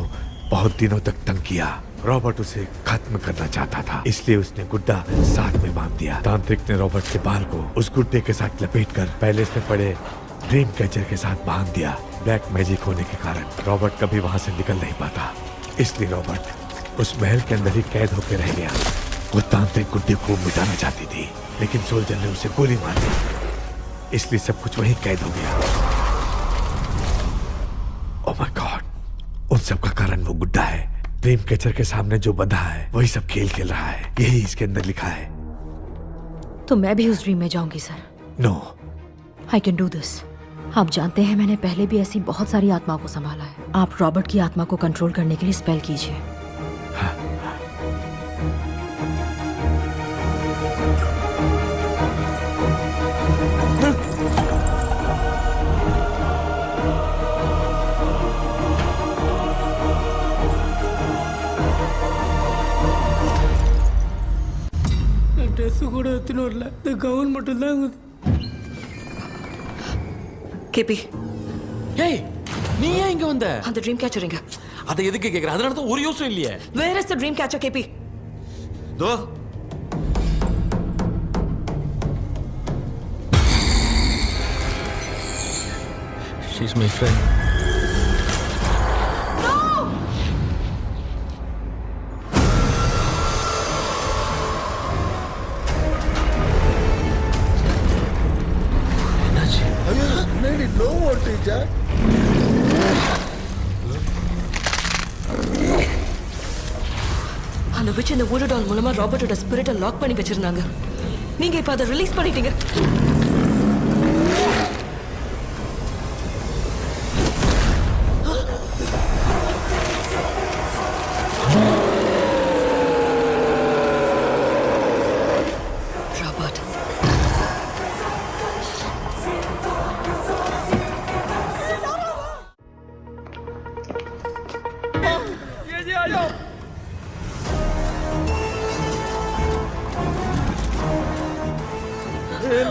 बहुत दिनों तक तंग किया। रॉबर्ट उसे खत्म करना चाहता था, इसलिए उसने गुड्डा साथ में बांध दिया। तांत्रिक ने रॉबर्ट के बाल को उस गुड्डे के साथ लपेटकर पैलेस में पड़े ड्रीम कैचर के साथ बांध दिया। ब्लैक मैजिक होने के कारण रॉबर्ट कभी वहां से निकल नहीं पाता, इसलिए रॉबर्ट उस महल के अंदर ही कैद होकर रह गया। वो तांत्रिक गुड्डे को मिटाना चाहती थी, लेकिन सोल्जर ने उसे गोली मार दी, इसलिए सब कुछ वहीं कैद हो गया। ओह माय गॉड, उन सब का कारण वो गुड्डा है। ड्रीम कैचर के सामने जो बंधा है वही सब खेल खेल रहा है, यही इसके अंदर लिखा है। तो मैं भी उस ड्रीम में जाऊंगी sir? No, I can do this. आप जानते हैं मैंने पहले भी ऐसी बहुत सारी आत्माओं को संभाला है। आप रॉबर्ट की आत्मा को कंट्रोल करने के लिए स्पेल कीजिए। ட்ரெஸ் கூட எடுத்துன்னு வரல, இந்த கவுன் மட்டும்தான் இருக்குது. கேபி, ஏய் நீ ஏன் இங்க வந்த? அந்த ட்ரீம் கேச்சர் எங்க? அதை எதுக்கு கேக்குற? அதனால தான் ஒரு யூஸும் இல்லையே. Where is the dream catcher KP? Though she is my friend. No more teacher. அந்த விச் இந்த வுட் டால் மூலமா ராபர்ட்டோட ஸ்பிரிட்டை லாக் பண்ணி வச்சிருந்தாங்க. நீங்க இப்ப அதை ரிலீஸ் பண்ணிட்டீங்க.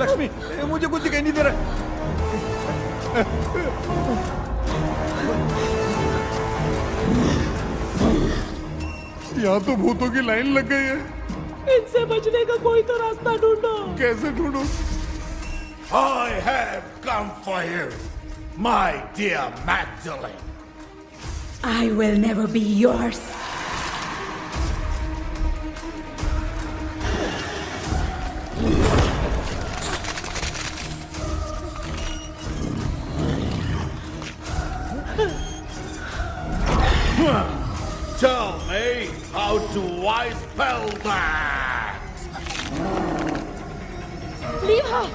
लक्ष्मी, मुझे कुछ दिखाई नहीं दे रहा। यहाँ तो भूतों की लाइन लग गई है। इनसे बचने का कोई तो रास्ता ढूंढो। कैसे ढूंढो? I have come for you, my dear Magdalene. I will never be yours. Tell me, how do I spell that? Leave her.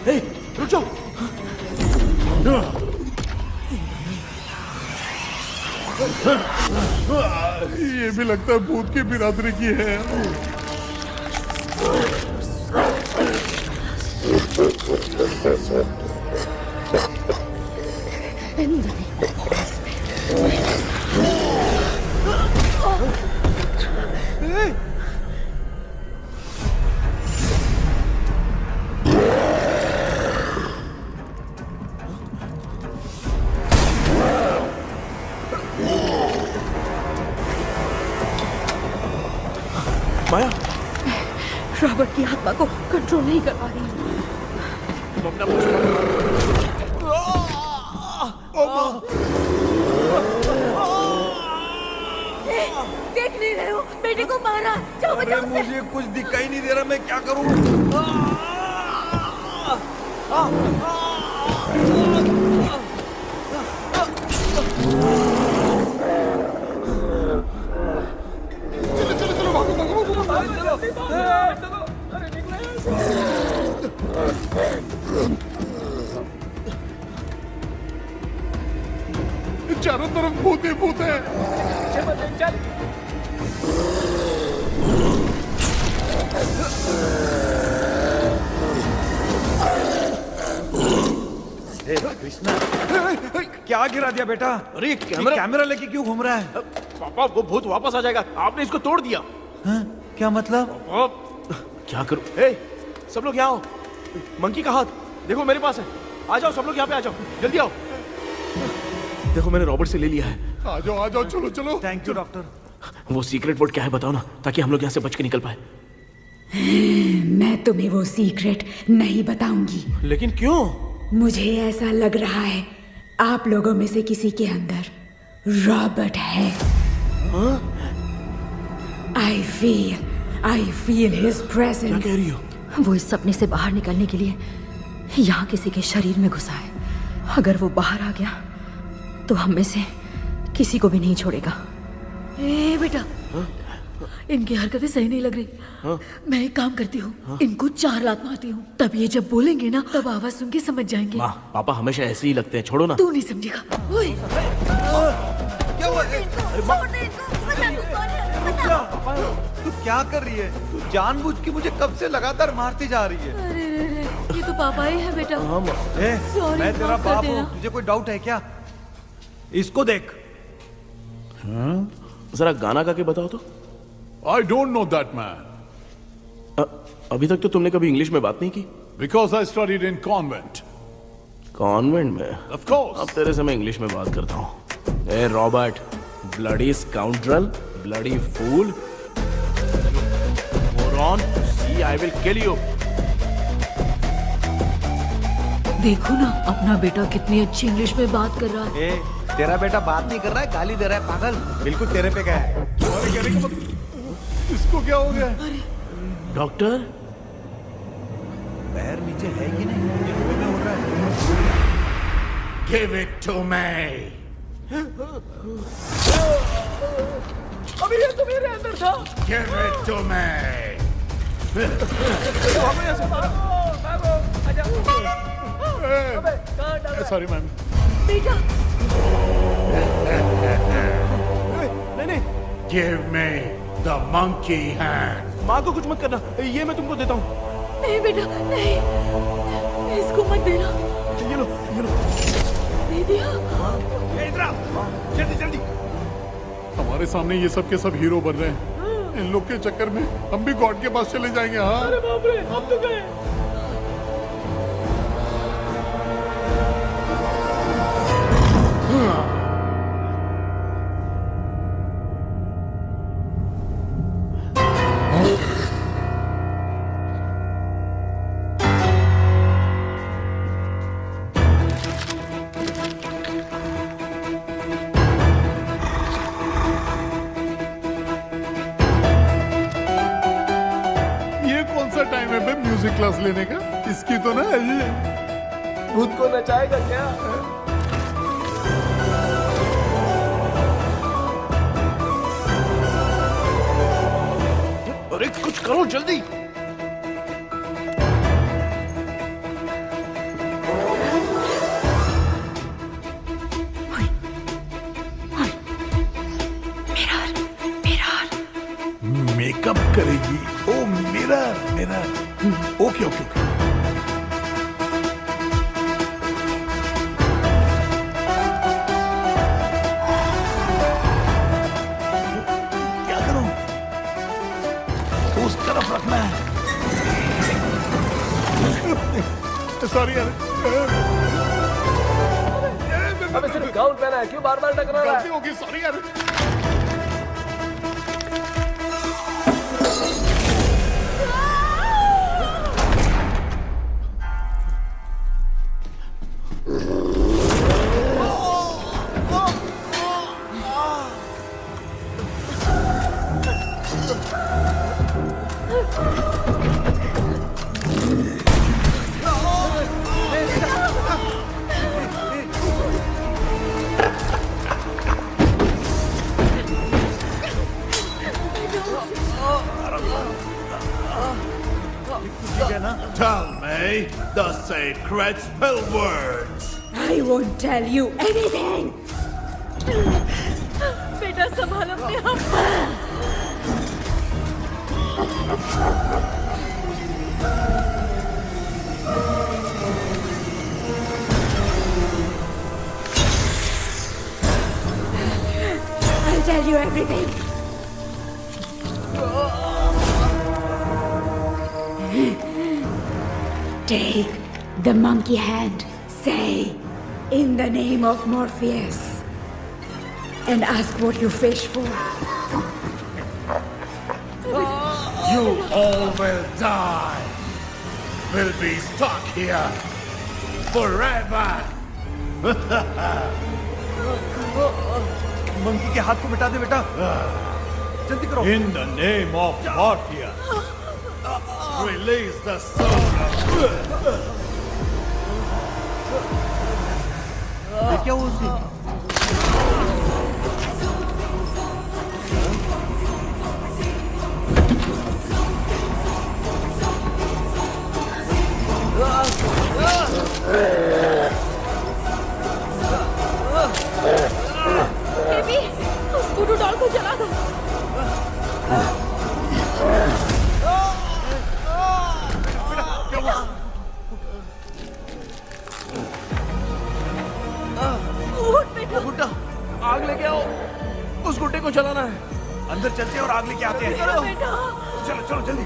Hey, रुक जाओ। ये भी लगता है भूत की बिरादरी की है। माया, रॉबर्ट की आत्मा को कंट्रोल नहीं कर पा रही हूँ। देख नहीं रहे हो? बेटे को मारा। जाओ बचाओ उसे। मुझे कुछ दिखाई नहीं दे रहा, मैं क्या करूं? चारों तरफ भूत ही भूत है। कृष्णा क्या गिरा दिया बेटा? अरे कैमरा लेके क्यों घूम रहा है? पापा वो भूत वापस आ जाएगा, आपने इसको तोड़ दिया। क्या मतलब? क्या करूं? ए, सब लोग यहाँ आओ। मंकी का हाथ देखो मेरे पास है, आ जाओ सब लोग यहाँ पे आ जाओ, जल्दी आओ। देखो मैंने रॉबर्ट से ले लिया है। आ जाओ, चलो चलो। Thank you doctor. वो सीक्रेट वर्ड क्या है बताओ ना, ताकि हम लोग यहाँ से बच के निकल पाए। मैं तुम्हें वो सीक्रेट नहीं बताऊंगी। लेकिन क्यों? मुझे ऐसा लग रहा है आप लोगों में से किसी के अंदर रॉबर्ट है। I feel his presence। क्या कह रही हो? वो इस सपने से बाहर निकलने के लिए यहाँ किसी के शरीर में घुसा है। अगर वो बाहर आ गया तो हम में से किसी को भी नहीं छोड़ेगा। ए बेटा, इनकी हरकतें सही नहीं लग रही। मैं एक काम करती हूँ, इनको 4 लात मारती हूँ, तब ये जब बोलेंगे ना तब आवाज सुन के समझ जाएंगे। माँ पापा हमेशा ऐसे ही लगते हैं, छोड़ो ना। तू नहीं समझेगा। ओए तू क्या कर रही है? तू जानबूझ के मुझे कब से लगातार मारती जा रही है। अरे ये तो पापा ही है बेटा। Sorry, मैं तेरा माफ कर बाप देना। हूँ, तुझे कोई डाउट है क्या? इसको देख। जरा गाना गा के बताओ तो। I don't know that man. अभी तक तो तुमने कभी इंग्लिश में बात नहीं की। Because I studied in convent. Convent में? Of course. अब तेरे से मैं इंग्लिश में बात करता हूँ। ए Robert, bloody scoundrel, bloody fool, moron, see I will kill you. देखो ना अपना बेटा कितनी अच्छी इंग्लिश में बात कर रहा है। तेरा बेटा बात नहीं कर रहा है, गाली दे रहा है पागल। बिल्कुल तेरे पे क्या है? इसको क्या हो गया? डॉक्टर, पैर नीचे है कि नहीं? ये मुंह में उड़ रहा है। Give it to me. अभी ये तो मेरे अंदर था। Give it to me. Sorry ma'am. बेटा नहीं। Give me the monkey hand. माँ को कुछ मत करना, ये मैं तुमको देता हूँ। नहीं बेटा नहीं, इसको मत देना। ये लो। दे दिया। इधर आओ, जल्दी। हमारे सामने ये सब के सब हीरो बन रहे हैं। इन लोग के चक्कर में हम भी गॉड के पास चले जाएंगे। हाँ। अरे बाप रे, हम तो गए। टाइम है म्यूजिक क्लास लेने का? इसकी तो ना भूत को नचाएगा क्या? अरे कुछ करो जल्दी। मेकअप करेगी। ओ मिरर। ओके। क्या करूं? उस तरफ रखना है। सॉरी यार। अबे सिर्फ गाउन पहना है, क्यों बार-बार टकरा रहा है? गलती होगी, सॉरी यार। Tell me the sacred spell words. I won't tell you anything. बेटा संभाल अपने आप। I'll tell you everything. Take the monkey hand. Say, in the name of Morpheus, and ask what you fish for. You all will die. Will be stuck here forever. Monkey के हाथ को मिटा दे बेटा, जल्दी करो। In the name of Morpheus, release the soul. ये क्या हुआ उसे? बेबी, उस वुडू डॉल को जला दो। गुड्डा, आग लेके आओ। उस गुड्डे को जलाना है। अंदर चलते हैं और आग लेके आते हैं। चलो चलो जल्दी।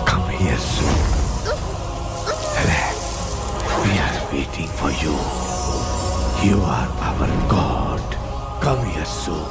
Come here soon. Relax. We are waiting for you. You are our God. Come here soon.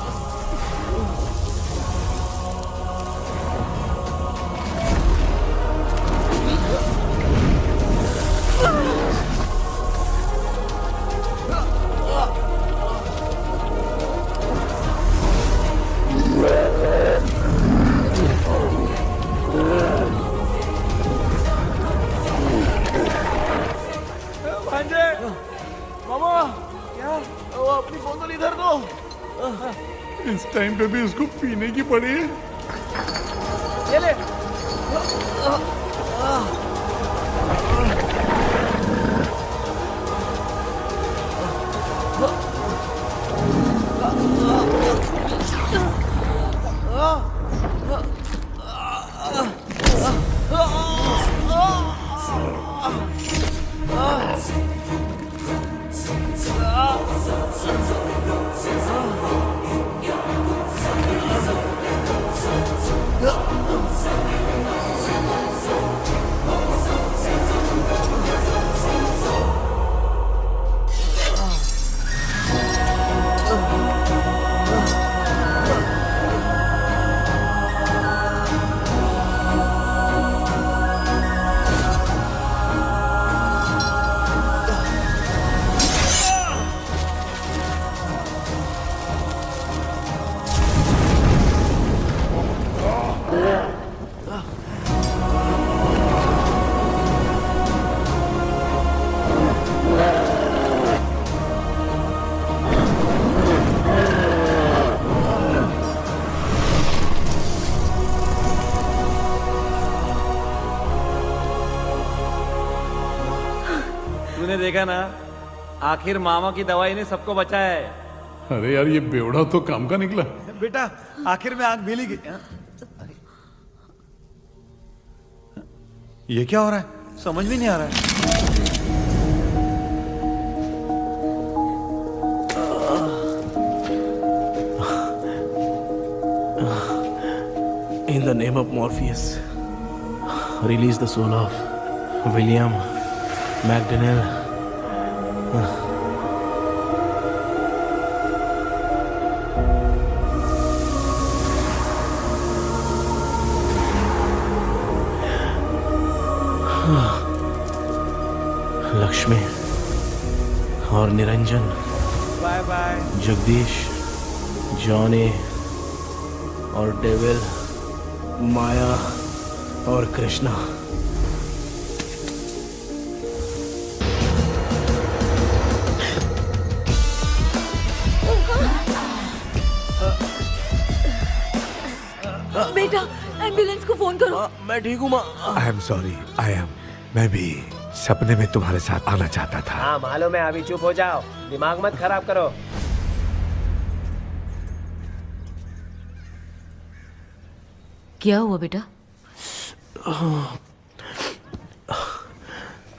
इस टाइम पे भी उसको पीने की पड़ी है। ये ले। तूने देखा ना, आखिर मामा की दवाई ने सबको बचाया है। अरे यार, ये बेवड़ा तो काम का निकला। बेटा, आखिर में आग मिल ही गई। ये क्या हो रहा है? समझ में नहीं आ रहा है। In the name of Morpheus, release the soul of William McDonnell. Rashmi और Niranjan, bye bye. Jagdish, Johnny और डेविल, माया और कृष्णा। बेटा एम्बुलेंस को फोन करो। मैं ठीक हूँ माँ। आई एम सॉरी, मैं भी सपने में तुम्हारे साथ आना चाहता था। हाँ मालूम है, अभी चुप हो जाओ, दिमाग मत खराब करो। क्या हुआ बेटा?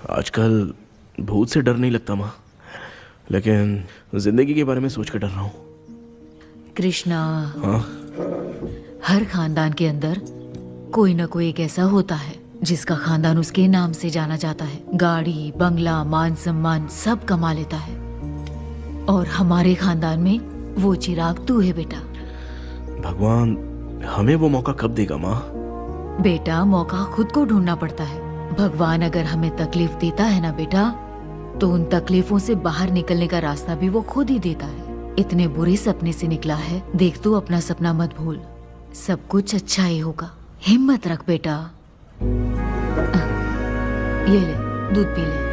आजकल भूत से डर नहीं लगता माँ, लेकिन जिंदगी के बारे में सोच कर डर रहा हूँ। कृष्णा, हाँ? हर खानदान के अंदर कोई ना कोई एक ऐसा होता है जिसका खानदान उसके नाम से जाना जाता है। गाड़ी, बंगला, मान सम्मान सब कमा लेता है, और हमारे खानदान में वो चिराग तू है बेटा। भगवान हमें वो मौका कब देगा माँ? बेटा मौका खुद को ढूंढना पड़ता है। भगवान अगर हमें तकलीफ देता है ना बेटा, तो उन तकलीफों से बाहर निकलने का रास्ता भी वो खुद ही देता है। इतने बुरे सपने से निकला है, देख तू अपना सपना मत भूल, सब कुछ अच्छा ही होगा। हिम्मत रख बेटा। ये ले दूध पी ले।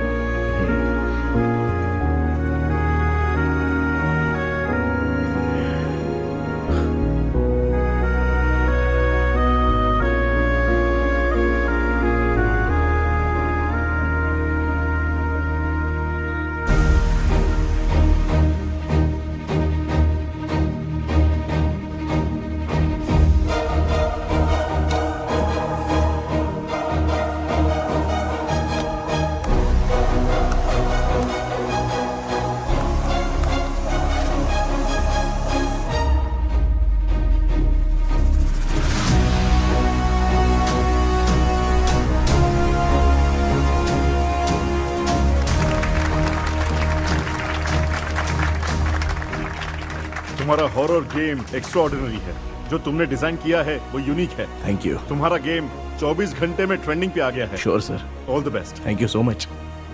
तुम्हारा हॉरर गेम एक्स्ट्राऑर्डिनरी है। जो तुमने डिजाइन किया है वो यूनिक है। Thank you. तुम्हारा गेम 24 घंटे में ट्रेंडिंग पे आ गया है। Sure sir. All the best. Thank you so much.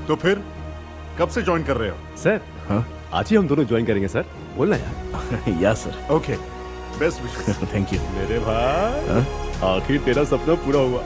तो फिर कब से ज्वाइन कर रहे हो? सर हाँ आज ही हम दोनों ज्वाइन करेंगे सर, बोलना यार। या sir. Okay, best wishes. Thank you. मेरे भाई आखिर तेरा सपना पूरा हुआ।